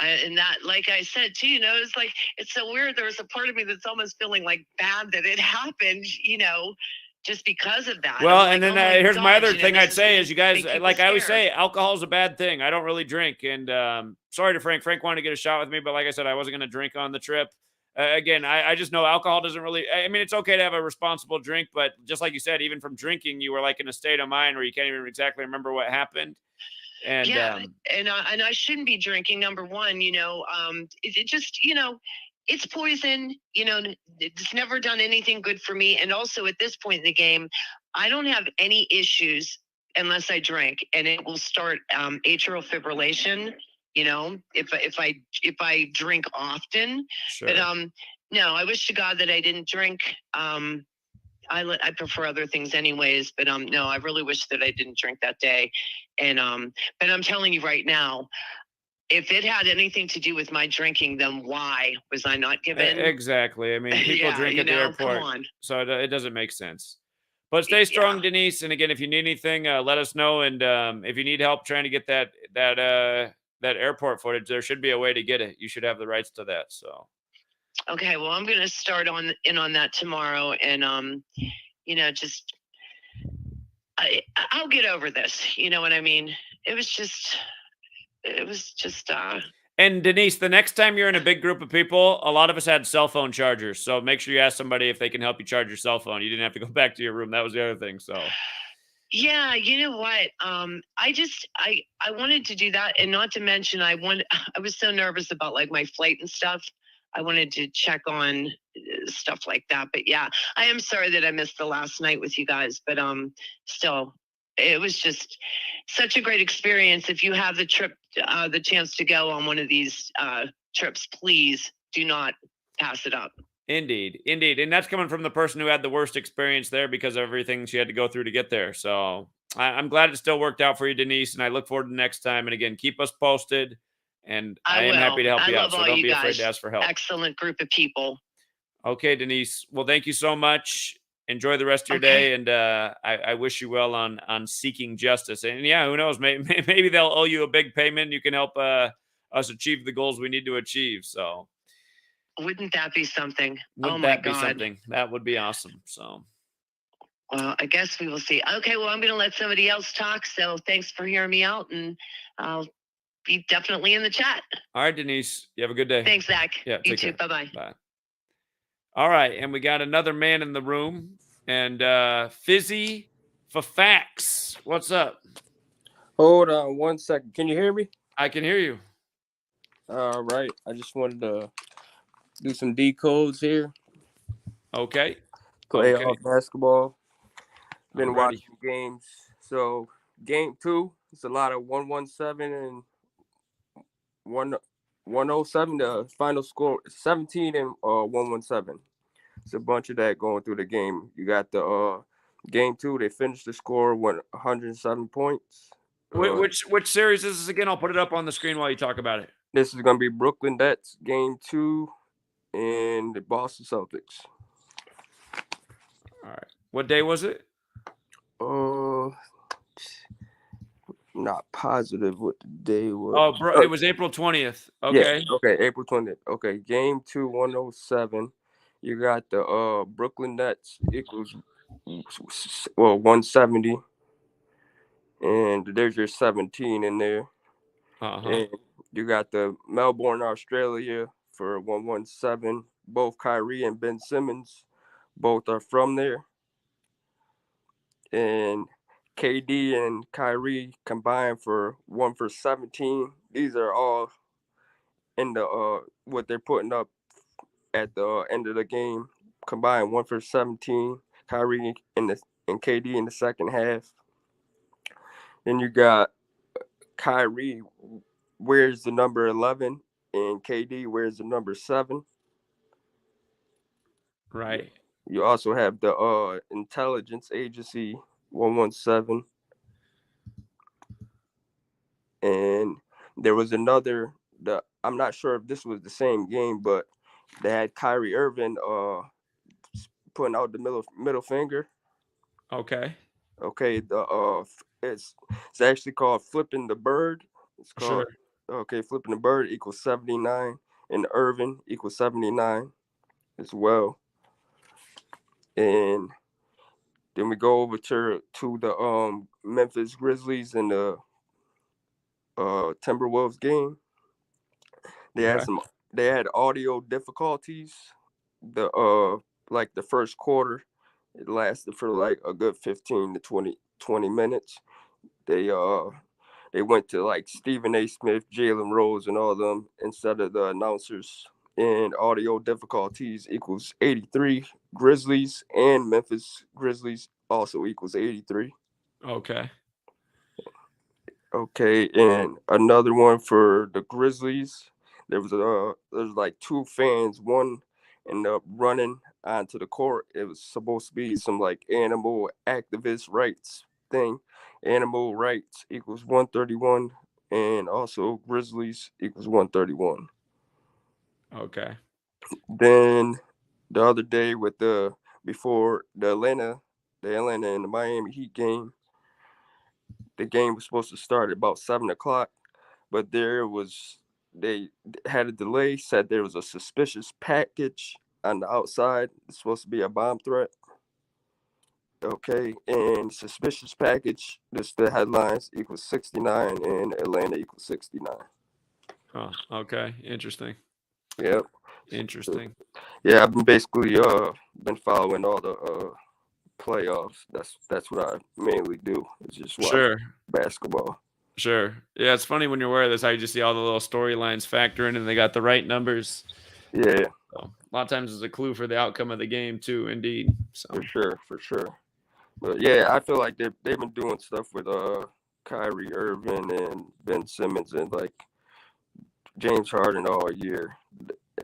And that, like I said too, it's like, it's so weird. There was a part of me that's almost feeling like bad that it happened, just because of that. well, I'm and like, then oh my here's my God, other thing this I'd say gonna is, you guys, make people like I always scared. say, alcohol's a bad thing. I don't really drink, and sorry to Frank. Frank wanted to get a shot with me, but like I said, I wasn't going to drink on the trip. Again, I just know alcohol doesn't really. I mean, it's okay to have a responsible drink, but just like you said, even from drinking, you were like in a state of mind where you can't even exactly remember what happened. And Yeah, and I shouldn't be drinking. Number one, it just, it's poison. It's never done anything good for me. And also, at this point in the game, I don't have any issues unless I drink, and it will start atrial fibrillation. If I drink often. sure. But no, I wish to God that I didn't drink. I prefer other things anyways, but no, I really wish that I didn't drink that day. And but I'm telling you right now, if it had anything to do with my drinking, then why was I not given? Exactly. I mean, people Yeah, drink at the airport, come on. so it doesn't make sense. But stay strong, Yeah. Denise. And again, if you need anything, let us know. And if you need help trying to get that airport footage, there should be a way to get it. You should have the rights to that. So Okay, well, I'm gonna start on that tomorrow, and just I'll get over this. You know what I mean? It was just. And Denise, the next time you're in a big group of people, a lot of us had cell phone chargers. So make sure you ask somebody if they can help you charge your cell phone. You didn't have to go back to your room. That was the other thing. So Yeah, you know what? I wanted to do that, and not to mention, I was so nervous about like my flight and stuff. I wanted to check on stuff like that. But yeah, I am sorry that I missed the last night with you guys. But still, it was just such a great experience. If you have the chance to go on one of these trips, please do not pass it up. Indeed. And that's coming from the person who had the worst experience there because of everything she had to go through to get there. So I'm glad it still worked out for you, Denise. And I look forward to next time. And again, keep us posted. And I am happy to help you out. So don't be afraid to ask for help. Excellent group of people. Okay, Denise. Well, thank you so much. Enjoy the rest of your day. And I wish you well on seeking justice. And yeah, who knows? Maybe they'll owe you a big payment. You can help us achieve the goals we need to achieve. So wouldn't that be something? Wouldn't that be something? That would be awesome. So, well, I guess we will see. Okay, well, I'm going to let somebody else talk. So thanks for hearing me out, and I'll be definitely in the chat. All right, Denise. You have a good day. Thanks, Zach. Yeah, you too. Bye-bye. Bye. All right, and we got another man in the room, and Fizzy for Facts. What's up? Hold on 1 second. Can you hear me? I can hear you. All right. I just wanted to do some decodes here. Okay. Play off basketball. Been watching games. So game 2, it's a lot of 117 and 107. The final score 17 and 117. It's a bunch of that going through the game. You got the game 2. They finished the score 107 points. Which series is this again? I'll put it up on the screen while you talk about it. This is gonna be Brooklyn Nets game 2 and the Boston Celtics. All right. What day was it? Not positive what the day was. Oh, bro, it was April 20th. Okay. Yeah, okay, April 20th. Okay, game 2, 107. You got the Brooklyn Nets equals 170, and there's your 17 in there. And you got the Melbourne, Australia for 117. Both Kyrie and Ben Simmons, both are from there. And KD and Kyrie combined for 1 for 17. These are all in the what they're putting up at the end of the game. Combined 1 for 17. Kyrie and KD in the second half. Then you got Kyrie wears the number 11 and KD wears the number 7. Right. You also have the intelligence agency 117. And there was another, I'm not sure if this was the same game, but they had Kyrie Irving putting out the middle finger. Okay. Okay, it's actually called flipping the bird. It's called flipping the bird equals 79, and Irving equals 79 as well. And then we go over to the Memphis Grizzlies and the Timberwolves game. They had audio difficulties. Like the first quarter, it lasted for like a good 15 to 20 minutes. They went to like Stephen A. Smith, Jalen Rose, and all of them instead of the announcers. And audio difficulties equals 83. Grizzlies and Memphis Grizzlies also equals 83. Okay. Okay, and another one for the Grizzlies. There's like 2 fans. One ended up running onto the court. It was supposed to be some like animal activist rights thing. Animal rights equals 131, and also Grizzlies equals 131. Okay. Then the other day before the Atlanta and the Miami Heat game, the game was supposed to start at about 7:00, but they had a delay, said there was a suspicious package on the outside. It's supposed to be a bomb threat. Okay, and suspicious package, this the headlines, equals 69, and Atlanta equals 69. Oh, okay. Interesting. Yep. Interesting. Yeah, I've been basically been following all the playoffs. That's what I mainly do. Is just watch basketball. Sure. Yeah, it's funny when you're aware of this how you just see all the little storylines factor in and they got the right numbers. Yeah. So, a lot of times it's a clue for the outcome of the game too, indeed. So. For sure. But yeah, I feel like they've been doing stuff with Kyrie Irving and Ben Simmons and like James Harden all year.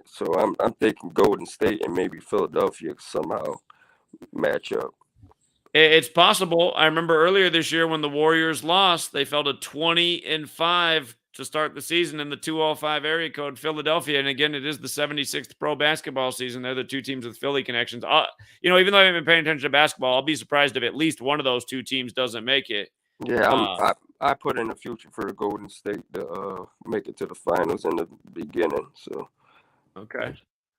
So I'm thinking Golden State and maybe Philadelphia somehow match up. It's possible. I remember earlier this year when the Warriors lost, they fell to 20-5 to start the season in the 205 area code, Philadelphia. And again, it is the 76th pro basketball season. They're the 2 teams with Philly connections. Even though I haven't been paying attention to basketball, I'll be surprised if at least one of those 2 teams doesn't make it. Yeah, I put in the future for the Golden State to make it to the finals in the beginning. So, okay.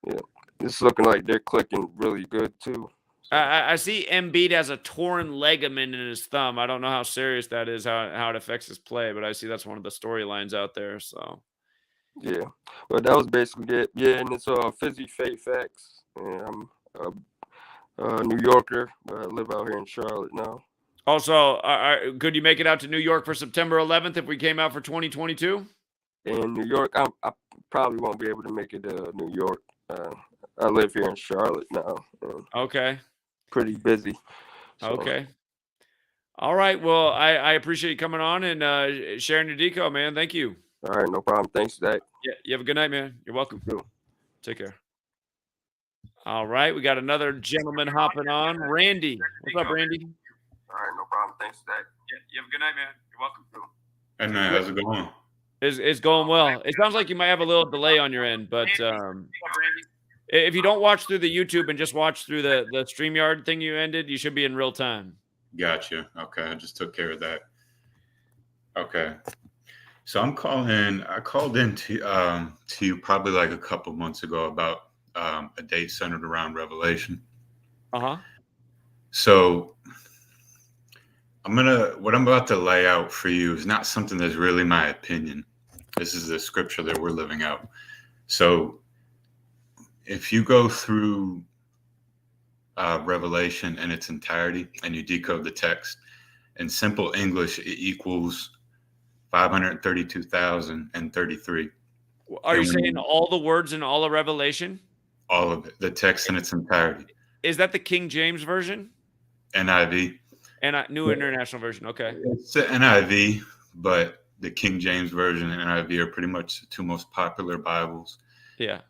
Yeah, it's looking like they're clicking really good too. I see Embiid has a torn ligament in his thumb. I don't know how serious that is, how it affects his play, but I see that's one of the storylines out there. So, yeah, but that was basically it. Yeah, and it's Fizzy Fake Facts. And I'm a New Yorker, but I live out here in Charlotte now. Also, could you make it out to New York for September 11th if we came out for 2022? In New York, I probably won't be able to make it to New York. I live here in Charlotte now. Okay. Pretty busy. So. Okay. All right. Well, I appreciate you coming on and sharing your deco, man. Thank you. All right, no problem. Thanks, Zach. Yeah, you have a good night, man. You're welcome. You too. Take care. All right, we got another gentleman hopping on. Randy. What's up, Randy? All right, no problem. Thanks, Zach. Yeah, you have a good night, man. You're welcome. Hey man, how's it going? It's going well. It sounds like you might have a little delay on your end, but if you don't watch through the YouTube and just watch through the StreamYard thing you ended, you should be in real time. Gotcha. Okay, I just took care of that. Okay, so I called in to you probably like a couple months ago about a date centered around Revelation. So what I'm about to lay out for you is not something that's really my opinion. This is the scripture that we're living out. So if you go through Revelation in its entirety and you decode the text, in simple English, it equals 532,033. Are you saying all the words in all of Revelation? All of it, the text in its entirety. Is that the King James Version? NIV. And New International Version. Okay. It's the NIV, but the King James Version and NIV are pretty much the two most popular Bibles. Yeah.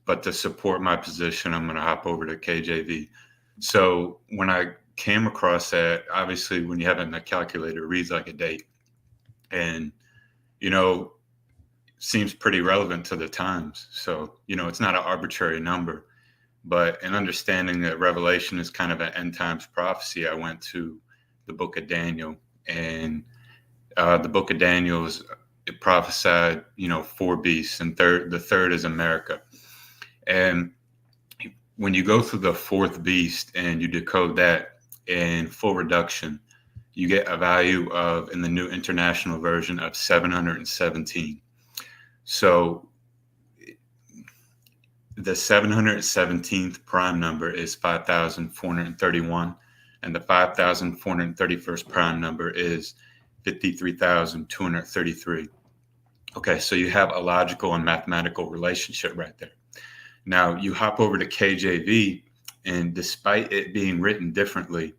But to support my position, I'm going to hop over to KJV. So when I came across that, obviously when you have it in a calculator, it reads like a date. And, seems pretty relevant to the times. So, it's not an arbitrary number. But in understanding that Revelation is kind of an end times prophecy, I went to the book of Daniel. And the book of Daniel it prophesied, 4 beasts, and the third is America. And when you go through the 4th beast and you decode that in full reduction, you get a value of, in the New International Version, of 717. So the 717th prime number is 5,431, and the 5,431st prime number is 53,233. Okay, so you have a logical and mathematical relationship right there. Now you hop over to KJV, and despite it being written differently,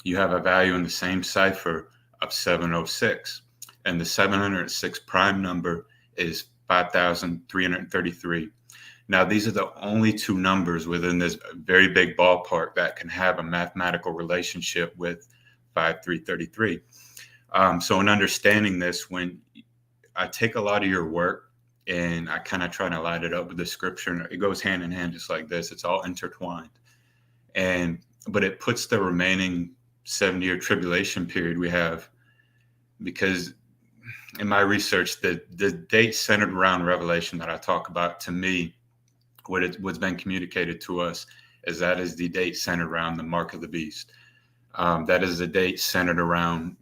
you have a value in the same cipher of 706, and the 706 prime number is 5,333. Now, these are the only 2 numbers within this very big ballpark that can have a mathematical relationship with 5,333. So in understanding this, when I take a lot of your work and I kind of try to line it up with the scripture, and it goes hand in hand just like this. It's all intertwined. But it puts the remaining 7-year tribulation period we have, because in my research, the date centered around Revelation that I talk about, to me, what's been communicated to us is that is the date centered around the mark of the beast. That is the date centered around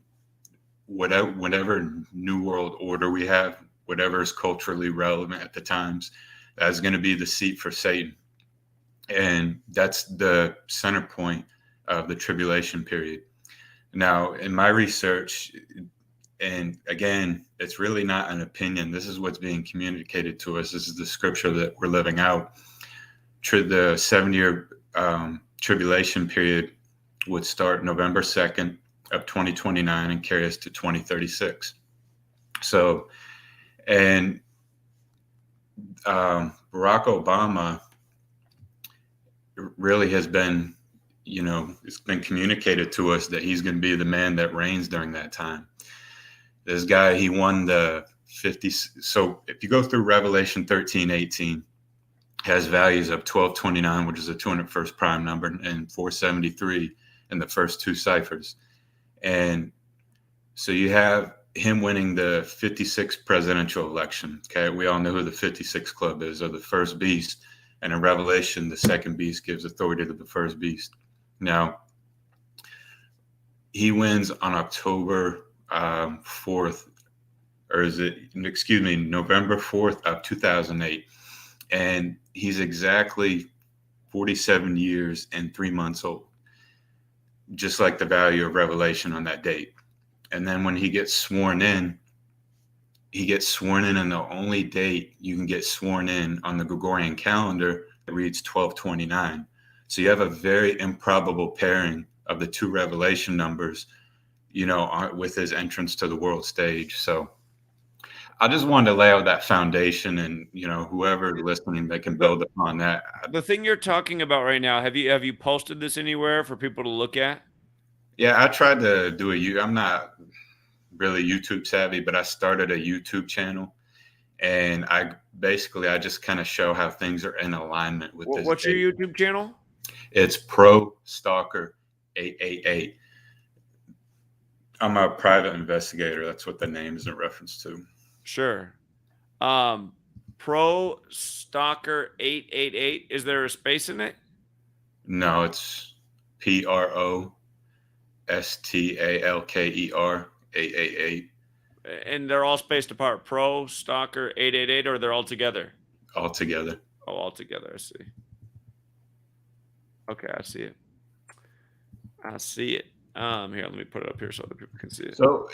whatever new world order we have, whatever is culturally relevant at the times. That's going to be the seat for Satan. And that's the center point of the tribulation period. Now, in my research, and again, it's really not an opinion. This is what's being communicated to us. This is the scripture that we're living out. The 7-year tribulation period would start November 2nd of 2029 and carry us to 2036. So, and Barack Obama really has been, it's been communicated to us that he's going to be the man that reigns during that time. This guy, he won the 50. So if you go through Revelation 13:18, has values of 1229, which is the 201st prime number, and 473 in the first 2 ciphers. And so you have him winning the 56th presidential election. Okay, we all know who the 56 Club is, or the first beast. And in Revelation, the second beast gives authority to the first beast. Now, he wins on October 4th, or November 4th of 2008. And he's exactly 47 years and 3 months old, just like the value of Revelation on that date. And then when he gets sworn in, and the only date you can get sworn in on the Gregorian calendar reads 1229. So you have a very improbable pairing of the 2 Revelation numbers, with his entrance to the world stage. So I just wanted to lay out that foundation, and whoever listening, they can build upon that. The thing you're talking about right now, have you posted this anywhere for people to look at? Yeah, I tried to do I'm not really YouTube savvy, but I started a YouTube channel, and I just kind of show how things are in alignment with this. What's your YouTube channel? It's Pro Stalker 888. I'm a private investigator. That's what the name is in reference to. Sure. Pro Stalker 888. Is there a space in it? No, it's PROSTALKER 888. And they're all spaced apart. Pro Stalker 888, or they're all together? All together. Oh, all together. I see. Okay, I see it. I see it. Here, let me put it up here so other people can see it. So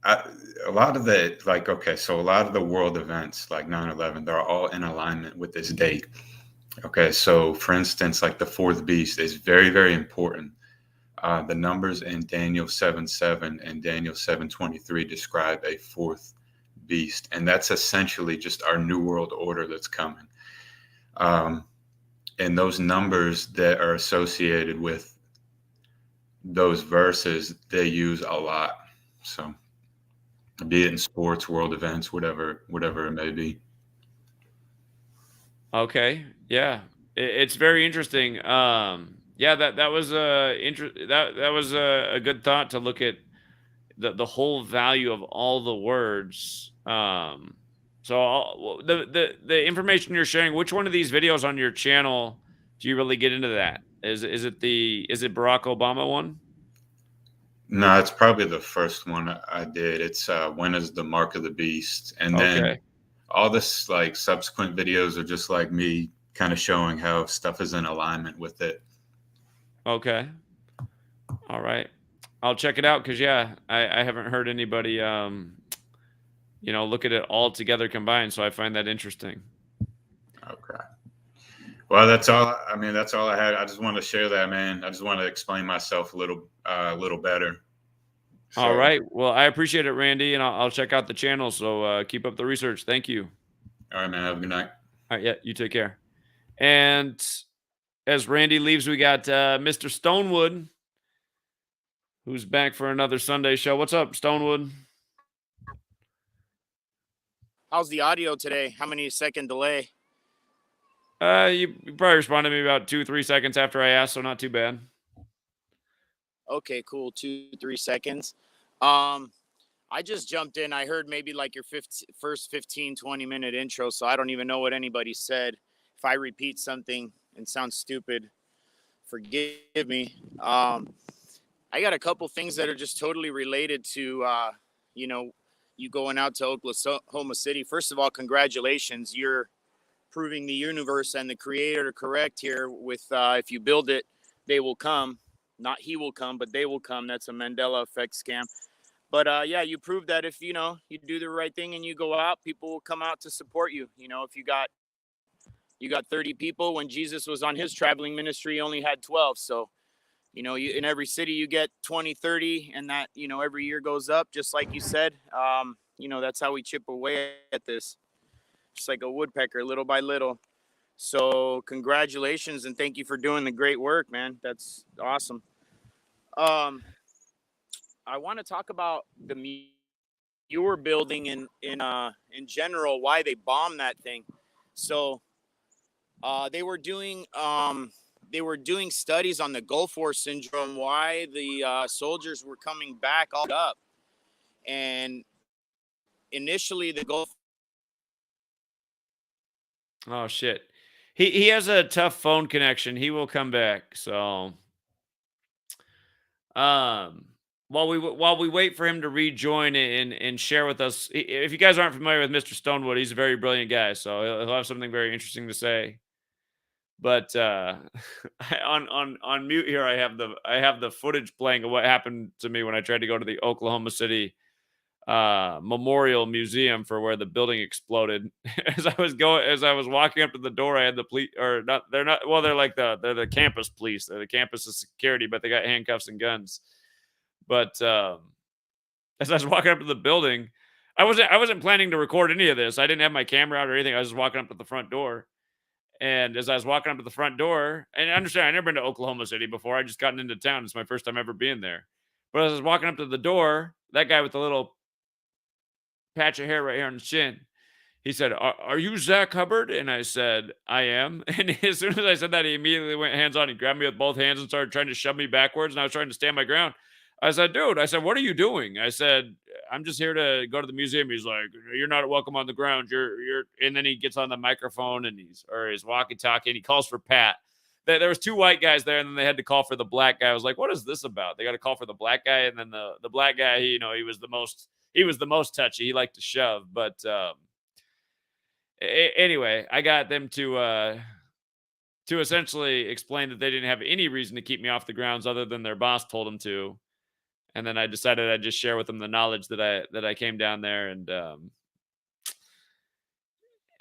a lot of the a lot of the world events like 9/11, they're all in alignment with this date. Okay, so for instance, like the fourth beast is very, very important. The numbers in Daniel 7:7 and Daniel 7:23 describe a fourth beast, and that's essentially just our new world order that's coming. And those numbers that are associated with those verses, they use a lot. So be it in sports, world events, whatever it may be. Okay, yeah, it's very interesting. Yeah, that was that was a good thought to look at the whole value of all the words. So the information you're sharing, which one of these videos on your channel do you really get into that? Is it Barack Obama one? No, it's probably the first one I did. It's when is the mark of the beast, and then all this like subsequent videos are just like me kind of showing how stuff is in alignment with it. Okay. All right. I'll check it out because I haven't heard anybody look at it all together combined, so I find that interesting. Okay. Well, that's all. I mean, that's all I had. I just wanted to share that, man. I just want to explain myself a little better. So, all right. Well, I appreciate it, Randy, and I'll check out the channel. So keep up the research. Thank you. All right, man. Have a good night. All right. Yeah. You take care. And as Randy leaves, we got Mr. Stonewood, who's back for another Sunday show. What's up, Stonewood? How's the audio today? How many second delay? You probably responded to me about 2-3 seconds after I asked, so not too bad. Okay, cool. 2-3 seconds. I just jumped in. I heard maybe like your first 15-20 minute intro, so I don't even know what anybody said. If I repeat something and sound stupid, forgive me. I got a couple things that are just totally related to you going out to Oklahoma City. First of all, congratulations. You're proving the universe and the creator correct here with if you build it, they will come. Not he will come, but they will come. That's a Mandela effect scam. But you proved that if you do the right thing and you go out, people will come out to support you. If you got 30 people when Jesus was on his traveling ministry, he only had 12. So you in every city you get 20, 30, and that every year goes up, just like you said. That's how we chip away at this, just like a woodpecker, little by little. So congratulations and thank you for doing the great work, man. That's awesome. I want to talk about the Muir building in general, why they bombed that thing. So they were doing studies on the Gulf War syndrome, why the soldiers were coming back all up, and initially the Gulf. Oh shit, he has a tough phone connection. He will come back. So, while we wait for him to rejoin and share with us, if you guys aren't familiar with Mr. Stonewood, he's a very brilliant guy. So he'll have something very interesting to say. But on mute here, I have the footage playing of what happened to me when I tried to go to the Oklahoma City Memorial Museum for where the building exploded. As I was walking up to the door, I had the police, or not. They're not. Well, they're the campus police. They're the campus security, but they got handcuffs and guns. But as I was walking up to the building, I wasn't planning to record any of this. I didn't have my camera out or anything. I was just walking up to the front door. And as I was walking up to the front door, and understand, I've never been to Oklahoma City before. I just gotten into town. It's my first time ever being there. But as I was walking up to the door, that guy with the little patch of hair right here on his chin, he said, are you Zach Hubbard? And I said, I am. And as soon as I said that, he immediately went hands on. He grabbed me with both hands and started trying to shove me backwards. And I was trying to stand my ground. I said, dude, what are you doing? I said, I'm just here to go to the museum. He's like, you're not welcome on the ground. You're, and then he gets on the microphone and his walkie-talkie and he calls for Pat. There was 2 white guys there, and then they had to call for the black guy. I was like, what is this about? They got to call for the black guy. And then the black guy, he was the most touchy. He liked to shove, but, anyway, I got them to essentially explain that they didn't have any reason to keep me off the grounds other than their boss told them to. And then I decided I'd just share with them the knowledge that I came down there. And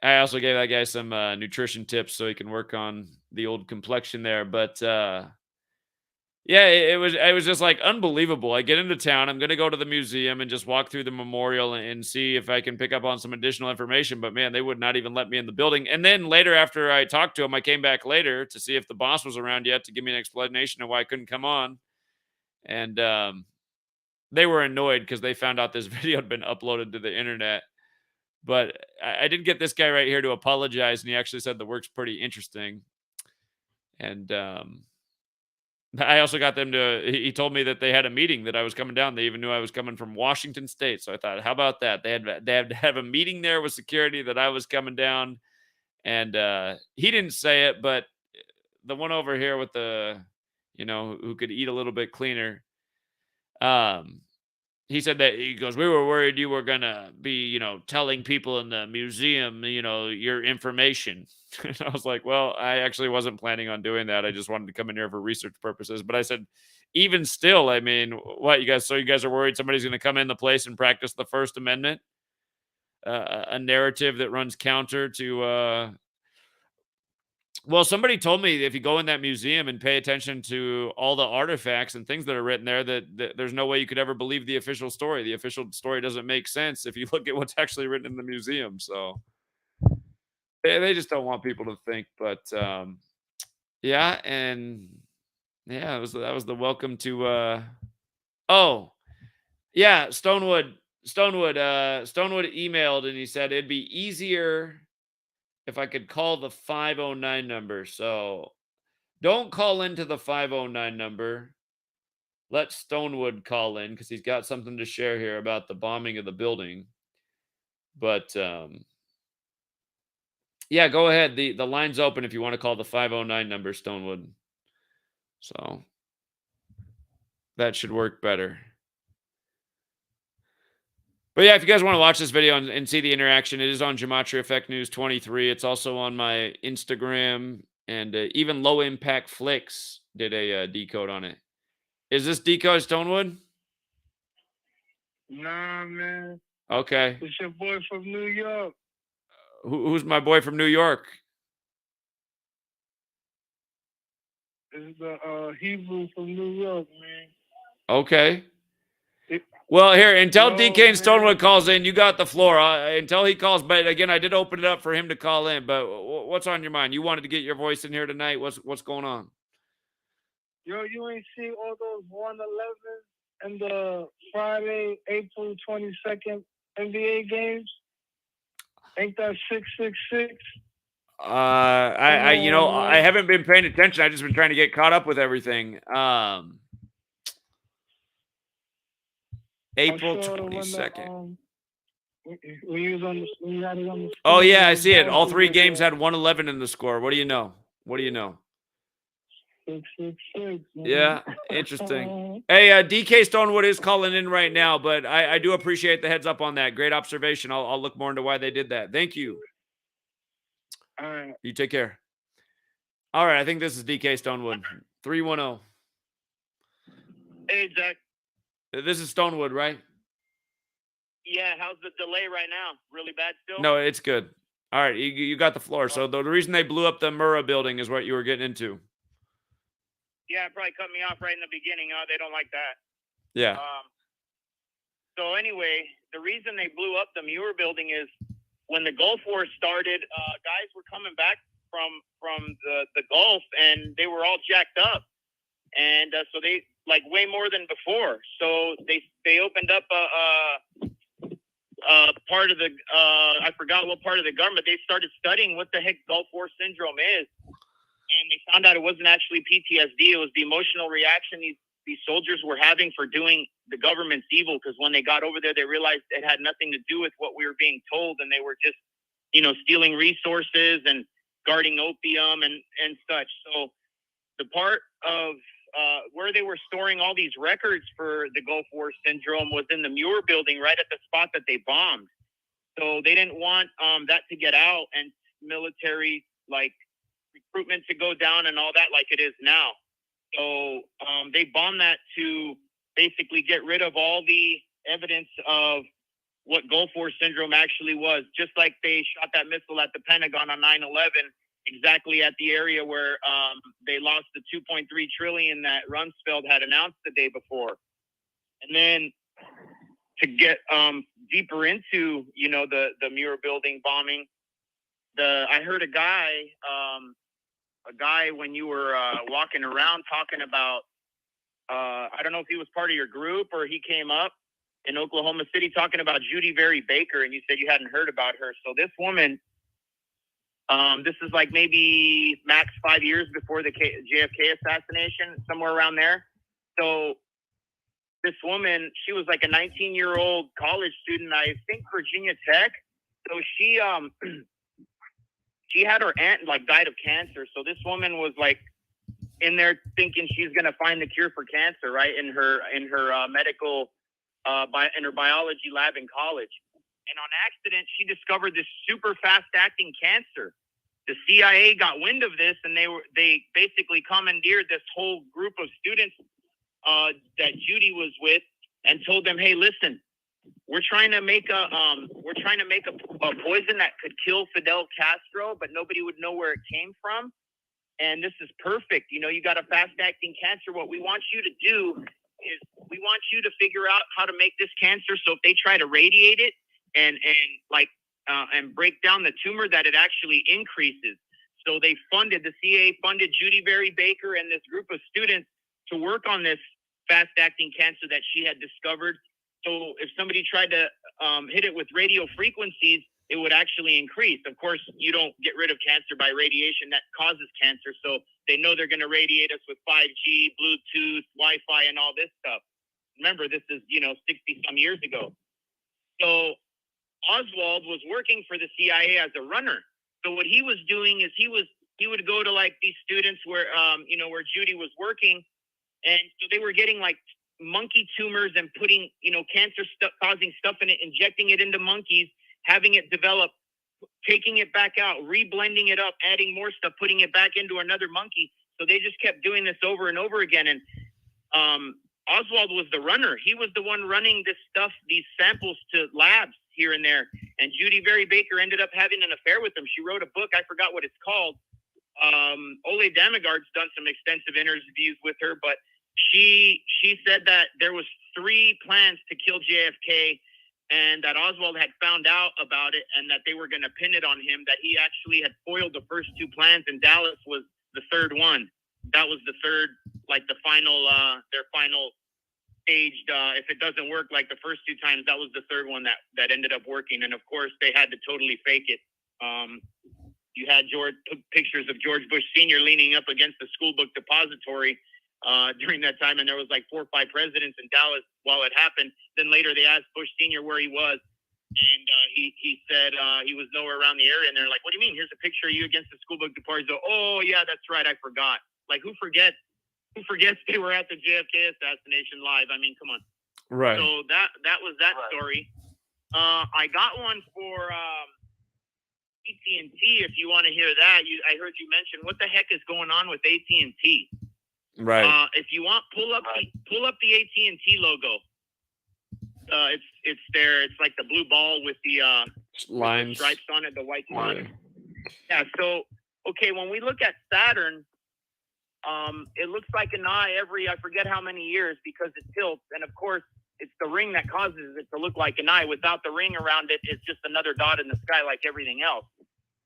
I also gave that guy some nutrition tips so he can work on the old complexion there. But yeah, it was just like unbelievable. I get into town. I'm going to go to the museum and just walk through the memorial and see if I can pick up on some additional information. But man, they would not even let me in the building. And then later, after I talked to him, I came back later to see if the boss was around yet to give me an explanation of why I couldn't come on. And they were annoyed because they found out this video had been uploaded to the internet. But I did get this guy right here to apologize, and he actually said the work's pretty interesting. And I also got them to, he told me that they had a meeting that I was coming down. They even knew I was coming from Washington State. So I thought, how about that? They had to have a meeting there with security that I was coming down. And he didn't say it, but the one over here with the, who could eat a little bit cleaner, he said that, he goes, we were worried you were going to be, telling people in the museum, your information. And I was like, well, I actually wasn't planning on doing that. I just wanted to come in here for research purposes. But I said, even still, I mean, what you guys are worried somebody's going to come in the place and practice the First Amendment, a narrative that runs counter to, well, somebody told me if you go in that museum and pay attention to all the artifacts and things that are written there, that there's no way you could ever believe the official story. The official story doesn't make sense if you look at what's actually written in the museum. So they just don't want people to think. But yeah, and yeah, that was the welcome to. Oh, yeah, Stonewood emailed and he said it'd be easier if I could call the 509 number. So don't call into the 509 number. Let Stonewood call in because he's got something to share here about the bombing of the building. But yeah, go ahead. The line's open if you want to call the 509 number, Stonewood. So that should work better. But yeah, if you guys want to watch this video and see the interaction, it is on GematriaEffectNews 23. It's also on my Instagram, and even Low Impact Flicks did a decode on it. Is this decode, Stonewood? Nah, man. Okay. It's your boy from New York. Who's my boy from New York? It's the Hebrew from New York, man. Okay. Well, here, until DK and Stonewood calls in, you got the floor. Until he calls, but again, I did open it up for him to call in. But what's on your mind? You wanted to get your voice in here tonight. What's going on? Yo, you ain't see all those 111 and the Friday, April 22nd NBA games? Ain't that 666? I haven't been paying attention. I've just been trying to get caught up with everything. April 22nd. When you had it on the Oh yeah, I see it. All 3 games had 111 in the score. What do you know? 666. Yeah, interesting. Hey, DK Stonewood is calling in right now, but I do appreciate the heads up on that. Great observation. I'll look more into why they did that. Thank you. All right. You take care. All right, I think this is DK Stonewood. 310. Hey, Zach. This is Stonewood, right? Yeah, how's the delay right now? Really bad still? No, it's good. All right, you got the floor. So the reason they blew up the Murrah building is what you were getting into. Yeah, it probably cut me off right in the beginning. They don't like that. Yeah. So anyway, the reason they blew up the Muir building is when the Gulf War started, guys were coming back from the Gulf, and they were all jacked up, and so they like way more than before. So they opened up a part of the I forgot what part of the government. They started studying what the heck Gulf War syndrome is, and they found out it wasn't actually PTSD. It was the emotional reaction these soldiers were having for doing the government's evil, because when they got over there, they realized it had nothing to do with what we were being told, and they were just, stealing resources and guarding opium and such. So the part of where they were storing all these records for the Gulf War syndrome was in the Muir building, right at the spot that they bombed. So they didn't want that to get out and military recruitment to go down and all that like it is now. So they bombed that to basically get rid of all the evidence of what Gulf War syndrome actually was, just like they shot that missile at the Pentagon on 9/11, exactly at the area where they lost the 2.3 trillion that Rumsfeld had announced the day before. And then to get deeper into, the Muir building bombing, I heard a guy when you were walking around talking about, I don't know if he was part of your group or he came up in Oklahoma City talking about Judy Berry Baker, and you said you hadn't heard about her. So this woman, this is like maybe max 5 years before the JFK assassination, somewhere around there. So this woman, she was like a 19-year-old college student, I think Virginia Tech. So she had her aunt died of cancer. So this woman was in there thinking she's gonna find the cure for cancer, right? In her medical, in her biology lab in college. And on accident, she discovered this super fast-acting cancer. The CIA got wind of this, and they basically commandeered this whole group of students that Judy was with, and told them, "Hey, listen, we're trying to make a poison that could kill Fidel Castro, but nobody would know where it came from. And this is perfect. You got a fast-acting cancer. What we want you to do is we want you to figure out how to make this cancer so if they try to radiate it and break down the tumor, that it actually increases." So the CIA funded Judy Berry Baker and this group of students to work on this fast-acting cancer that she had discovered. So if somebody tried to hit it with radio frequencies, it would actually increase. Of course, you don't get rid of cancer by radiation that causes cancer. So they know they're going to radiate us with 5G, Bluetooth, Wi-Fi, and all this stuff. Remember, this is, 60 some years ago. So Oswald was working for the CIA as a runner. So what he was doing is he would go to these students where, where Judy was working. And so they were getting monkey tumors and putting, cancer causing stuff in it, injecting it into monkeys, having it develop, taking it back out, reblending it up, adding more stuff, putting it back into another monkey. So they just kept doing this over and over again. And Oswald was the runner. He was the one running this stuff, these samples to labs here and there. And Judy Berry Baker ended up having an affair with him. She wrote a book. I forgot what it's called. Ole Damigard's done some extensive interviews with her, but she said that there was 3 plans to kill JFK, and that Oswald had found out about it, and that they were going to pin it on him, that he actually had foiled the first 2 plans, and Dallas was the third one. That was the third, the final, their final staged, if it doesn't work the first 2 times, that was the third one that ended up working. And of course, they had to totally fake it. You had pictures of George Bush Sr. leaning up against the school book depository during that time, and there was 4 or 5 presidents in Dallas while it happened. Then later they asked Bush Sr. where he was, and he said he was nowhere around the area. And they're like, "What do you mean? Here's a picture of you against the school book depository." "Oh yeah, that's right, I forgot." Who forgets they were at the JFK assassination live? I mean, come on. Right. So that was that story. I got one for AT&T. If you want to hear that, I heard you mention what the heck is going on with AT&T. Right. If you want, pull up the AT&T logo. It's there. It's like the blue ball with the lines, with the stripes on it, the white line. Yeah. So okay, when we look at Saturn, it looks like an eye every, I forget how many years, because it tilts, and of course It's the ring that causes it to look like an eye. Without the ring around it, it's just another dot in the sky like everything else.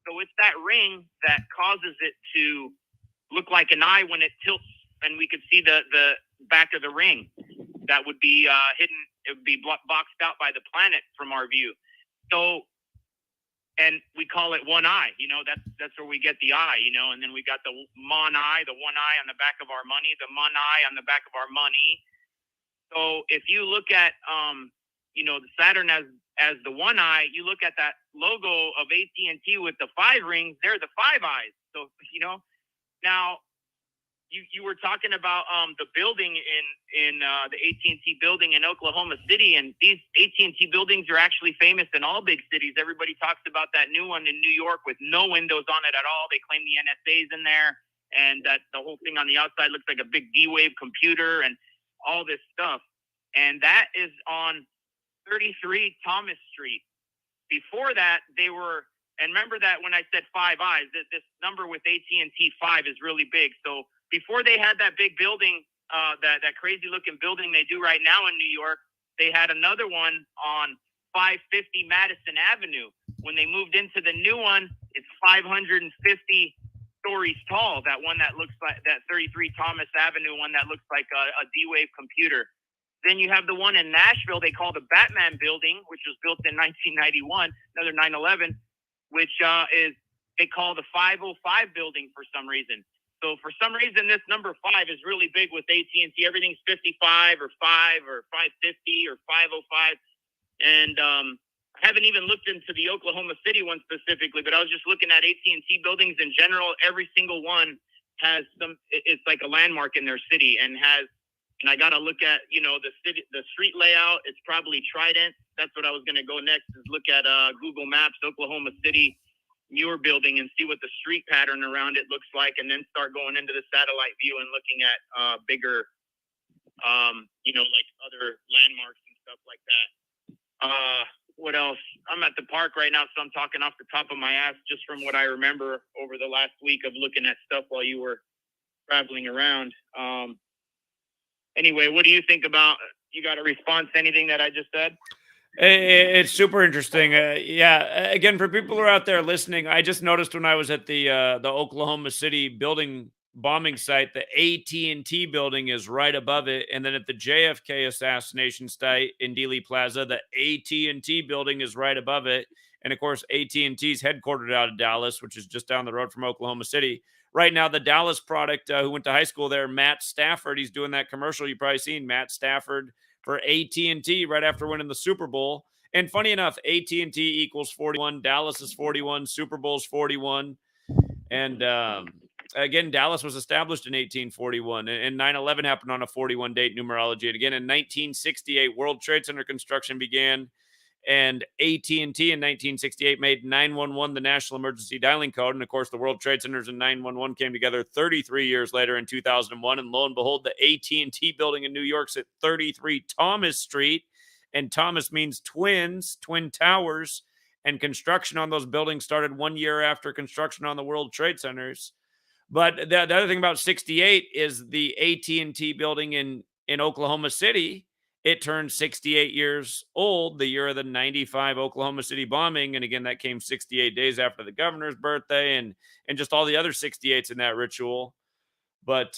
So it's that ring that causes it to look like an eye when it tilts, and we could see the back of the ring. That would be hidden. It would be boxed out by the planet from our view. So, and we call it one eye. You know, that's where we get the eye. You know, and then we got the Mon eye, the one eye on the back of our money, the Mon eye on the back of our money. So if you look at you know, the Saturn as the one eye, you look at that logo of AT&T with the 5 rings. They're the 5 eyes. So you know, now. You were talking about the building in the AT&T building in Oklahoma City, and these AT&T buildings are actually famous in all big cities. Everybody talks about that new one in New York with no windows on it at all. They claim the NSA's in there, and that the whole thing on the outside looks like a big D-Wave computer and all this stuff. And that is on 33 Thomas Street. Before that, they were, and remember that when I said 5 eyes, this number with AT&T 5 is really big. So before they had that big building, that crazy looking building they do right now in New York, they had another one on 550 Madison Avenue. When they moved into the new one, it's 550 stories tall. That one that looks like that 33 Thomas Avenue one that looks like a D-Wave computer. Then you have the one in Nashville they call the Batman Building, which was built in 1991, another 9/11, which is they call the 505 building for some reason. So for some reason, this number 5 is really big with AT&T. Everything's 55 or 5 or 550 or 505. And I haven't even looked into the Oklahoma City one specifically, but I was just looking at AT&T buildings in general. Every single one has it's like a landmark in their city and I got to look at, you know, the street layout. It's probably Trident. That's what I was going to go next is look at Google Maps, Oklahoma City, newer building and see what the street pattern around it looks like, and then start going into the satellite view and looking at bigger, you know, like other landmarks and stuff like that. What else? I'm at the park right now, so I'm talking off the top of my ass just from what I remember over the last week of looking at stuff while you were traveling around. Anyway, what do you think about? You got a response to anything that I just said? It's super interesting. Yeah. Again, for people who are out there listening, I just noticed when I was at the Oklahoma City building bombing site, the AT&T building is right above it, and then at the JFK assassination site in Dealey Plaza, the AT&T building is right above it. And of course, AT&T is headquartered out of Dallas, which is just down the road from Oklahoma City. Right now, the Dallas product, who went to high school there, Matt Stafford, he's doing that commercial you've probably seen, Matt Stafford for AT&T right after winning the Super Bowl. And funny enough, AT&T equals 41, Dallas is 41, Super Bowl's 41. And again, Dallas was established in 1841, and 9/11 happened on a 41 date numerology. And again, in 1968, World Trade Center construction began, and AT&T in 1968 made 911 the national emergency dialing code. And of course, the World Trade Centers and 911 came together 33 years later in 2001. And lo and behold, the AT&T building in New York's at 33 Thomas Street. And Thomas means twins, twin towers. And construction on those buildings started 1 year after construction on the World Trade Centers. But the other thing about 68 is the AT&T building in Oklahoma City. It turned 68 years old the year of the 95 Oklahoma City bombing. And again, that came 68 days after the governor's birthday and just all the other 68s in that ritual. But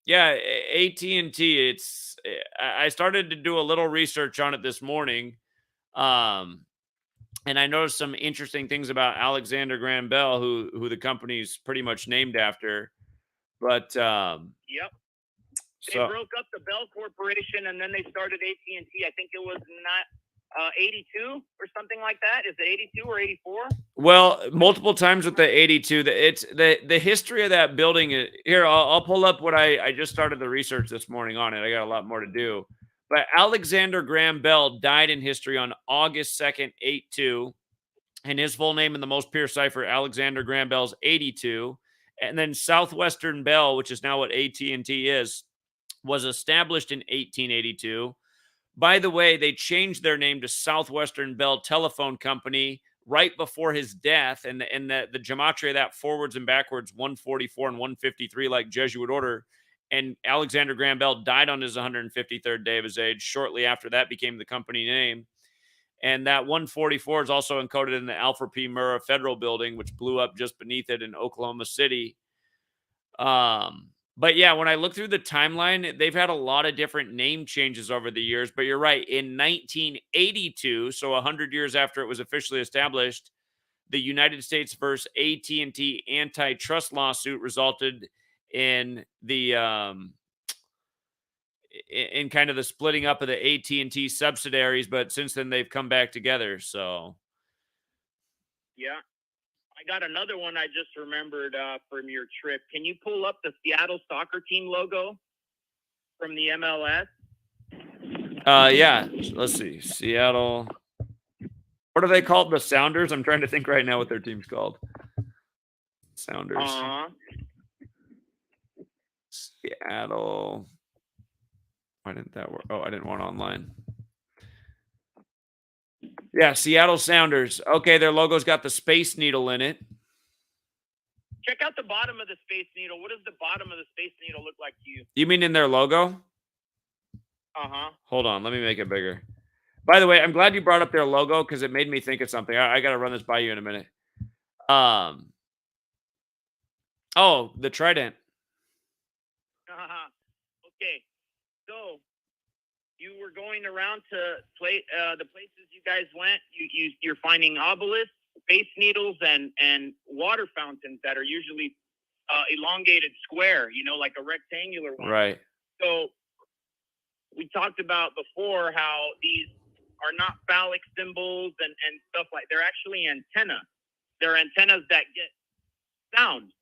yeah, AT&T, I started to do a little research on it this morning. And I noticed some interesting things about Alexander Graham Bell, who the company's pretty much named after. But Yep. They so broke up the Bell Corporation, and then they started AT&T. I think it was not 82 or something like that. Is it 82 or 84? well, multiple times with the 82. It's the history of that building. Here, I'll pull up what I just started the research this morning on it. I got a lot more to do. But Alexander Graham Bell died in history on August 2nd, 82. And his full name in the most pure cipher, Alexander Graham Bell's 82. And then Southwestern Bell, which is now what AT&T is, was established in 1882. By the way, they changed their name to Southwestern Bell Telephone Company right before his death. And the gematria of that forwards and backwards, 144 and 153, like Jesuit order. And Alexander Graham Bell died on his 153rd day of his age. Shortly after that became the company name. And that 144 is also encoded in the Alfred P. Murrah Federal Building, which blew up just beneath it in Oklahoma City. But yeah, when I look through the timeline, they've had a lot of different name changes over the years. But you're right. In 1982, so 100 years after it was officially established, the United States versus AT&T antitrust lawsuit resulted in the in kind of the splitting up of the AT&T subsidiaries. But since then, they've come back together. So Yeah. I got another one I just remembered from your trip. Can you pull up the Seattle soccer team logo from the MLS? Yeah. Let's see. Seattle. What are they called? The Sounders? I'm trying to think right now what their team's called. Sounders. Seattle. Why didn't that work? Oh, I didn't want online. Yeah, Seattle Sounders. Okay, their logo's got the Space Needle in it. Check out the bottom of the Space Needle. What does the bottom of the Space Needle look like to you? You mean in their logo? Hold on, let me make it bigger. By the way, I'm glad you brought up their logo because it made me think of something. I got to run this by you in a minute. Oh, the trident. Okay, so you were going around to the places you guys went. You're finding obelisks, Space Needles, and water fountains that are usually elongated square, like a rectangular one. Right. So we talked about before how these are not phallic symbols and stuff like. They're actually antenna. They're antennas that get sound.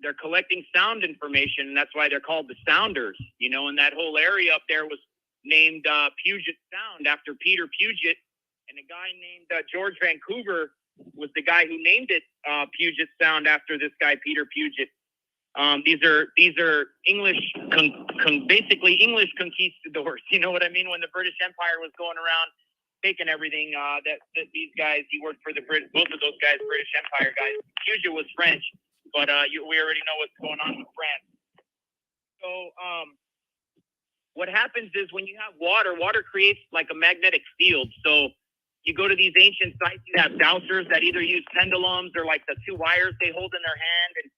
They're collecting sound information, and that's why they're called the Sounders. And that whole area up there was named Puget Sound after Peter Puget, and a guy named George Vancouver was the guy who named it Puget Sound after this guy Peter Puget. These are English, basically English conquistadors. You know what I mean? When the British Empire was going around taking everything, that these guys, he worked for both of those guys, British Empire guys. Puget was French, but we already know what's going on with France. So what happens is when you have water creates like a magnetic field. So you go to these ancient sites, you have dowsers that either use pendulums or like the two wires they hold in their hand, and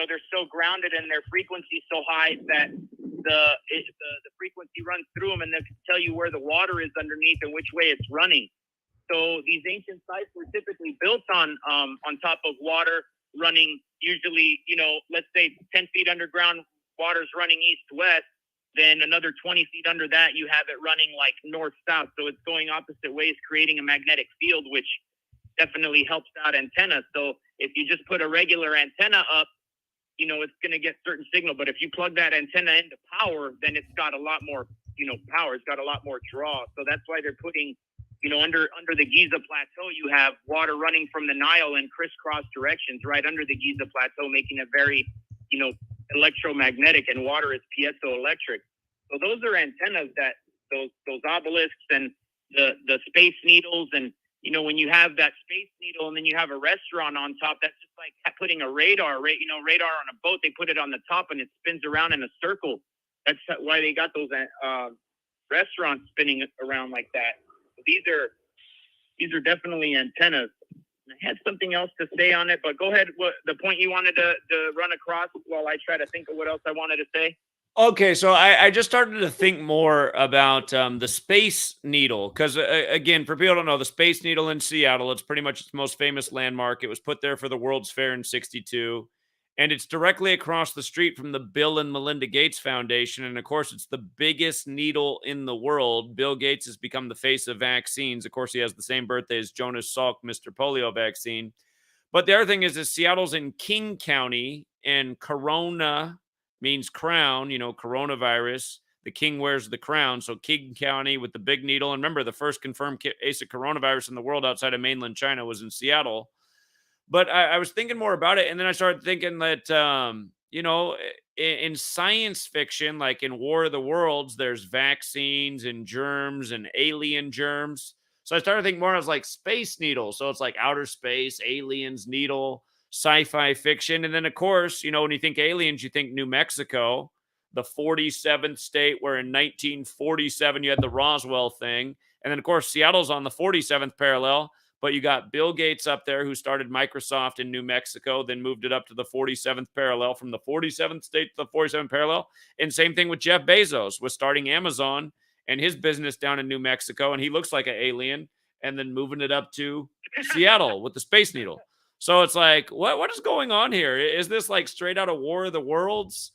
they're so grounded and their frequency so high that the frequency runs through them, and they can tell you where the water is underneath and which way it's running. So these ancient sites were typically built on top of water running, usually, let's say 10 feet underground, water's running east-west. Then another 20 feet under that, you have it running like north-south. So it's going opposite ways, creating a magnetic field, which definitely helps out antennas. So if you just put a regular antenna up, it's going to get certain signal. But if you plug that antenna into power, then it's got a lot more, power. It's got a lot more draw. So that's why they're putting, under the Giza Plateau, you have water running from the Nile in crisscross directions right under the Giza Plateau, making it very, electromagnetic, and water is piezoelectric. So those are antennas that those obelisks and the Space Needles, and when you have that Space Needle and then you have a restaurant on top, that's just like putting a radar, radar on a boat. They put it on the top and it spins around in a circle. That's why they got those restaurants spinning around like that. These are definitely antennas. I had something else to say on it, but go ahead. What the point you wanted to run across while I try to think of what else I wanted to say? Okay, so I just started to think more about the Space Needle because, again, for people who don't know, the Space Needle in Seattle, it's pretty much its most famous landmark. It was put there for the World's Fair in '62, and it's directly across the street from the Bill and Melinda Gates Foundation, and, of course, it's the biggest needle in the world. Bill Gates has become the face of vaccines. Of course, he has the same birthday as Jonas Salk, Mr. Polio vaccine. But the other thing is Seattle's in King County, and Corona means crown, coronavirus. The king wears the crown. So King County with the big needle. And remember, the first confirmed case of coronavirus in the world outside of mainland China was in Seattle. But I was thinking more about it. And then I started thinking that, in science fiction, like in War of the Worlds, there's vaccines and germs and alien germs. So I started thinking more as like Space Needle. So it's like outer space, aliens, needle. sci-fi fiction. And then, of course, you know, when you think aliens, you think New Mexico, the 47th state, where in 1947 you had the Roswell thing. And then, of course, Seattle's on the 47th parallel. But you got Bill Gates up there, who started Microsoft in New Mexico, then moved it up to the 47th parallel, from the 47th state to the 47th parallel. And same thing with Jeff Bezos, with starting Amazon and his business down in New Mexico. And he looks like an alien, and then moving it up to Seattle with the Space Needle. So it's like, what is going on here? Is this like straight out of War of the Worlds?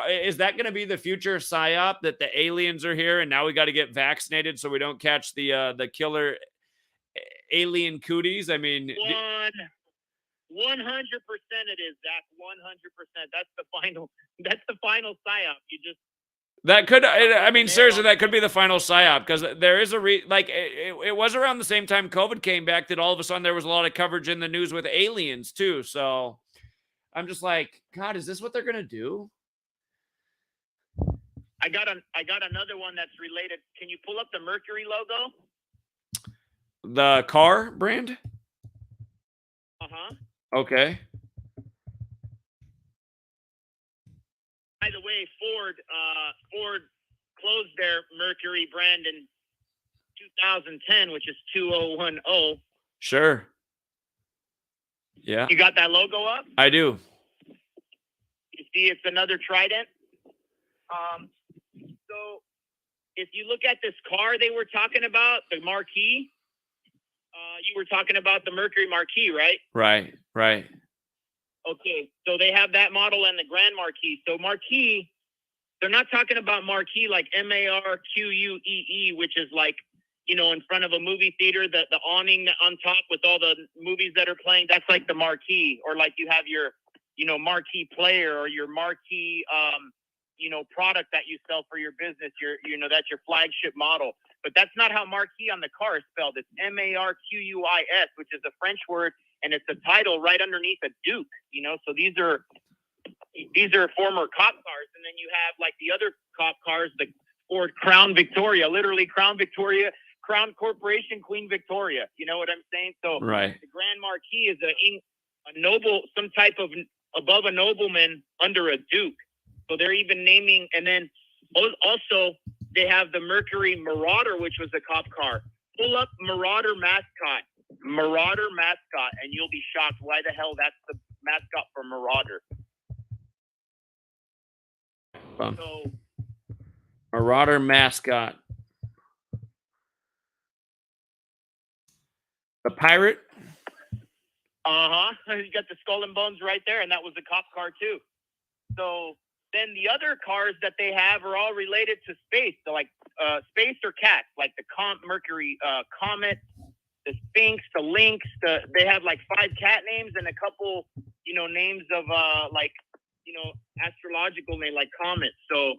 Is that going to be the future psyop, that the aliens are here and now we got to get vaccinated so we don't catch the killer alien cooties? I mean, 100% it is, Zach. 100%. That's the final psyop. You just that could, I mean, seriously, that could be the final psyop, because there is it was around the same time COVID came back that all of a sudden there was a lot of coverage in the news with aliens too. So I'm just like, God, is this what they're gonna do? I got another one that's related. Can you pull up the Mercury logo? The car brand? Uh-huh. Okay. By the way, Ford closed their Mercury brand in 2010, which is 2010. Sure. Yeah. You got that logo up? I do. You see, it's another Trident. So if you look at this car they were talking about, the Marquis, you were talking about the Mercury Marquis, right? Right. Okay, so they have that model and the Grand Marquis. So Marquis, they're not talking about Marquis like Marquee, which is like, you know, in front of a movie theater, the awning on top with all the movies that are playing. That's like the Marquis, or like you have your, you know, Marquee player, or your Marquee, you know, product that you sell for your business. You know, that's your flagship model. But that's not how Marquis on the car is spelled. It's Marquis, which is a French word, and it's a title right underneath a Duke. You know, so these are former cop cars, and then you have like the other cop cars, the Ford Crown Victoria, literally Crown Victoria, Crown Corporation, Queen Victoria. You know what I'm saying? So right. The Grand Marquis is a noble, some type of above a nobleman under a duke. So they're even naming, and then also they have the Mercury Marauder, which was a cop car. Pull up Marauder mascot, and you'll be shocked why the hell that's the mascot for Marauder. So Marauder mascot. The pirate? Uh-huh. You got the skull and bones right there, and that was a cop car too. So then the other cars that they have are all related to space. So like space or cats, like the Mercury Comet, the Sphinx, the Lynx. They have like 5 cat names and a couple, you know, names of like, you know, astrological name like comets. So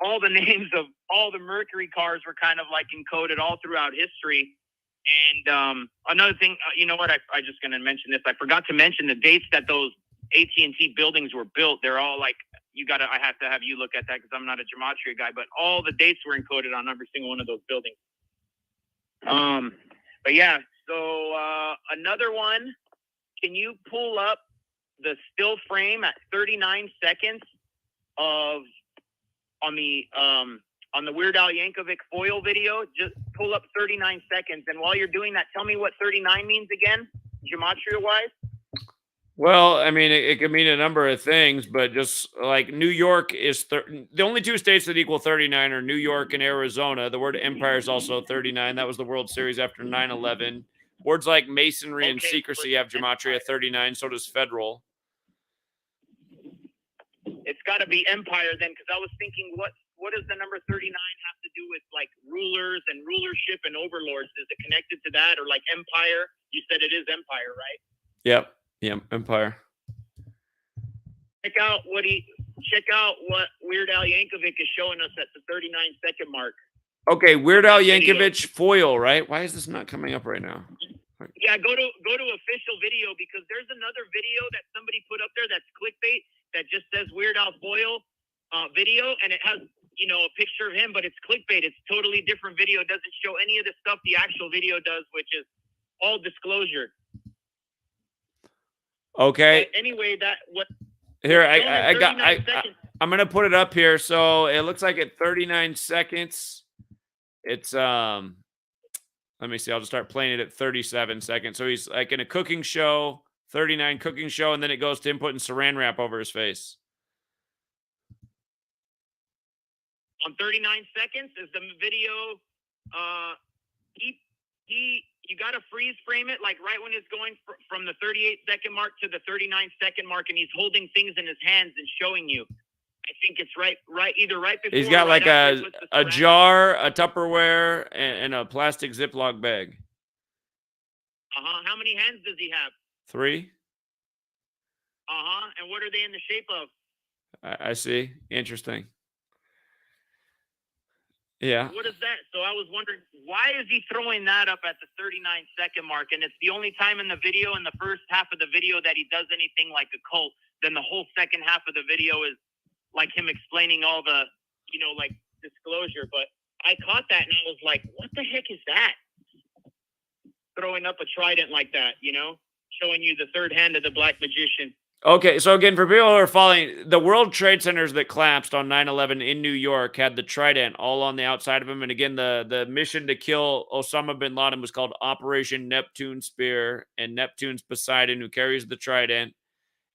all the names of all the Mercury cars were kind of like encoded all throughout history. And another thing, you know what? I just going to mention this. I forgot to mention the dates that those AT&T buildings were built. They're all like, I have to have you look at that because I'm not a gematria guy, but all the dates were encoded on every single one of those buildings. But yeah, so another one, can you pull up the still frame at 39 seconds on the Weird Al Yankovic foil video? Just pull up 39 seconds. And while you're doing that, tell me what 39 means again, gematria-wise. Well, I mean, it could mean a number of things, but just like New York is the only 2 states that equal 39 are New York and Arizona. The word empire is also 39. That was the World Series after 9/11. Words like masonry and secrecy have gematria 39. So does federal. It's got to be empire then, because I was thinking, what does the number 39 have to do with like rulers and rulership and overlords? Is it connected to that, or like empire? You said it is empire, right? Yep. Yeah, empire. Check out what Weird Al Yankovic is showing us at the 39-second mark. Okay, Weird Al Yankovic foil, right? Why is this not coming up right now? Yeah, go to official video, because there's another video that somebody put up there that's clickbait that just says Weird Al foil video, and it has, you know, a picture of him, but it's clickbait. It's totally different video. It doesn't show any of the stuff the actual video does, which is all disclosure. Okay. But anyway, Here, I'm gonna put it up here. So it looks like at 39 seconds, it's let me see. I'll just start playing it at 37 seconds. So he's like in a cooking show, 39 cooking show, and then it goes to him putting saran wrap over his face. On 39 seconds is the video. You got to freeze frame it like right when it's going from the 38-second mark to the 39-second mark, and he's holding things in his hands and showing you. I think it's either right before. He's got like a jar, a Tupperware, and a plastic Ziploc bag. How many hands does he have? 3. And what are they in the shape of? I see. Interesting. Yeah. What is that? So I was wondering, why is he throwing that up at the 39-second mark? And it's the only time in the video, in the first half of the video, that he does anything like a cult. Then the whole second half of the video is like him explaining all the, like disclosure. But I caught that and I was like, what the heck is that? Throwing up a trident like that, showing you the third hand of the black magician. Okay, so again, for people who are following, the World Trade Centers that collapsed on 9/11 in New York had the trident all on the outside of them. And again, the mission to kill Osama bin Laden was called Operation Neptune Spear, and Neptune's Poseidon, who carries the trident.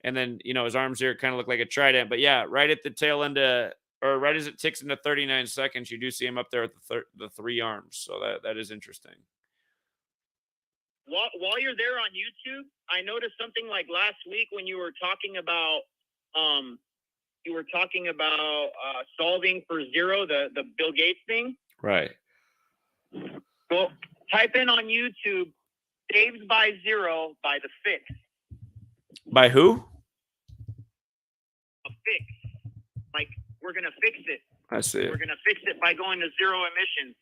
And then, his arms here kind of look like a trident. But yeah, right at the tail end or right as it ticks into 39 seconds, you do see him up there with the 3 arms. So that is interesting. While you're there on YouTube, I noticed something like last week when you were talking about solving for zero, the Bill Gates thing. Right. Well, type in on YouTube, Saves by Zero by The Fix. By who? A fix. Like, we're going to fix it. I see it. We're going to fix it by going to zero emissions.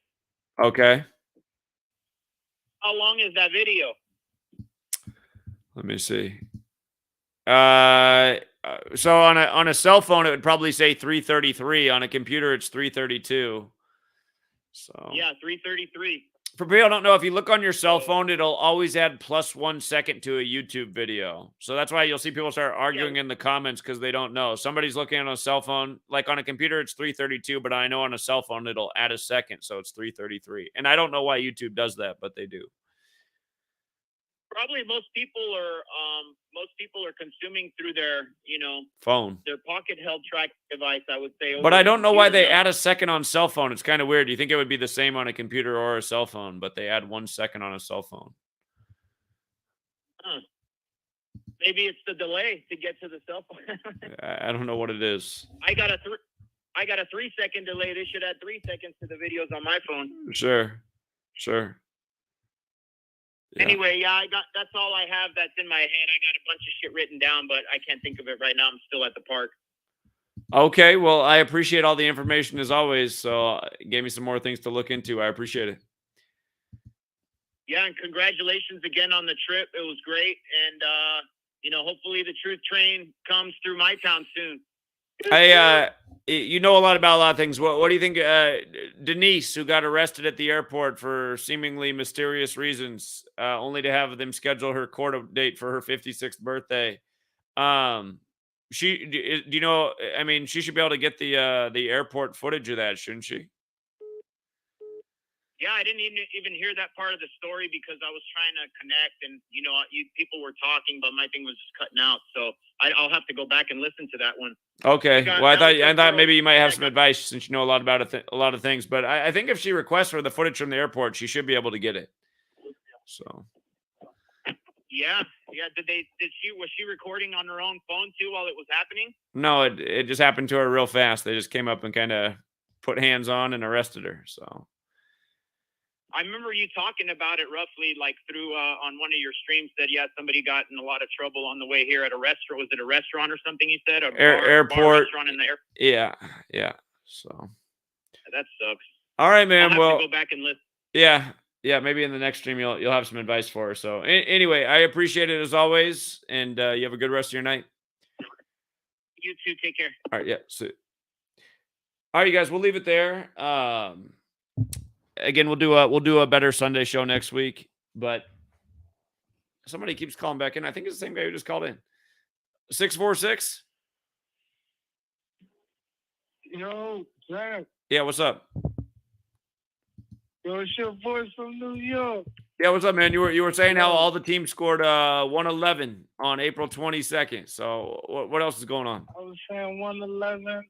Okay. How long is that video? Let me see. So on a cell phone, it would probably say 333. On a computer, it's 332. So yeah, 333. For people who don't know, if you look on your cell phone, it'll always add +1 second to a YouTube video. So that's why you'll see people start arguing in the comments because they don't know. Somebody's looking on a cell phone. Like on a computer, it's 332, but I know on a cell phone, it'll add a second. So it's 333. And I don't know why YouTube does that, but they do. Probably most people are consuming through their, phone, their pocket held track device, I would say. But I don't know why they add a second on cell phone. It's kind of weird. You think it would be the same on a computer or a cell phone, but they add 1 second on a cell phone. Huh. Maybe it's the delay to get to the cell phone. I don't know what it is. I got a 3-second delay. They should add 3 seconds to the videos on my phone. Sure. Yeah. Anyway, that's all I have that's in my head. I got a bunch of shit written down, but I can't think of it right now. I'm still at the park. Okay, well, I appreciate all the information as always. So it gave me some more things to look into. I appreciate it. Yeah, and congratulations again on the trip. It was great. And, hopefully the truth train comes through my town soon. You know a lot about a lot of things. What do you think? Denise, who got arrested at the airport for seemingly mysterious reasons, only to have them schedule her court date for her 56th birthday. She should be able to get the airport footage of that, shouldn't she? Yeah, I didn't even hear that part of the story because I was trying to connect, and people were talking, but my thing was just cutting out. So I'll have to go back and listen to that one. Okay. Well, I thought maybe you might have some advice since you know a lot about a lot of things. But I think if she requests for the footage from the airport, she should be able to get it. So. Yeah. Was she recording on her own phone too while it was happening? No, it just happened to her real fast. They just came up and kind of put hands on and arrested her. So. I remember you talking about it roughly like through on one of your streams that somebody got in a lot of trouble on the way here at a restaurant. Was it a restaurant or something you said? Airport. Bar restaurant in the airport? Yeah. So. That sucks. All right, man. I'll have to go back and listen. Yeah. Maybe in the next stream you'll have some advice for her. So anyway, I appreciate it as always, and you have a good rest of your night. You too. Take care. All right. Yeah. See. All right, you guys. We'll leave it there. Again, we'll do a better Sunday show next week, but Somebody keeps calling back in. I think it's the same guy who just called in. 646. Yo, Jack. Yeah, what's up? Yo, it's your voice from New York. Yeah, what's up, man? You were saying how all the teams scored 111 on April 22nd. So what else is going on? I was saying 111.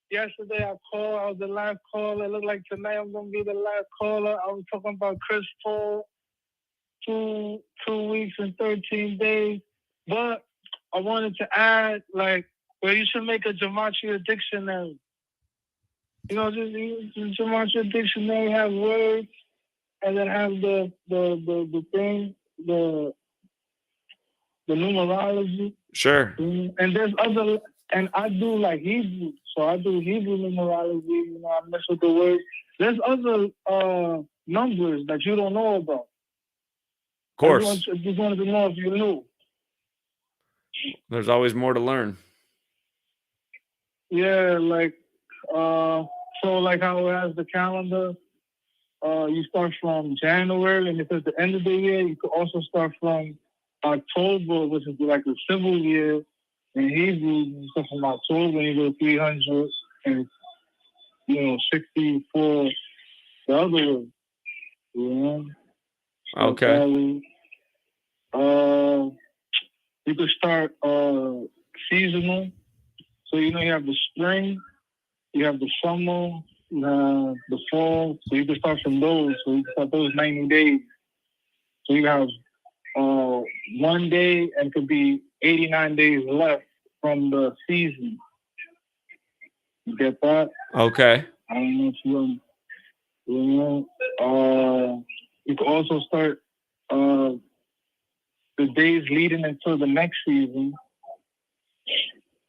Yesterday I called. I was the last caller. It looked like tonight I'm gonna be the last caller. I was talking about Chris Paul, 2 weeks and 13 days. But I wanted to add, like, well, you should make a gematria dictionary. You know, just gematria dictionary have words, and then have the thing, the numerology. Sure. And there's other, and I do like Hebrew, so I do Hebrew numerology. You know, I mess with the words. There's other numbers that you don't know about. Of course. I just wanted to know if you knew. There's always more to learn. Yeah, like, so like how it has the calendar, you start from January, and if it's the end of the year, you could also start from October, which is like the civil year in Hebrew. You start from October and you go 300 and, 64 the other way. You know? Okay. You could start seasonal. So, you have the spring, you have the summer, you have the fall. So you can start from those. So you can start those 90 days. So you have 1 day and could be 89 days left from the season. You get that? Okay. I don't know if you can also start the days leading into the next season.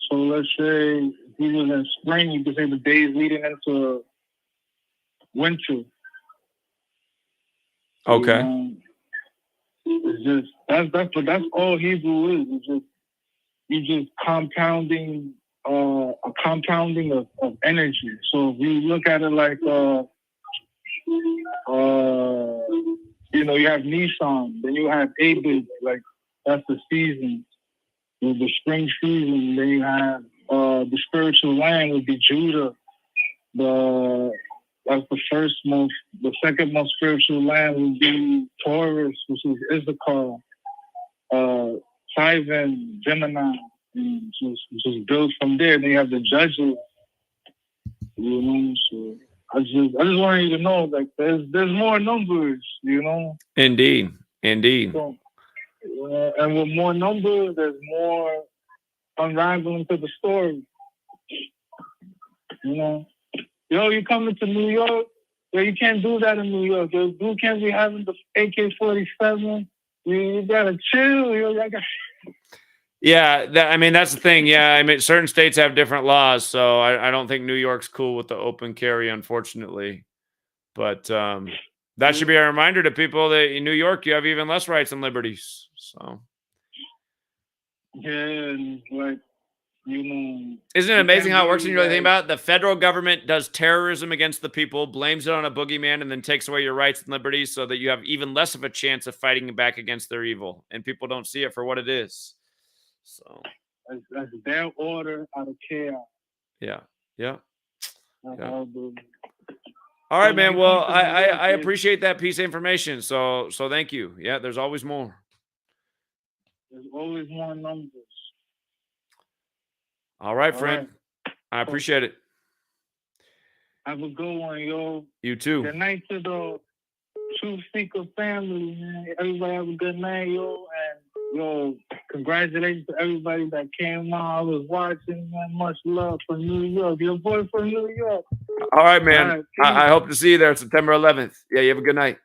So let's say if we was in spring, you could say the days leading into winter. Okay. It's just that's all Hebrew is. It's just you just compounding a compounding of energy. So if you look at it like you have Nissan, then you have Abib, like that's the season. The spring season, then you have the spiritual land would be Judah. That's the second most spiritual land would be Taurus, which is Issachar, Sivan, Gemini, and just build from there. Then you have the judges. So I just wanted you to know, like there's more numbers, Indeed. So, and with more numbers, there's more unraveling to the story. You coming to New York? You can't do that in New York. You can't be having the AK-47. You gotta chill. Yeah, that's the thing. Yeah, certain states have different laws, so I don't think New York's cool with the open carry, unfortunately. But that should be a reminder to people that in New York you have even less rights and liberties. So yeah, and isn't it amazing how it works when you really think about it? The federal government does terrorism against the people, blames it on a boogeyman, and then takes away your rights and liberties so that you have even less of a chance of fighting back against their evil. And people don't see it for what it is. So that's their order out of chaos. Yeah. All right, man. Well, I appreciate that piece of information. So thank you. Yeah, there's always more. There's always more numbers. All right, friend. I appreciate it. Have a good one, yo. You too. Good night to the True Seeker family, man. Everybody have a good night, yo. And congratulations to everybody that came on. I was watching, man. Much love from New York. Your boy from New York. All right, man. I hope to see you there September 11th. Yeah, you have a good night.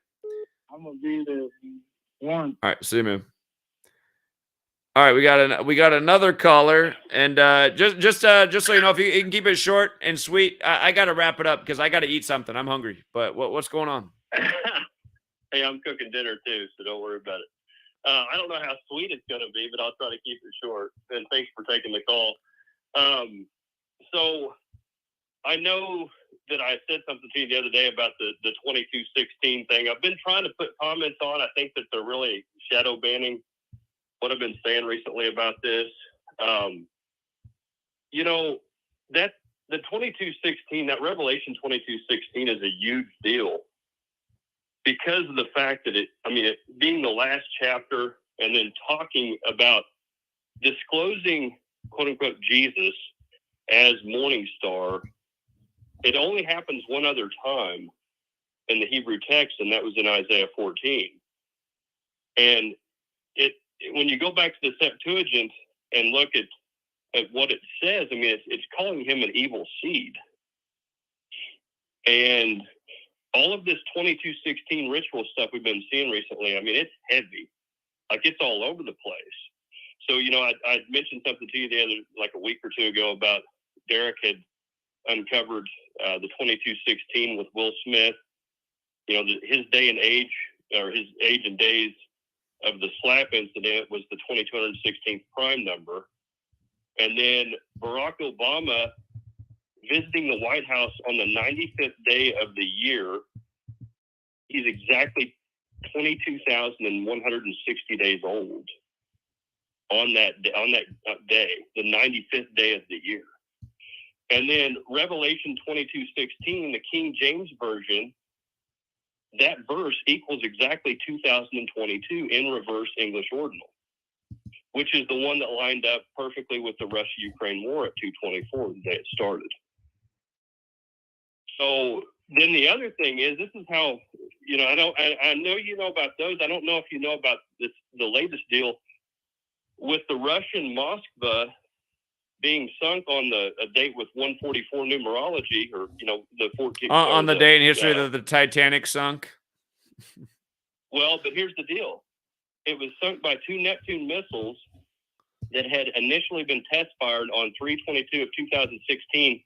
I'm gonna be there. One. All right, see you, man. All right, we got another caller, and just so you know, if you can keep it short and sweet, I got to wrap it up because I got to eat something. I'm hungry. But what's going on? Hey, I'm cooking dinner too, so don't worry about it. I don't know how sweet it's going to be, but I'll try to keep it short. And thanks for taking the call. So I know that I said something to you the other day about the 2216 thing. I've been trying to put comments on. I think that they're really shadow banning what I've been saying recently about this. You know, that the 22:16, that Revelation 22:16 is a huge deal because of the fact that it being the last chapter and then talking about disclosing, quote unquote, Jesus as Morning Star. It only happens one other time in the Hebrew text, and that was in Isaiah 14. And when you go back to the Septuagint and look at what it says, I mean, it's calling him an evil seed. And all of this 22:16 ritual stuff we've been seeing recently, I mean, it's heavy. Like, it's all over the place. So, you know, I mentioned something to you like a week or two ago about Derek had uncovered the 22:16 with Will Smith. You know, his day and age, or his age and days of the slap incident was the 2216th prime number. And then Barack Obama visiting the White House on the 95th day of the year, he's exactly 22,160 days old on that day, the 95th day of the year. And then Revelation 22:16, the King James Version, that verse equals exactly 2022 in reverse English ordinal, which is the one that lined up perfectly with the Russia-Ukraine war at 2/24, the day it started. So then the other thing is, this is how, you know, I know you know about those. I don't know if you know about this, the latest deal with the Russian Moskva being sunk on a date with 144 numerology, or, you know, the 14 on the day in history that the Titanic sunk. Well, but here's the deal. It was sunk by 2 Neptune missiles that had initially been test fired on 3/22 of 2016.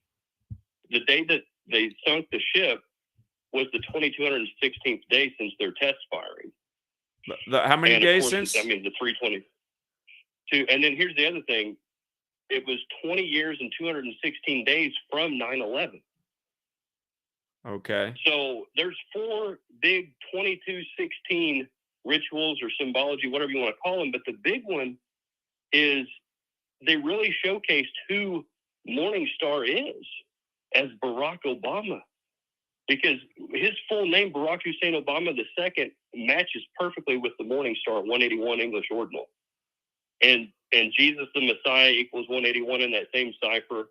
The day that they sunk the ship was the 2216th day since their test firing. How many days since? I mean, the 322. And then here's the other thing. It was 20 years and 216 days from 9/11. Okay. So there's 4 big 2216 rituals or symbology, whatever you want to call them. But the big one is they really showcased who Morning Star is as Barack Obama, because his full name, Barack Hussein Obama II, matches perfectly with the Morning Star 181 English ordinal. And Jesus the Messiah equals 181 in that same cipher.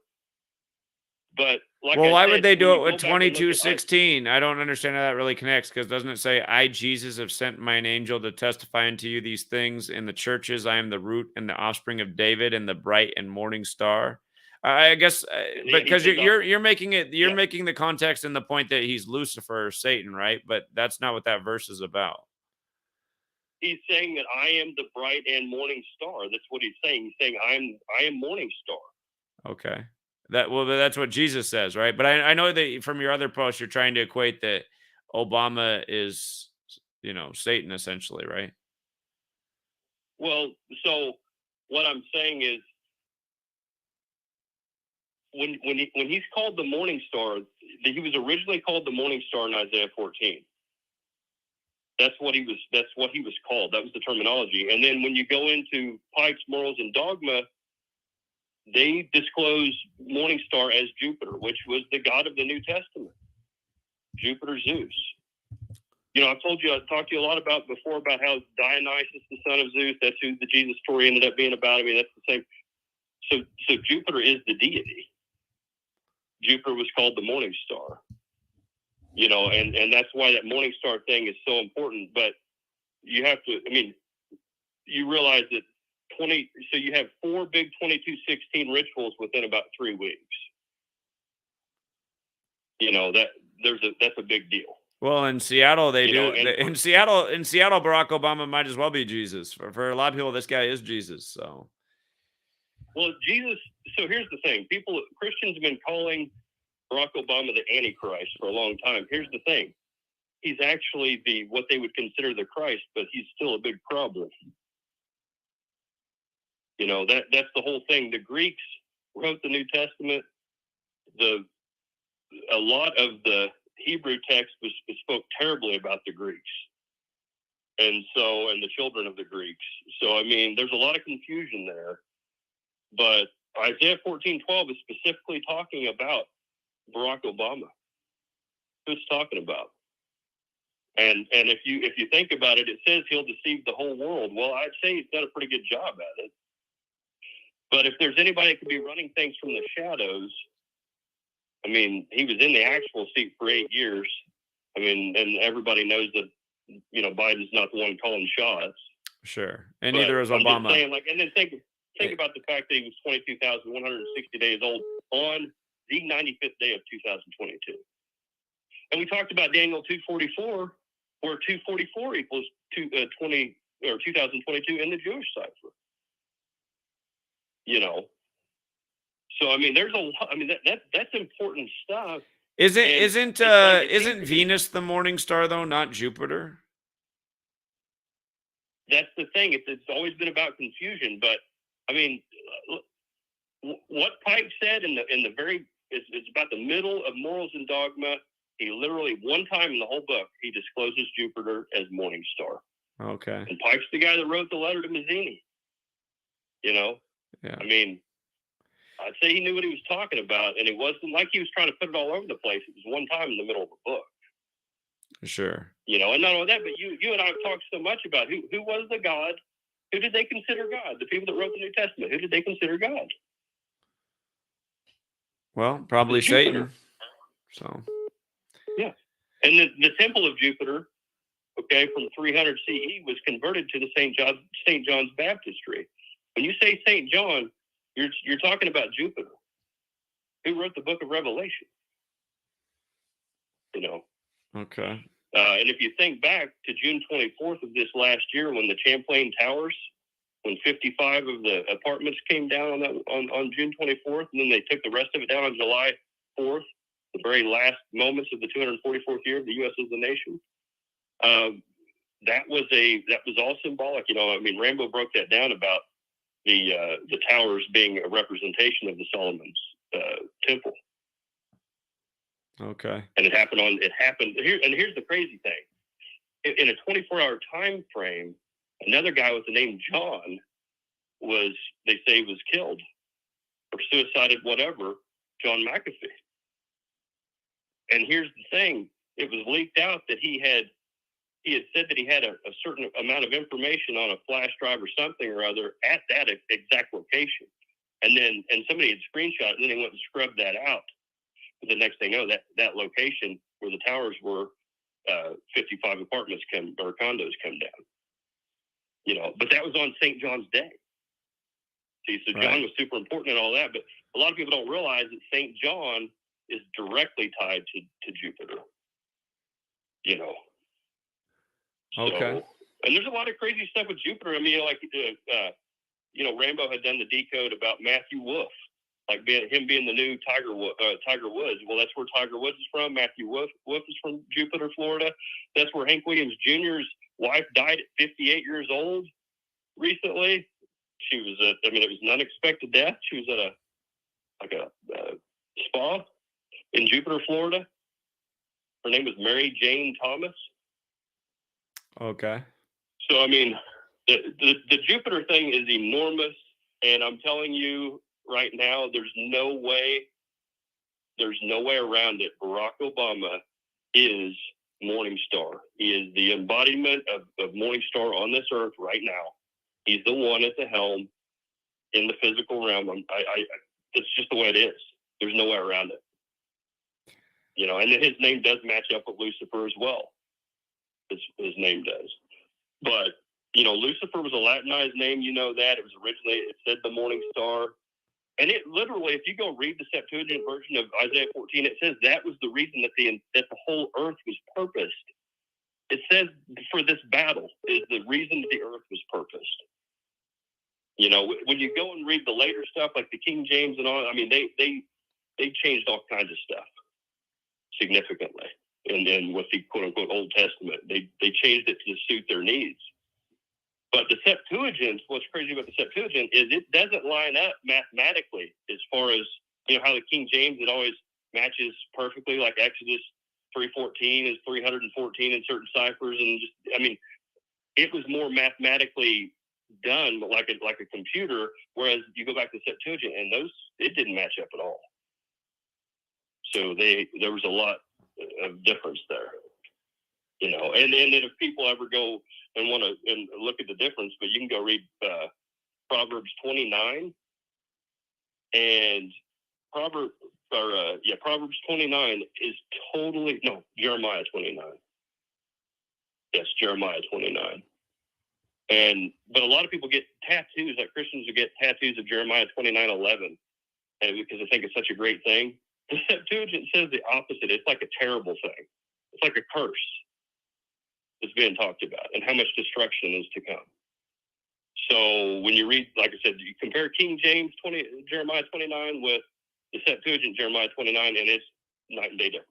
But like, well, why said, would they do it when you with go back and look at 22:16? I don't understand how that really connects, because doesn't it say, I, Jesus, have sent mine angel to testify unto you these things in the churches? I am the root and the offspring of David and the bright and morning star. I guess, because you're making it, making the context and the point that he's Lucifer or Satan, right? But that's not what that verse is about. He's saying that I am the bright and morning star. That's what he's saying. He's saying I am morning star. Okay. That's what Jesus says, right? But I know that from your other posts, you're trying to equate that Obama is, you know, Satan essentially, right? Well, so what I'm saying is, when he's called the Morning Star, he was originally called the Morning Star in Isaiah 14. That's what he was called. That was the terminology. And then when you go into Pipes, Morals, and Dogma, they disclose Morning Star as Jupiter, which was the god of the New Testament. Jupiter, Zeus. You know, I talked to you a lot about before about how Dionysus, the son of Zeus, that's who the Jesus story ended up being about. I mean, that's the same. So Jupiter is the deity. Jupiter was called the Morning Star. You know, and that's why that Morning Star thing is so important. But you have to, I mean, you realize that so you have 4 big 2216 rituals within about 3 weeks. You know, that's a big deal. Well, in Seattle, they do. In Seattle, Barack Obama might as well be Jesus. For a lot of people, this guy is Jesus. So, well, Jesus. So here's the thing: Christians have been calling Barack Obama the Antichrist for a long time. Here's the thing: he's actually what they would consider the Christ, but he's still a big problem. You know, that's the whole thing. The Greeks wrote the New Testament. A lot of the Hebrew text spoke terribly about the Greeks. and the children of the Greeks. So, I mean, there's a lot of confusion there. But Isaiah 14:12 is specifically talking about Barack Obama. Who it's talking about? And if you think about it, it says he'll deceive the whole world. Well, I'd say he's done a pretty good job at it. But if there's anybody that could be running things from the shadows, I mean, he was in the actual seat for 8 years. I mean, and everybody knows that, you know, Biden's not the one calling shots. Sure. And But neither is I'm just Obama. saying, like, and then think about the fact that he was 22,160 days old on the 95th day of 2022. And we talked about Daniel 2:44, where 2:44 equals 2022 in the Jewish cipher. You know, so I mean, there's a lot. I mean, that's important stuff. Isn't Venus the morning star though, not Jupiter? That's the thing. It's always been about confusion. But I mean, what Pike said in the very it's about the middle of Morals and Dogma. He literally, one time in the whole book, he discloses Jupiter as morning star. Okay. And Pike's the guy that wrote the letter to Mazzini. You know? Yeah. I mean, I'd say he knew what he was talking about, and it wasn't like he was trying to put it all over the place. It was one time in the middle of a book. Sure. You know, and not only that, but you and I have talked so much about who was the God. Who did they consider God? The people that wrote the New Testament. Who did they consider God? Well, probably Satan. So. Yeah. And the temple of Jupiter, okay, from 300 CE was converted to the St. John's Baptistry. When you say St. John, you're talking about Jupiter. Who wrote the book of Revelation? You know. Okay. And if you think back to June 24th of this last year, when the Champlain Towers, when 55 of the apartments came down on June 24th, and then they took the rest of it down on July 4th, the very last moments of the 244th year of the U.S. as a nation. That was all symbolic. You know, I mean, Rambo broke that down about the towers being a representation of the Solomon's temple. Okay. And it happened here. And here's the crazy thing: in a 24-hour time frame, another guy with the name John was killed or suicided, whatever. John McAfee. And here's the thing: it was leaked out that he had said that he had a certain amount of information on a flash drive or something or other at that exact location, and somebody had screenshot it, and then they went and scrubbed that out. But the next thing you know, that location where the towers were, 55 apartments condos come down. You know, but that was on St. John's Day. See, so John was super important and all that, but a lot of people don't realize that St. John is directly tied to Jupiter. You know. Okay. So, and there's a lot of crazy stuff with Jupiter. I mean, like, Rambo had done the decode about Matthew Wolf, like him being the new Tiger Woods. Well, that's where Tiger Woods is from. Matthew Wolf is from Jupiter, Florida. That's where Hank Williams Jr.'s wife died at 58 years old recently. She was it was an unexpected death. She was at a spa in Jupiter, Florida. Her name was Mary Jane Thomas. Okay. So, I mean, the Jupiter thing is enormous, and I'm telling you right now, there's no way around it. Barack Obama is Morning Star. He is the embodiment of Morning Star on this earth right now. He's the one at the helm in the physical realm. It's just the way it is. There's no way around it. You know, and then his name does match up with Lucifer as well. His name does. But, you know, Lucifer was a Latinized name. You know that. It was originally, it said the morning star. And it literally, if you go read the Septuagint version of Isaiah 14, it says that was the reason that the whole earth was purposed. It says for this battle is the reason that the earth was purposed. You know, when you go and read the later stuff, like the King James and all, I mean, they changed all kinds of stuff significantly. And then with the quote-unquote Old Testament, they changed it to suit their needs. But the Septuagint, what's crazy about the Septuagint is it doesn't line up mathematically as far as, you know, how the King James, it always matches perfectly, like Exodus 3:14 is 314 in certain ciphers. And just, I mean, it was more mathematically done, but like a computer. Whereas you go back to Septuagint, and it didn't match up at all. So there was a lot of difference there, you know. And then if people ever go and want to and look at the difference, but you can go read Proverbs 29 and Proverbs 29 is totally Jeremiah 29. Yes, Jeremiah 29. But a lot of people get tattoos, like Christians who get tattoos of Jeremiah 29:11, and because they think it's such a great thing. The Septuagint says the opposite. It's like a terrible thing. It's like a curse that's being talked about, and how much destruction is to come. So when you read, like I said, you compare King James Jeremiah 29 with the Septuagint Jeremiah 29, and it's night and day difference.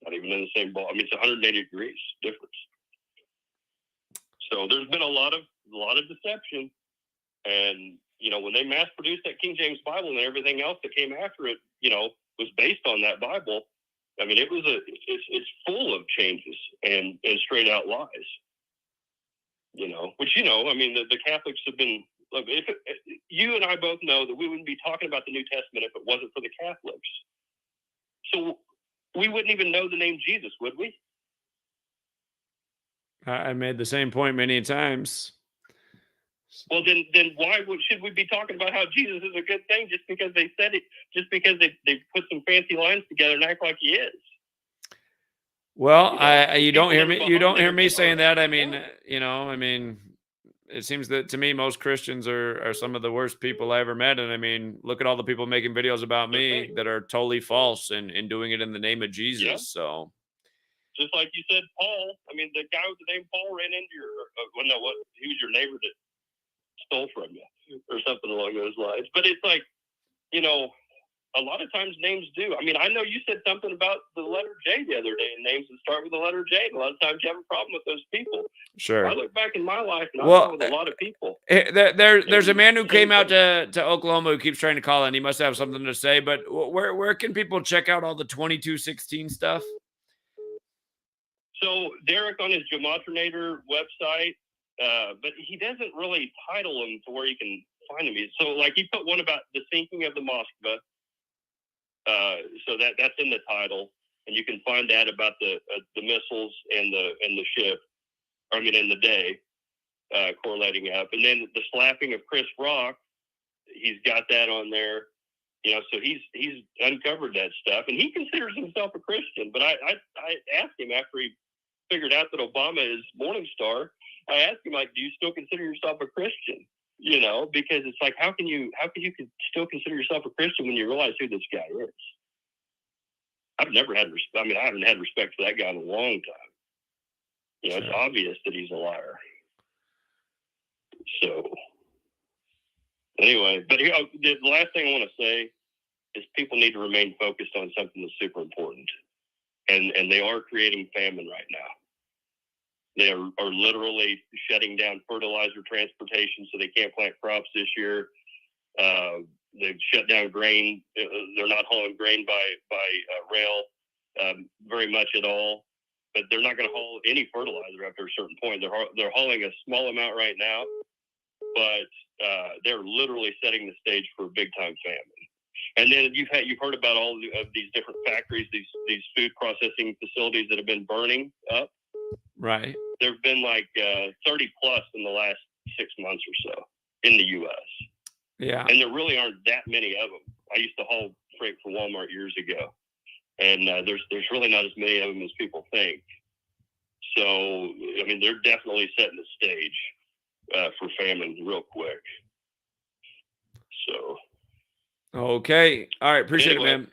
Not even in the same ball. I mean, it's 180 degrees difference. So there's been a lot of deception, and you know, when they mass produced that King James Bible and everything else that came after it, you know, was based on that Bible. I mean, it's full of changes and straight out lies. You know, which, you know, I mean, the Catholics have been. Look, you and I both know that we wouldn't be talking about the New Testament if it wasn't for the Catholics. So we wouldn't even know the name Jesus, would we? I made the same point many times. Well, then why should we be talking about how Jesus is a good thing just because they said it, just because they put some fancy lines together and act like he is? Well, you don't hear me saying that. I mean, you know, I mean, it seems that to me most Christians are some of the worst people I ever met. And I mean, look at all the people making videos about me that are totally false and doing it in the name of Jesus. Yeah. So Just like you said, Paul. I mean, the guy with the name Paul ran into he was your neighbor that stole from you or something along those lines. But it's like, you know, a lot of times names do. I mean, I know you said something about the letter J the other day, and names that start with the letter J. And a lot of times you have a problem with those people. Sure. I look back in my life, and I know with a lot of people. There's a man who came out to Oklahoma who keeps trying to call in. He must have something to say. But where can people check out all the 2216 stuff? So Derek on his Gematrinator website, but he doesn't really title them to where you can find them. So like he put one about the sinking of the Moskva. So that's in the title, and you can find that about the missiles and the ship. I mean, in the day, correlating up, and then the slapping of Chris Rock. He's got that on there. You know, so he's uncovered that stuff, and he considers himself a Christian. But I asked him after he figured out that Obama is Morningstar. I asked him, like, do you still consider yourself a Christian? You know, because it's like, how can you still consider yourself a Christian when you realize who this guy is? I haven't had respect for that guy in a long time. You know, It's obvious that he's a liar. So anyway, but the last thing I want to say is people need to remain focused on something that's super important. And they are creating famine right now. They are literally shutting down fertilizer transportation, so they can't plant crops this year. They've shut down grain. They're not hauling grain by rail very much at all. But they're not going to haul any fertilizer after a certain point. They're hauling a small amount right now, but they're literally setting the stage for a big time famine. And then you've heard about all of these different factories, these food processing facilities that have been burning up. Right. There have been like 30 plus in the last 6 months or so in the U.S. Yeah. And there really aren't that many of them. I used to haul freight for Walmart years ago, and there's really not as many of them as people think. So, I mean, they're definitely setting the stage for famine real quick. So. Okay. All right. Appreciate it, man.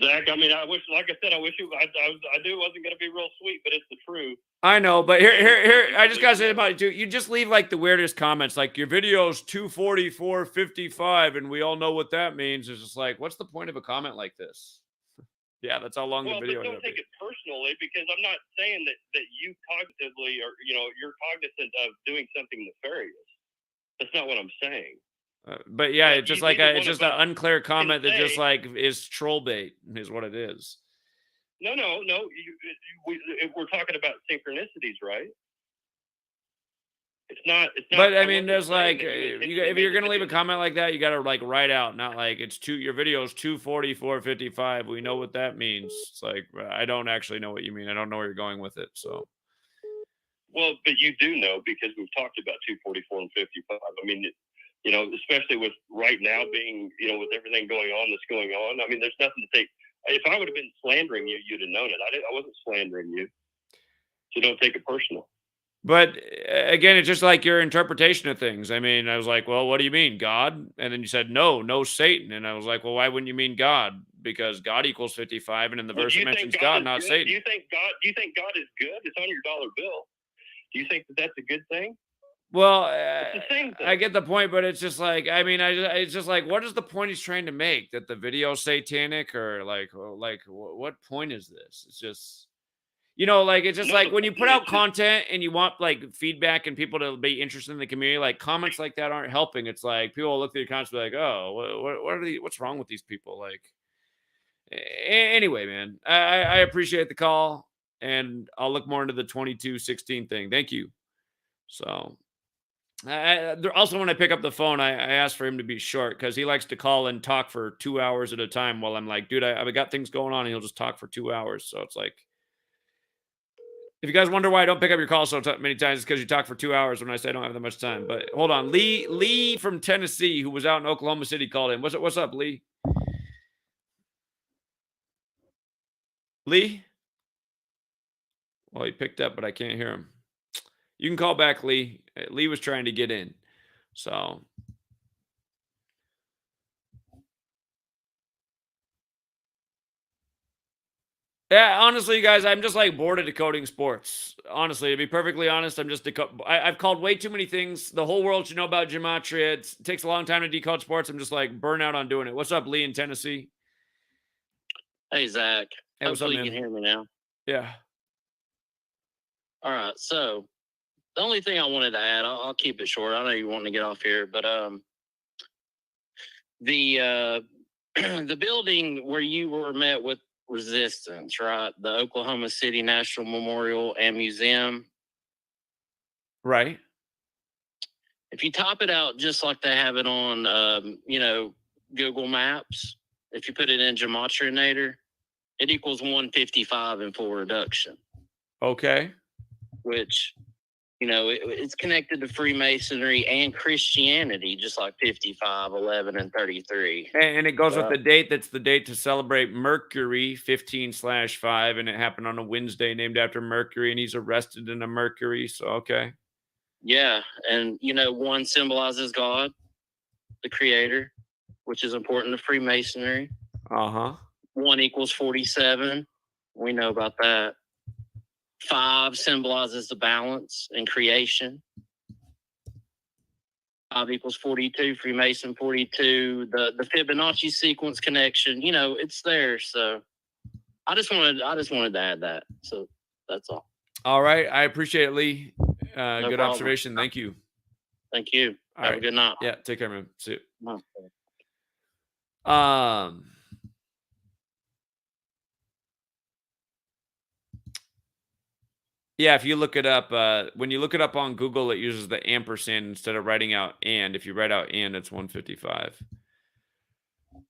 Zach, I mean, I wish, like I said, I knew it wasn't going to be real sweet, but it's the truth. I know, but here, I just got to say about it too. You just leave like the weirdest comments, like your video's 244.55, and we all know what that means. It's just like, what's the point of a comment like this? Yeah, that's how long the video is. Well, don't take it personally, because I'm not saying that you cognitively or, you know, you're cognizant of doing something nefarious. That's not what I'm saying. But yeah, it's just like it's just an unclear comment that just like is troll bait is what it is. No. We're talking about synchronicities, right? not. But I I mean, wasn't there's saying like, that you if intentionally you're made gonna the leave a video. comment like that, you gotta like write out, not like your video is 240, 455. We know what that means. It's like I don't actually know what you mean. I don't know where you're going with it. So Well, but you do know because we've talked about 244 and 55. I mean, you know, especially with right now being, you know, with everything going on that's going on. I mean, there's nothing to take. If I would have been slandering you, you'd have known it. I wasn't slandering you, so don't take it personal. but again, it's just like your interpretation of things. I mean, I was like, well, what do you mean, God? And then you said, no Satan. And I was like, well, why wouldn't you mean God? Because God equals 55, and in the Well, verse do it you mentions think God, is not good? Satan. Do you think God is good? It's on your dollar bill. Do you think that that's a good thing? Well, It's the same thing. I get the point, but it's just like, I mean, it's just like, what is the point he's trying to make? That the video is satanic, or like what point is this? It's just, you know, like, it's just No, like when you put out it's just- content and you want like feedback and people to be interested in the community, like comments like that aren't helping. It's like people will look through your comments and be like, oh, what are these? What's wrong with these people? Like, anyway, man, I appreciate the call, and I'll look more into the 2216 thing. Thank you. So. Also, when I pick up the phone, I ask for him to be short because he likes to call and talk for 2 hours at a time while I'm like, dude, I've got things going on, and he'll just talk for 2 hours. So it's like, if you guys wonder why I don't pick up your call so many times, it's because you talk for 2 hours when I say I don't have that much time. But hold on, Lee from Tennessee, who was out in Oklahoma City, called in. What's up, Lee? Lee? Well, he picked up, but I can't hear him. You can call back, Lee. Lee was trying to get in. So. Yeah, honestly, you guys, I'm just like bored of decoding sports. Honestly, to be perfectly honest, I'm just I've called way too many things. The whole world should know about gematria. It takes a long time to decode sports. I'm just like burnout on doing it. What's up, Lee in Tennessee? Hey, Zach. Hey, what's up, Hopefully man? you can hear me now. Yeah. All right. So the only thing I wanted to add, I'll keep it short. I know you want to get off here, but the the building where you were met with resistance, right? The Oklahoma City National Memorial and Museum. Right. If you top it out just like they have it on, Google Maps, if you put it in GematriaEffectNews, it equals 155 in full reduction. Okay. Which, it's connected to Freemasonry and Christianity, just like 55, 11, and 33. And it goes with the date. That's the date to celebrate Mercury 15/5. And it happened on a Wednesday named after Mercury. And he's arrested in a Mercury. So, okay. Yeah. And, one symbolizes God, the creator, which is important to Freemasonry. Uh-huh. 1 equals 47. We know about that. 5 symbolizes the balance and creation. 5 equals 42, Freemason 42, the Fibonacci sequence connection, it's there. So I just wanted to add that. So that's all. All right. I appreciate it, Lee. Good problem. observation. Thank you. Thank you. All Have right. a good night. Yeah. Take care, man. See you. Bye. Yeah, if you look it up, when you look it up on Google, it uses the ampersand instead of writing out and. If you write out and, it's 155.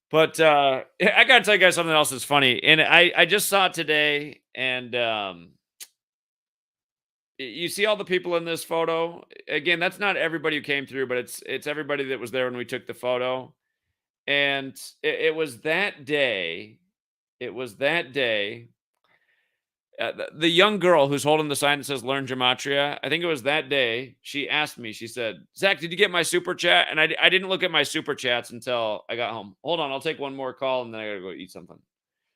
But I gotta tell you guys something else that's funny. And I just saw it today, and you see all the people in this photo. Again, that's not everybody who came through, but it's everybody that was there when we took the photo. And it was that day. It was that day. The young girl who's holding the sign that says "Learn Gematria," I think it was that day. She asked me. She said, "Zach, did you get my super chat?" And I didn't look at my super chats until I got home. Hold on, I'll take one more call and then I gotta go eat something.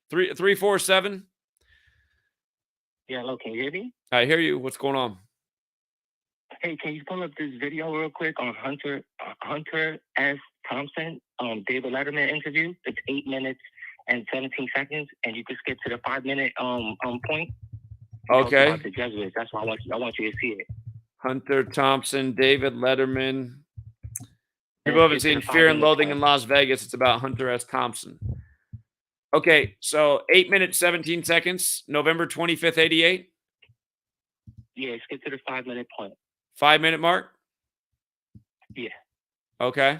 347. Yeah, hello. Can you hear me? I hear you. What's going on? Hey, can you pull up this video real quick on Hunter S. Thompson, David Letterman interview? It's 8 minutes and 17 seconds, and you can skip to the 5-minute point. Okay. About the Jesuits. That's why I want you to see it. Hunter Thompson, David Letterman. People haven't seen Fear and Loathing in Las Vegas. It's about Hunter S. Thompson. Okay, so 8 minutes, 17 seconds, November 25th, 88. Yeah, skip to the 5-minute point. 5-minute mark? Yeah. Okay.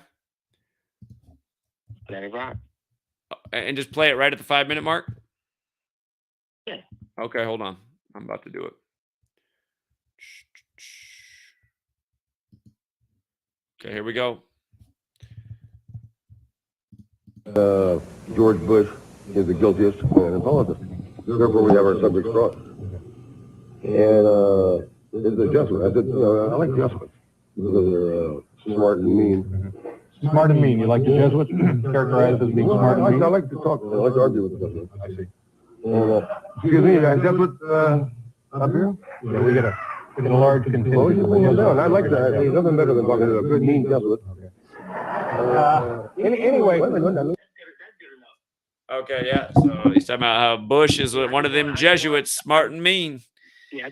Let it rock. And just play it right at the 5-minute mark? Yeah. Okay, hold on. I'm about to do it. Okay, here we go. George Bush is the guiltiest man in politics. Therefore, we have our subject crossed. And it's a Jesuit. I said, I like Jesuits because they're smart and mean. Smart and mean. You like the Jesuits characterized as being smart and mean? I like to talk. I like to argue with the Jesuits. I see. And, excuse me, you guys Jesuits up here? Yeah, we get a large contingent. Well, you bring them down. I like that. There's nothing better than talking to a good, mean Jesuit. Anyway. Okay, yeah. So he's talking about how Bush is one of them Jesuits, smart and mean. Yeah,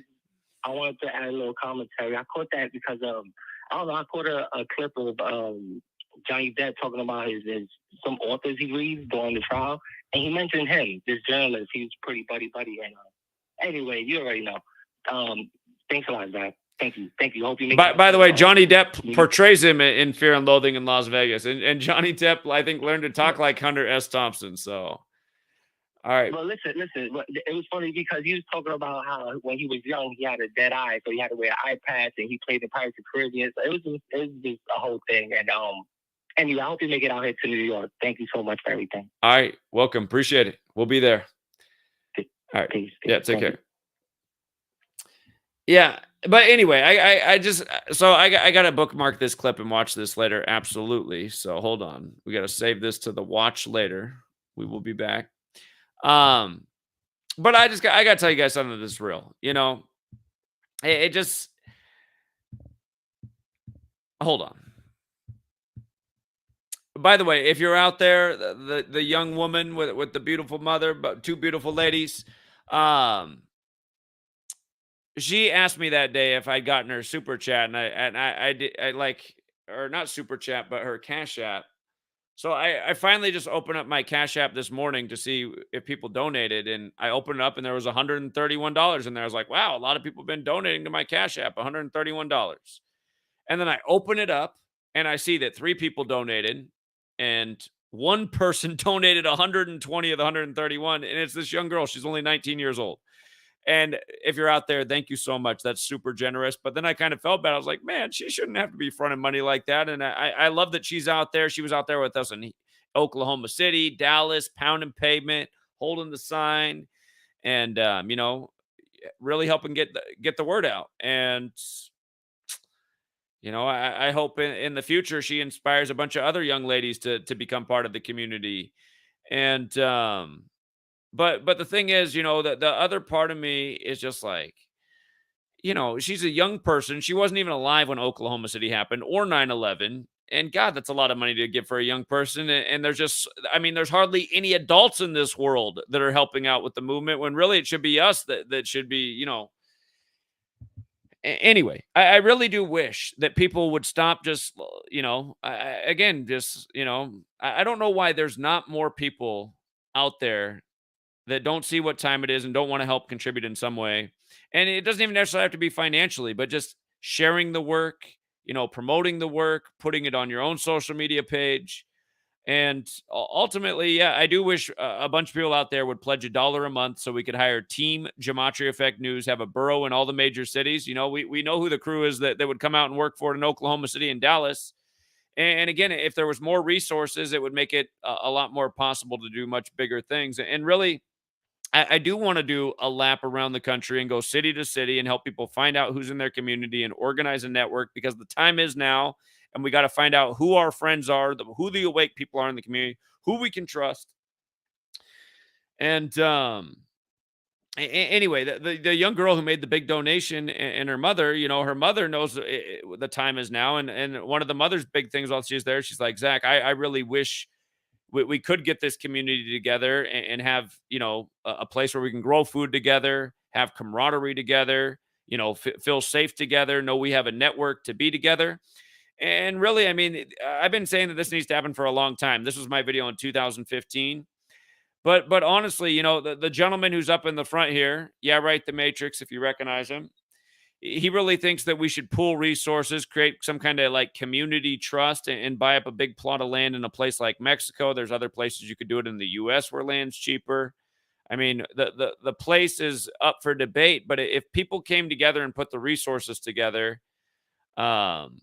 I wanted to add a little commentary. I caught that because I don't know. I caught a clip of Johnny Depp talking about his some authors he reads during the trial, and he mentioned him, this journalist. He was pretty buddy. And anyway, you already know. Thanks a lot, Zach. Thank you. Hope you make. By the way, Johnny Depp portrays him in Fear and Loathing in Las Vegas, and Johnny Depp, I think, learned to talk like Hunter S. Thompson. So, all right. Well, listen. It was funny because he was talking about how when he was young he had a dead eye, so he had to wear eye patch, and he played in Pirates of the Caribbean. So it was just a whole thing. And anyway, I hope you make it out here to New York. Thank you so much for everything. All right, welcome. Appreciate it. We'll be there. All right. Peace. Yeah, take care. Yeah, but anyway, I got to bookmark this clip and watch this later. Absolutely. So hold on. We got to save this to the watch later. We will be back. But I got to tell you guys something that's real. It just, hold on. By the way, if you're out there, the young woman with the beautiful mother, but two beautiful ladies, she asked me that day if I'd gotten her super chat, and I did, or not super chat, but her Cash App. So I finally just opened up my Cash App this morning to see if people donated, and I opened it up and there was $131 in there. I was like, wow, a lot of people have been donating to my Cash App, $131. And then I open it up and I see that 3 people donated and one person donated 120 of the 131, and it's this young girl. She's only 19 years old. And if you're out there, thank you so much. That's super generous. But then I kind of felt bad. I was like, man, she shouldn't have to be fronting money like that. And I love that she's out there. She was out there with us in Oklahoma City, Dallas, pounding pavement, holding the sign, and really helping get the word out. And I hope in the future she inspires a bunch of other young ladies to become part of the community. And But the thing is, the other part of me is just like, she's a young person. She wasn't even alive when Oklahoma City happened or 9/11. And God, that's a lot of money to give for a young person. And there's there's hardly any adults in this world that are helping out with the movement, when really it should be us that should be, Anyway, I really do wish that people would stop just, I don't know why there's not more people out there that don't see what time it is and don't want to help contribute in some way. And it doesn't even necessarily have to be financially, but just sharing the work, promoting the work, putting it on your own social media page. And ultimately, yeah, I do wish a bunch of people out there would pledge $1 a month so we could hire Team Gematria Effect News, have a borough in all the major cities. We know who the crew is that would come out and work for it in Oklahoma City and Dallas. And again, if there was more resources, it would make it a lot more possible to do much bigger things. And really, I do want to do a lap around the country and go city to city and help people find out who's in their community and organize a network, because the time is now, and we got to find out who our friends are, who the awake people are in the community, who we can trust. And anyway, the young girl who made the big donation and her mother, her mother knows the time is now. And one of the mother's big things while she's there, she's like, Zach, I really wish we could get this community together and have, a place where we can grow food together, have camaraderie together, feel safe together, know we have a network to be together. And really, I've been saying that this needs to happen for a long time. This was my video in 2015. But honestly, the gentleman who's up in the front here, yeah, right, the Matrix, if you recognize him, he really thinks that we should pool resources, create some kind of like community trust, and buy up a big plot of land in a place like Mexico. There's other places you could do it in the US where land's cheaper. I mean, the place is up for debate, but if people came together and put the resources together, um,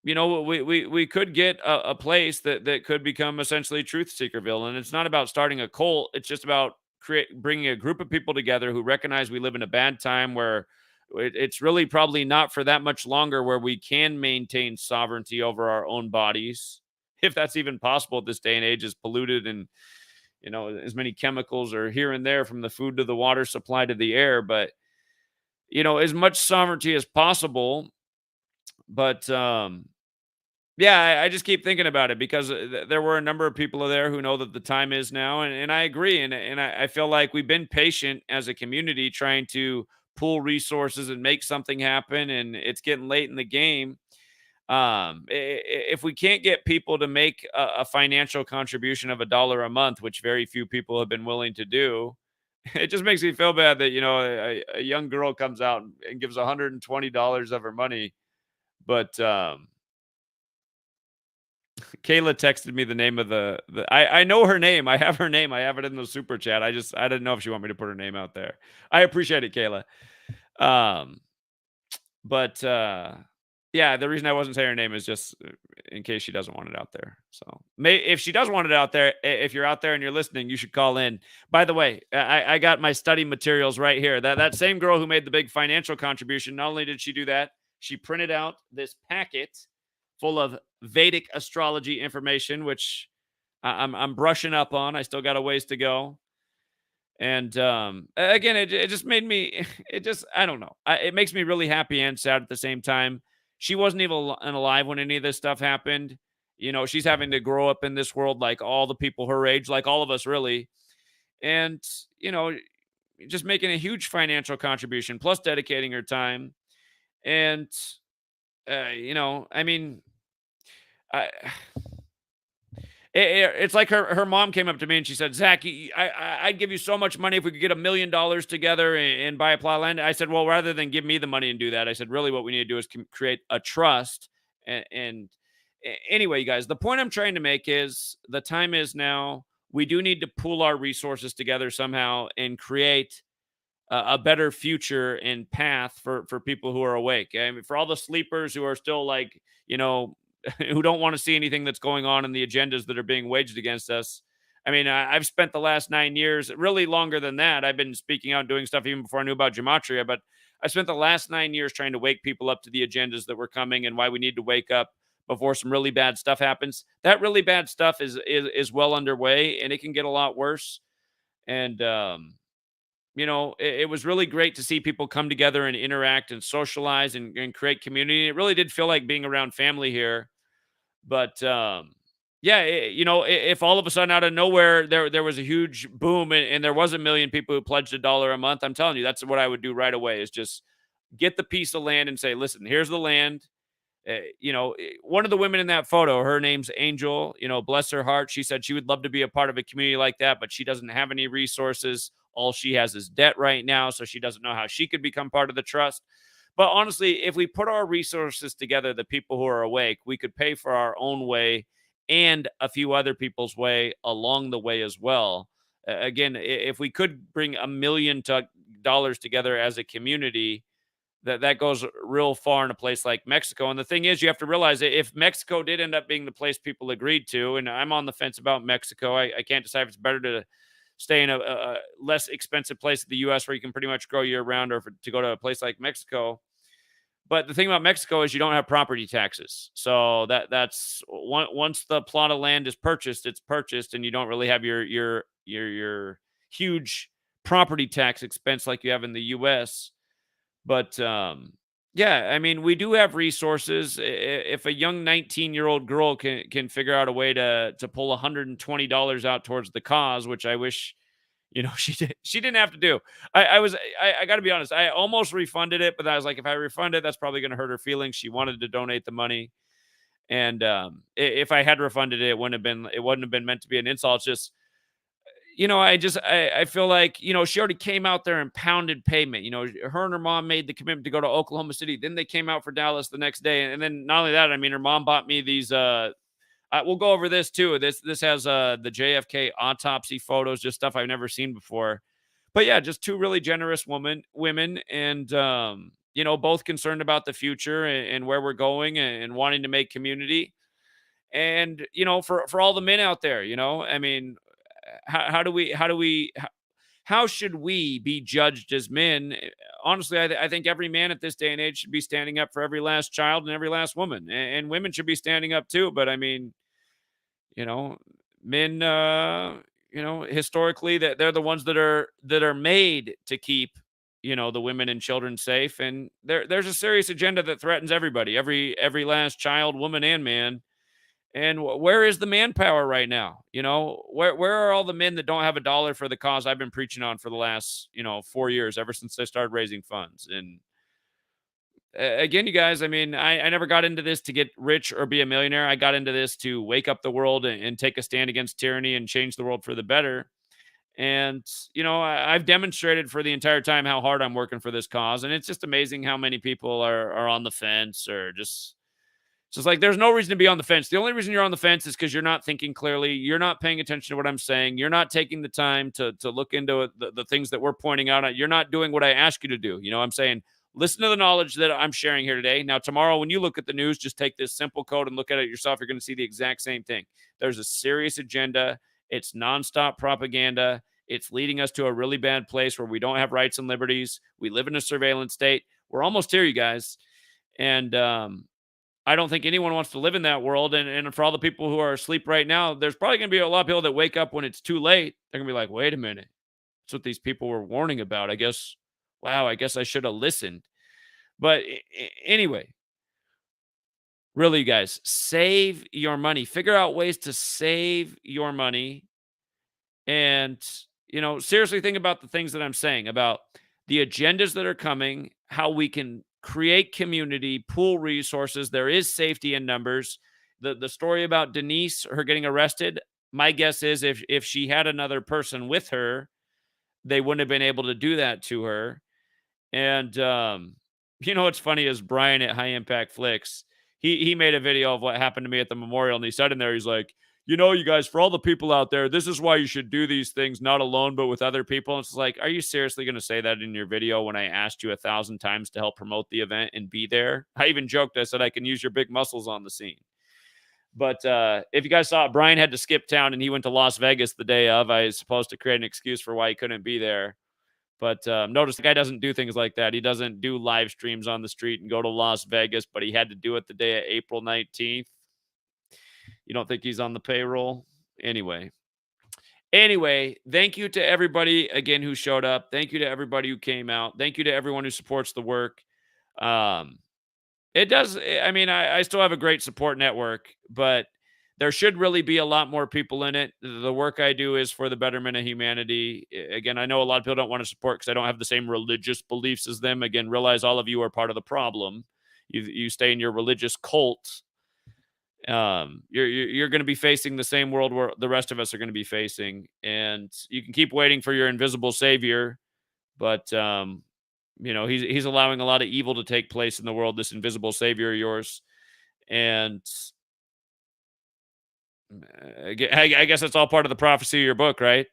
we could get a place that could become essentially Truth Seekerville. And it's not about starting a cult. It's just about bringing a group of people together who recognize we live in a bad time where it's really probably not for that much longer where we can maintain sovereignty over our own bodies, if that's even possible at this day and age, as polluted and, as many chemicals are here and there, from the food to the water supply to the air. But, as much sovereignty as possible. But, yeah, I just keep thinking about it because there were a number of people there who know that the time is now, and I agree, and I feel like we've been patient as a community trying to pool resources and make something happen, and it's getting late in the game. If we can't get people to make a financial contribution of $1 a month, which very few people have been willing to do, it just makes me feel bad that a young girl comes out and gives $120 of her money, but Kayla texted me the name of I know her name. I have her name. I have it in the super chat. I didn't know if she wanted me to put her name out there. I appreciate it, Kayla. But yeah, the reason I wasn't saying her name is just in case she doesn't want it out there. So if she does want it out there, if you're out there and you're listening, you should call in. By the way, I got my study materials right here. That same girl who made the big financial contribution, not only did she do that, she printed out this packet full of Vedic astrology information, which I'm brushing up on. I still got a ways to go. And again, it just made me, I don't know. It makes me really happy and sad at the same time. She wasn't even alive when any of this stuff happened. She's having to grow up in this world like all the people her age, like all of us really. And, just making a huge financial contribution, plus dedicating her time. And, I mean, it's like her mom came up to me and she said, "Zach, I'd give you so much money if we could get $1 million together and buy a plot of land." I said, "Well, rather than give me the money and do that," I said, "really what we need to do is create a trust." And anyway, you guys, the point I'm trying to make is the time is now. We do need to pool our resources together somehow and create a better future and path for people who are awake. I mean, for all the sleepers who are still like, who don't want to see anything that's going on in the agendas that are being waged against us. I mean, I've spent the last 9 years, really longer than that. I've been speaking out, doing stuff even before I knew about Gematria, but I spent the last 9 years trying to wake people up to the agendas that were coming and why we need to wake up before some really bad stuff happens. That really bad stuff is well underway, and it can get a lot worse. And, it was really great to see people come together and interact and socialize and create community. It really did feel like being around family here. But yeah, if all of a sudden out of nowhere there was a huge boom and there was 1 million people who pledged $1 a month, I'm telling you, that's what I would do right away, is just get the piece of land and say, "Listen, here's the land." One of the women in that photo, her name's Angel, bless her heart. She said she would love to be a part of a community like that, but she doesn't have any resources. All she has is debt right now. So she doesn't know how she could become part of the trust. But honestly, if we put our resources together, the people who are awake, we could pay for our own way and a few other people's way along the way as well. Again, if we could bring $1 million together as a community, that goes real far in a place like Mexico. And the thing is, you have to realize that if Mexico did end up being the place people agreed to, and I'm on the fence about Mexico, I can't decide if it's better to stay in a less expensive place in the U.S. where you can pretty much grow year round, or to go to a place like Mexico. But the thing about Mexico is you don't have property taxes. So that's once the plot of land is purchased, it's purchased, and you don't really have your huge property tax expense like you have in the U.S. But yeah, I mean, we do have resources. If a young 19-year-old girl can figure out a way to pull $120 out towards the cause, which I wish, she didn't have to do. I got to be honest. I almost refunded it, but I was like, if I refund it, that's probably going to hurt her feelings. She wanted to donate the money, and if I had refunded it, it wouldn't have been meant to be an insult. It's just, I feel like, she already came out there and pounded pavement. Her and her mom made the commitment to go to Oklahoma City. Then they came out for Dallas the next day. And then not only that, I mean, her mom bought me these, we'll go over this too. This has the JFK autopsy photos, just stuff I've never seen before. But yeah, just two really generous women, and both concerned about the future and where we're going and wanting to make community. And for all the men out there, I mean, how should we be judged as men? Honestly, I think every man at this day and age should be standing up for every last child and every last woman, and women should be standing up too. But I mean, men, historically, that they're the ones that are made to keep, the women and children safe. And there's a serious agenda that threatens everybody, every last child, woman, and man. And where is the manpower right now? Where are all the men that don't have a dollar for the cause I've been preaching on for the last, 4 years, ever since I started raising funds? And again, you guys, I mean, I never got into this to get rich or be a millionaire. I got into this to wake up the world and take a stand against tyranny and change the world for the better. And, I've demonstrated for the entire time how hard I'm working for this cause. And it's just amazing how many people are on the fence, or just like, there's no reason to be on the fence. The only reason you're on the fence is because you're not thinking clearly. You're not paying attention to what I'm saying. You're not taking the time to look into the things that we're pointing out. You're not doing what I ask you to do. I'm saying, listen to the knowledge that I'm sharing here today. Now, tomorrow, when you look at the news, just take this simple code and look at it yourself. You're going to see the exact same thing. There's a serious agenda. It's nonstop propaganda. It's leading us to a really bad place where we don't have rights and liberties. We live in a surveillance state. We're almost here, you guys. And I don't think anyone wants to live in that world. And for all the people who are asleep right now, there's probably going to be a lot of people that wake up when it's too late. They're going to be like, wait a minute. That's what these people were warning about. I guess I should have listened. But anyway, really, you guys, save your money. Figure out ways to save your money. And, seriously think about the things that I'm saying about the agendas that are coming, how we can create community, pool resources. There is safety in numbers. The story about Denise, her getting arrested, my guess is if she had another person with her, they wouldn't have been able to do that to her. And, what's funny is Brian at High Impact Flicks, he made a video of what happened to me at the memorial. And he said in there, he's like, you guys, for all the people out there, this is why you should do these things, not alone, but with other people. And it's like, are you seriously going to say that in your video when I asked you 1,000 times to help promote the event and be there? I even joked, I said, I can use your big muscles on the scene. But if you guys saw it, Brian had to skip town and he went to Las Vegas the day of. I was supposed to create an excuse for why he couldn't be there. But notice the guy doesn't do things like that. He doesn't do live streams on the street and go to Las Vegas, but he had to do it the day of April 19th. You don't think he's on the payroll? Anyway, thank you to everybody, again, who showed up. Thank you to everybody who came out. Thank you to everyone who supports the work. It does. I mean, I still have a great support network, but there should really be a lot more people in it. The work I do is for the betterment of humanity. Again, I know a lot of people don't want to support because I don't have the same religious beliefs as them. Again, realize all of you are part of the problem. You stay in your religious cult. You're going to be facing the same world where the rest of us are going to be facing, and you can keep waiting for your invisible savior, but he's allowing a lot of evil to take place in the world, this invisible savior of yours. And I guess that's all part of the prophecy of your book, right?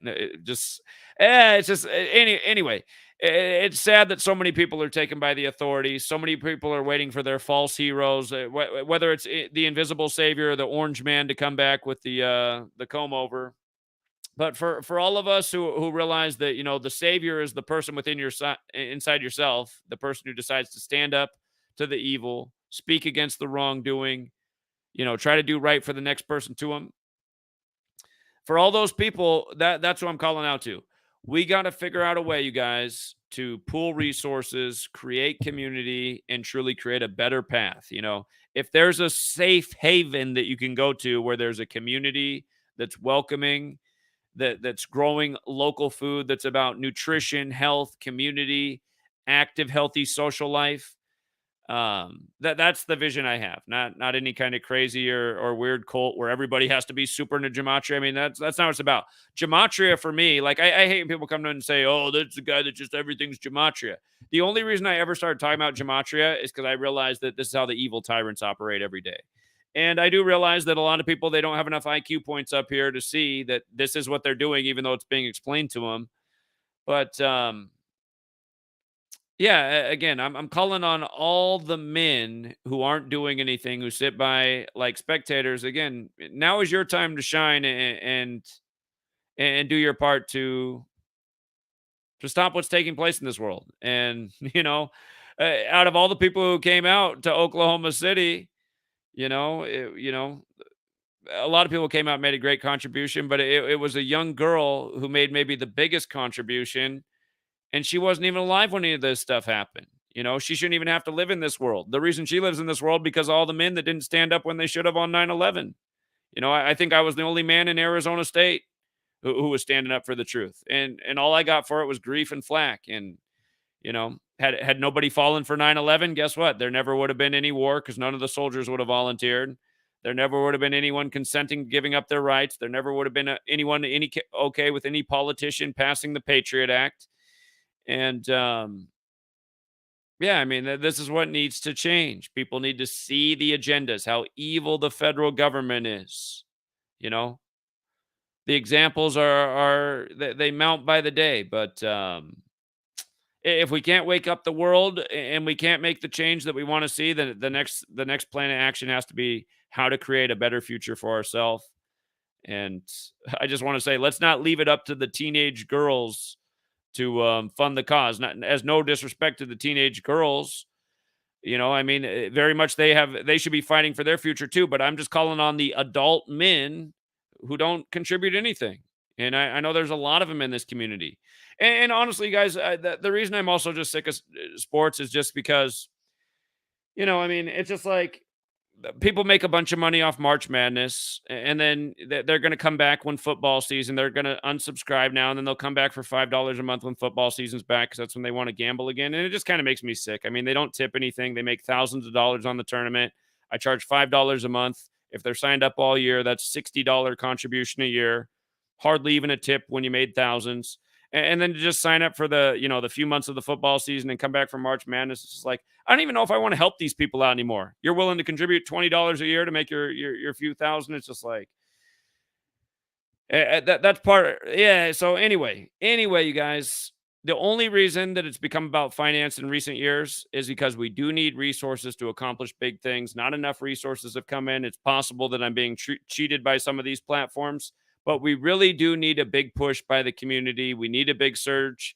Anyway, it's sad that so many people are taken by the authorities. So many people are waiting for their false heroes, whether it's the invisible savior or the orange man to come back with the comb over. But for all of us who realize that, the savior is the person within inside yourself, the person who decides to stand up to the evil, speak against the wrongdoing, try to do right for the next person to them. For all those people, that's what I'm calling out to. We got to figure out a way, you guys, to pool resources, create community, and truly create a better path. If there's a safe haven that you can go to where there's a community that's welcoming, that's growing local food, that's about nutrition, health, community, active, healthy social life, That's the vision I have. Not any kind of crazy or weird cult where everybody has to be super into gematria. I mean, that's not what it's about. Gematria for me, like I hate when people come in and say, "Oh, that's the guy that just everything's gematria." The only reason I ever started talking about gematria is because I realized that this is how the evil tyrants operate every day. And I do realize that a lot of people, they don't have enough IQ points up here to see that this is what they're doing, even though it's being explained to them. But yeah, again, I'm calling on all the men who aren't doing anything, who sit by like spectators. Again, now is your time to shine and do your part to stop what's taking place in this world. And out of all the people who came out to Oklahoma City, a lot of people came out and made a great contribution, but it was a young girl who made maybe the biggest contribution, and she wasn't even alive when any of this stuff happened. She shouldn't even have to live in this world. The reason she lives in this world because of all the men that didn't stand up when they should have on 9/11. I think I was the only man in Arizona State who was standing up for the truth, and all I got for it was grief and flack. And had nobody fallen for 9/11, guess what? There never would have been any war because none of the soldiers would have volunteered. There never would have been anyone consenting to giving up their rights. There never would have been anyone okay with any politician passing the Patriot Act. And yeah, I mean, this is what needs to change. People need to see the agendas, how evil the federal government is. The examples are they mount by the day, but if we can't wake up the world and we can't make the change that we want to see, then the next plan of action has to be how to create a better future for ourselves. And I just want to say, let's not leave it up to the teenage girls to fund the cause. Not as no disrespect to the teenage girls, I mean, very much they should be fighting for their future too. But I'm just calling on the adult men who don't contribute anything. And I know there's a lot of them in this community. And honestly, guys, the reason I'm also just sick of sports is just because, I mean, it's just like people make a bunch of money off March Madness, and then they're going to come back when football season. They're going to unsubscribe now, and then they'll come back for $5 a month when football season's back because that's when they want to gamble again. And it just kind of makes me sick. I mean, they don't tip anything. They make thousands of dollars on the tournament. I charge $5 a month. If they're signed up all year, that's $60 contribution a year. Hardly even a tip when you made thousands. And then to just sign up for the few months of the football season and come back for March Madness. It's just like, I don't even know if I want to help these people out anymore. You're willing to contribute $20 a year to make your few thousand. It's just like, that's part. Yeah. So anyway, you guys, the only reason that it's become about finance in recent years is because we do need resources to accomplish big things. Not enough resources have come in. It's possible that I'm being cheated by some of these platforms, but we really do need a big push by the community. We need a big surge.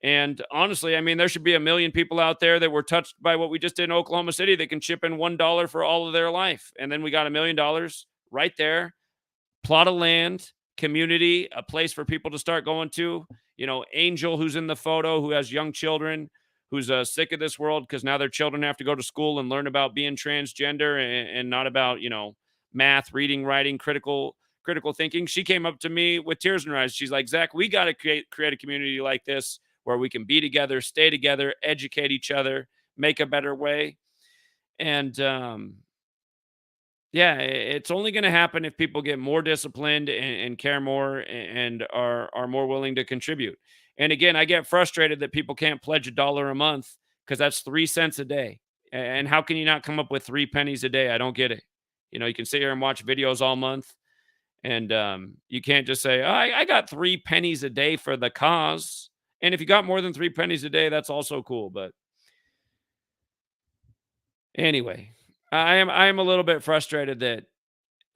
And honestly, I mean, there should be 1 million people out there that were touched by what we just did in Oklahoma City. They can chip in $1 for all of their life. And then we got $1 million right there. Plot of land, community, a place for people to start going to. Angel, who's in the photo, who has young children, who's sick of this world because now their children have to go to school and learn about being transgender and not about, math, reading, writing, critical thinking. She came up to me with tears in her eyes. She's like, Zach, we got to create a community like this where we can be together, stay together, educate each other, make a better way. And yeah, it's only going to happen if people get more disciplined and care more and are more willing to contribute. And again, I get frustrated that people can't pledge $1 a month because that's 3 cents a day. And how can you not come up with 3 pennies a day? I don't get it. You can sit here and watch videos all month. And you can't just say, oh, I got 3 pennies a day for the cause. And if you got more than 3 pennies a day, that's also cool. But anyway, I am a little bit frustrated that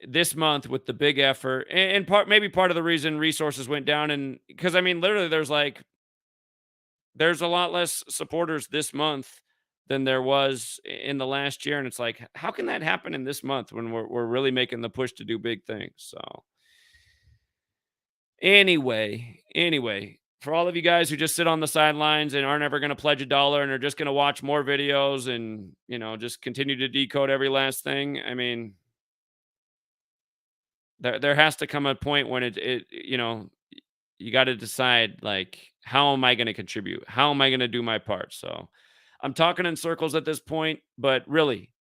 this month with the big effort and maybe part of the reason resources went down, and because I mean, literally there's a lot less supporters this month than there was in the last year. And it's like, how can that happen in this month when we're really making the push to do big things? So anyway, for all of you guys who just sit on the sidelines and aren't ever going to pledge $1 and are just going to watch more videos and, just continue to decode every last thing. I mean, there has to come a point when you got to decide, like, how am I going to contribute? How am I going to do my part? So I'm talking in circles at this point, but really,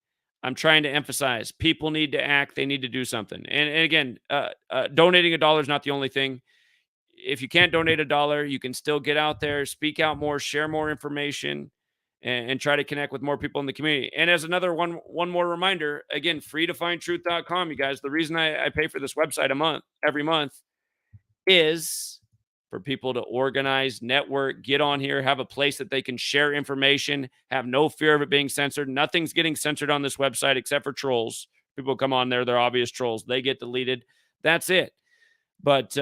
I'm trying to emphasize people need to act. They need to do something. And again, donating $1 is not the only thing. If you can't donate $1, you can still get out there, speak out more, share more information, and try to connect with more people in the community. And as another one more reminder, again, freetofindtruth.com, you guys. The reason I pay for this website every month is for people to organize, network, get on here, have a place that they can share information, have no fear of it being censored. Nothing's getting censored on this website except for trolls. People come on there, they're obvious trolls. They get deleted. That's it. But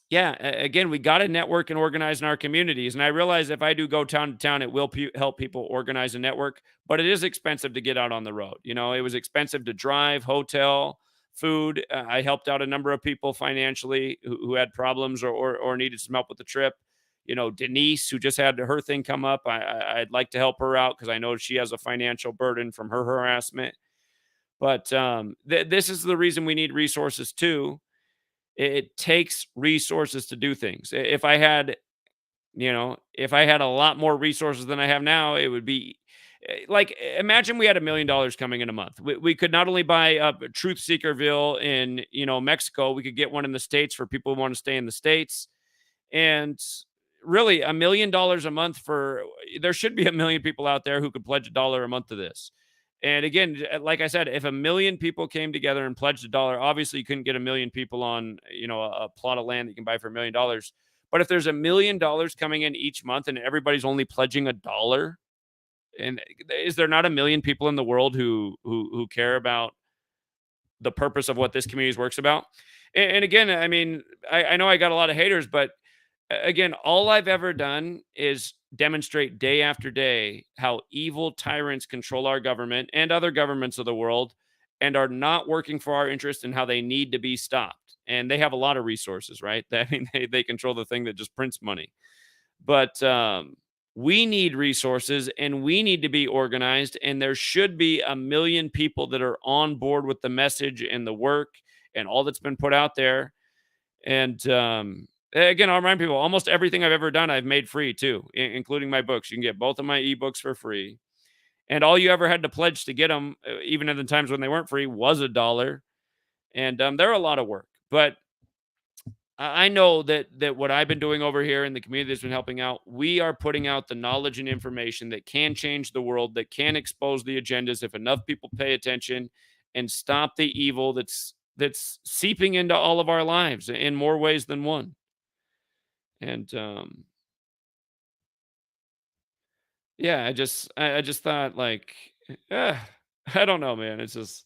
yeah, again, we got to network and organize in our communities. And I realize if I do go town to town, it will help people organize a network, but it is expensive to get out on the road. You know, it was expensive to drive, hotel, food. I helped out a number of people financially who had problems or needed some help with the trip. You know, Denise, who just had her thing come up, I'd like to help her out because I know she has a financial burden from her harassment. But this is the reason we need resources too. It takes resources to do things. If I had a lot more resources than I have now, it would be like, imagine we had $1 million coming in a month. We could not only buy a Truth Seekerville in, Mexico, we could get one in the States for people who want to stay in the States. And really $1 million a month there should be 1 million people out there who could pledge $1 a month to this. And again, like I said, if 1 million people came together and pledged $1, obviously you couldn't get 1 million people on, a plot of land that you can buy for $1 million. But if there's $1 million coming in each month and everybody's only pledging $1, and is there not 1 million people in the world who care about the purpose of what this community works about? And again, I mean, I know I got a lot of haters, but again, all I've ever done is demonstrate day after day how evil tyrants control our government and other governments of the world and are not working for our interest and how they need to be stopped. And they have a lot of resources, right? I mean, they control the thing that just prints money. But we need resources and we need to be organized. And there should be 1 million people that are on board with the message and the work and all that's been put out there. And again, I'll remind people, almost everything I've ever done, I've made free too, including my books. You can get both of my ebooks for free. And all you ever had to pledge to get them, even in the times when they weren't free, was $1. And they're a lot of work. But I know that what I've been doing over here in the community that's been helping out, we are putting out the knowledge and information that can change the world, that can expose the agendas if enough people pay attention and stop the evil that's seeping into all of our lives in more ways than one. And yeah, I just thought, like, I don't know, man. It's just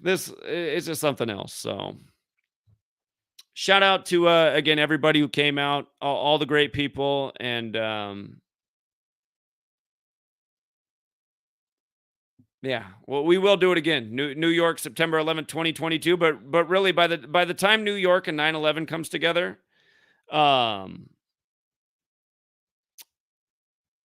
it's just something else. So shout out to again everybody who came out, all the great people, and yeah, well, we will do it again. New York, September 11th, 2022. But really, by the time New York and 9/11 comes together, I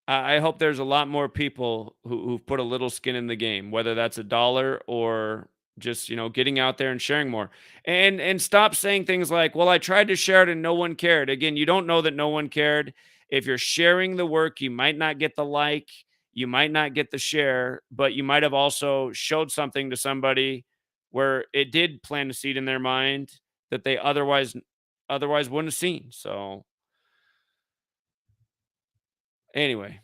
hope there's a lot more people who've put a little skin in the game, whether that's $1 or just, getting out there and sharing more. And stop saying things like, well, I tried to share it and no one cared. Again, you don't know that no one cared. If you're sharing the work, you might not get the like, you might not get the share, but you might have also showed something to somebody where it did plant a seed in their mind that they otherwise wouldn't have seen. So anyway,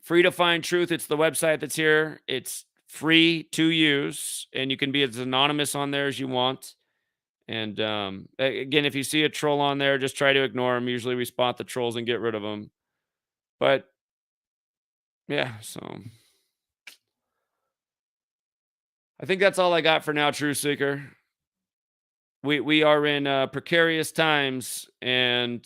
Free to Find Truth. It's the website that's here. It's free to use, and you can be as anonymous on there as you want. And again, if you see a troll on there, just try to ignore them. Usually we spot the trolls and get rid of them. But yeah, so I think that's all I got for now, True Seeker. We are in precarious times, and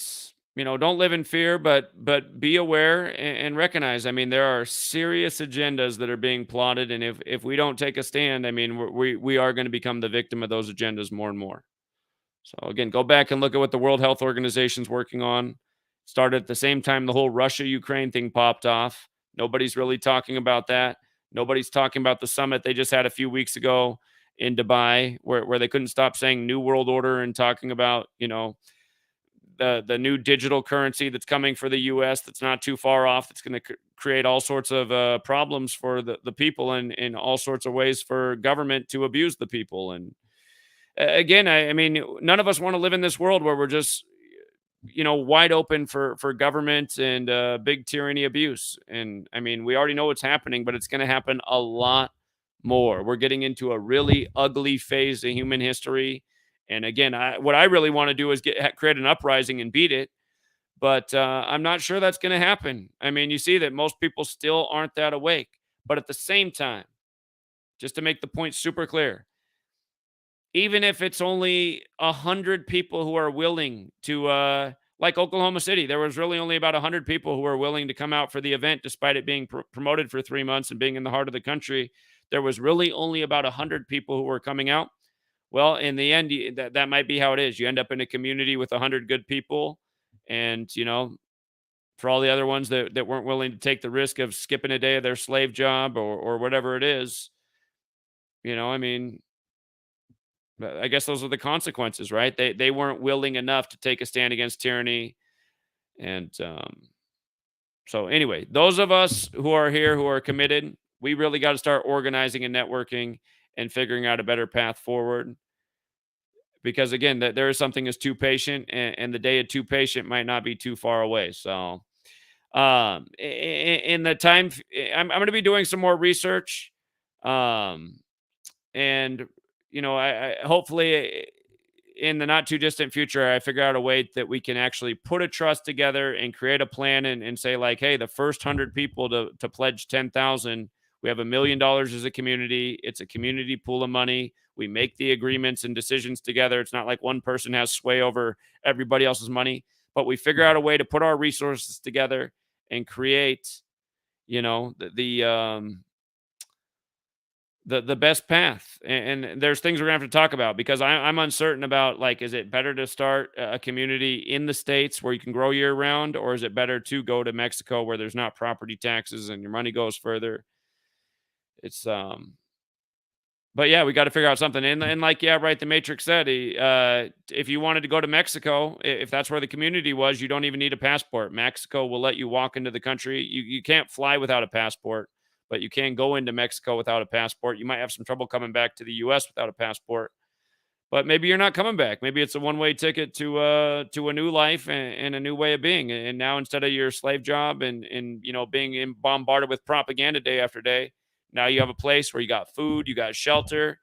don't live in fear, but be aware and recognize. I mean, there are serious agendas that are being plotted, and if we don't take a stand, I mean, we are going to become the victim of those agendas more and more. So again, go back and look at what the World Health Organization's working on. Started at the same time the whole Russia-Ukraine thing popped off. Nobody's really talking about that. Nobody's talking about the summit they just had a few weeks ago in Dubai, where they couldn't stop saying New World Order and talking about, the new digital currency that's coming for the U.S. that's not too far off. That's going to create all sorts of problems for the people and in all sorts of ways for government to abuse the people. And again, I mean, none of us want to live in this world where we're just wide open for government and big tyranny abuse. And I mean, we already know what's happening, but it's going to happen a lot more. We're getting into a really ugly phase of human history. And again, what I really want to do is create an uprising and beat it. But I'm not sure that's going to happen. I mean, you see that most people still aren't that awake. But at the same time, just to make the point super clear, even if it's only 100 people who are willing to, like Oklahoma City, there was really only about 100 people who were willing to come out for the event, despite it being promoted for 3 months and being in the heart of the country. There was really only about 100 people who were coming out. Well, in the end, that might be how it is. You end up in a community with 100 good people. And, for all the other ones that weren't willing to take the risk of skipping a day of their slave job or whatever it is, I mean, I guess those are the consequences, right? They weren't willing enough to take a stand against tyranny. And so anyway, those of us who are here, who are committed, we really got to start organizing and networking and figuring out a better path forward. Because again, there is something as too patient, and the day of too patient might not be too far away. So in the time, I'm going to be doing some more research. And, I hopefully in the not too distant future, I figure out a way that we can actually put a trust together and create a plan and say like, hey, the first 100 people to pledge 10,000, we have $1 million as a community. It's a community pool of money. We make the agreements and decisions together. It's not like one person has sway over everybody else's money, but we figure out a way to put our resources together and create, the best path. And there's things we're gonna have to talk about, because I'm uncertain about, like, is it better to start a community in the States where you can grow year round, or is it better to go to Mexico where there's not property taxes and your money goes further? It's but yeah, we got to figure out something. And like, yeah, right. The Matrix said, if you wanted to go to Mexico, if that's where the community was, you don't even need a passport. Mexico will let you walk into the country. You can't fly without a passport, but you can go into Mexico without a passport. You might have some trouble coming back to the U.S. without a passport, but maybe you're not coming back. Maybe it's a one-way ticket to a new life and a new way of being. And now, instead of your slave job and being bombarded with propaganda day after day, now you have a place where you got food, you got shelter,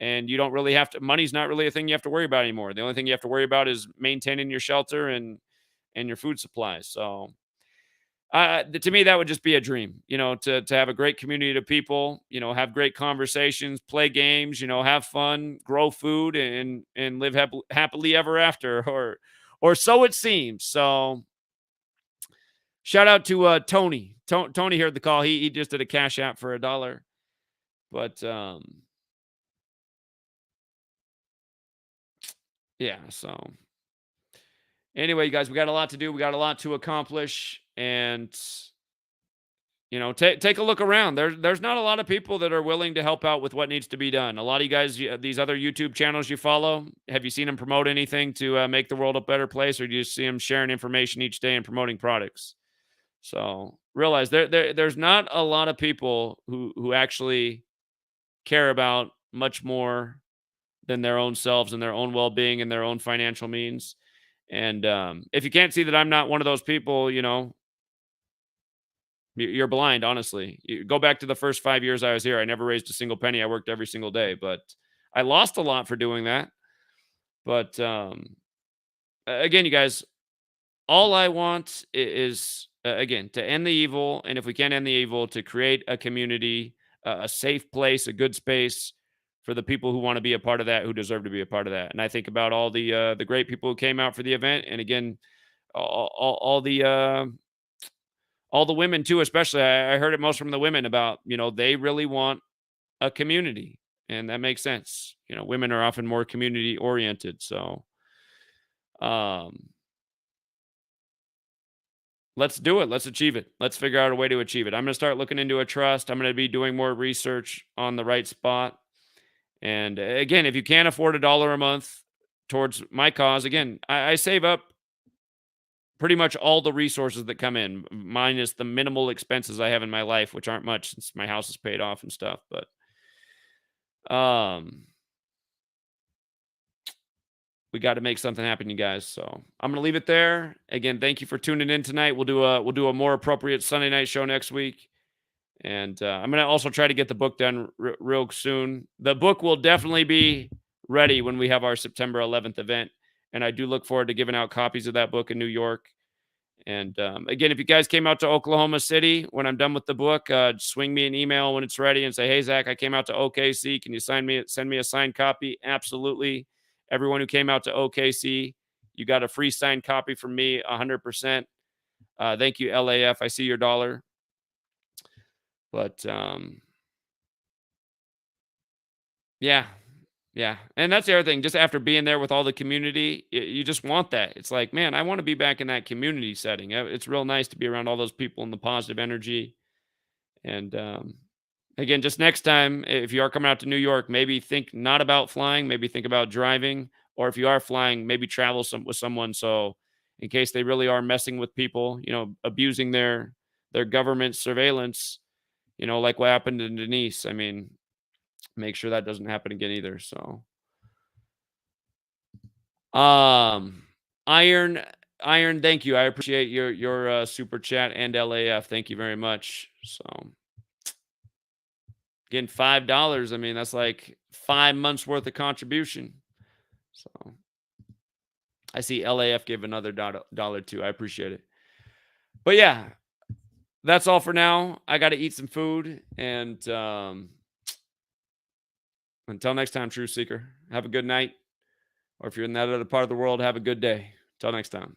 and you don't really have to. Money's not really a thing you have to worry about anymore. The only thing you have to worry about is maintaining your shelter and your food supplies. So, to me, that would just be a dream. To have a great community of people. Have great conversations, play games. Have fun, grow food, and live happily ever after, or so it seems. So, shout out to Tony. Tony here at the call. He just did a Cash App for $1. But yeah, so anyway, you guys, we got a lot to do. We got a lot to accomplish. And take a look around. There's not a lot of people that are willing to help out with what needs to be done. A lot of you guys, these other YouTube channels you follow, have you seen them promote anything to make the world a better place, or do you see them sharing information each day and promoting products? So realize there's not a lot of people who actually care about much more than their own selves and their own well-being and their own financial means. And if you can't see that I'm not one of those people, you're blind, honestly. You go back to the first 5 years I was here. I never raised a single penny. I worked every single day, but I lost a lot for doing that. But again, you guys, all I want is again, to end the evil. And if we can't end the evil, to create a community, a safe place, a good space for the people who want to be a part of that, who deserve to be a part of that. And I think about all the great people who came out for the event. And again, all the women too, especially. I heard it most from the women about, they really want a community, and that makes sense. Women are often more community oriented. So, let's do it. Let's achieve it. Let's figure out a way to achieve it. I'm going to start looking into a trust. I'm going to be doing more research on the right spot. And again, if you can't afford $1 a month towards my cause, again, I save up pretty much all the resources that come in, minus the minimal expenses I have in my life, which aren't much since my house is paid off and stuff. But we got to make something happen, you guys. So I'm gonna leave it there. Again, thank you for tuning in tonight. We'll do a more appropriate Sunday night show next week, and I'm gonna also try to get the book done real soon. The book will definitely be ready when we have our September 11th event, and I do look forward to giving out copies of that book in New York. And again, if you guys came out to Oklahoma City when I'm done with the book, swing me an email when it's ready and say, "Hey Zach, I came out to OKC. Can you send me a signed copy?" Absolutely. Everyone who came out to OKC, you got a free signed copy from me, 100%. Thank you, LAF. I see your dollar. But yeah. And that's the other thing. Just after being there with all the community, you just want that. It's like, man, I want to be back in that community setting. It's real nice to be around all those people and the positive energy. And again, just next time, if you are coming out to New York, maybe think not about flying, maybe think about driving, or if you are flying, maybe travel with someone. So in case they really are messing with people, abusing their government surveillance, like what happened to Denise. I mean, make sure that doesn't happen again either. So, Iron, thank you. I appreciate your super chat, and LAF. Thank you very much. So, again, $5. I mean, that's like 5 months worth of contribution. So, I see LAF give another dollar too. I appreciate it. But yeah, that's all for now. I got to eat some food, and until next time, Truth Seeker, have a good night. Or if you're in that other part of the world, have a good day. Until next time.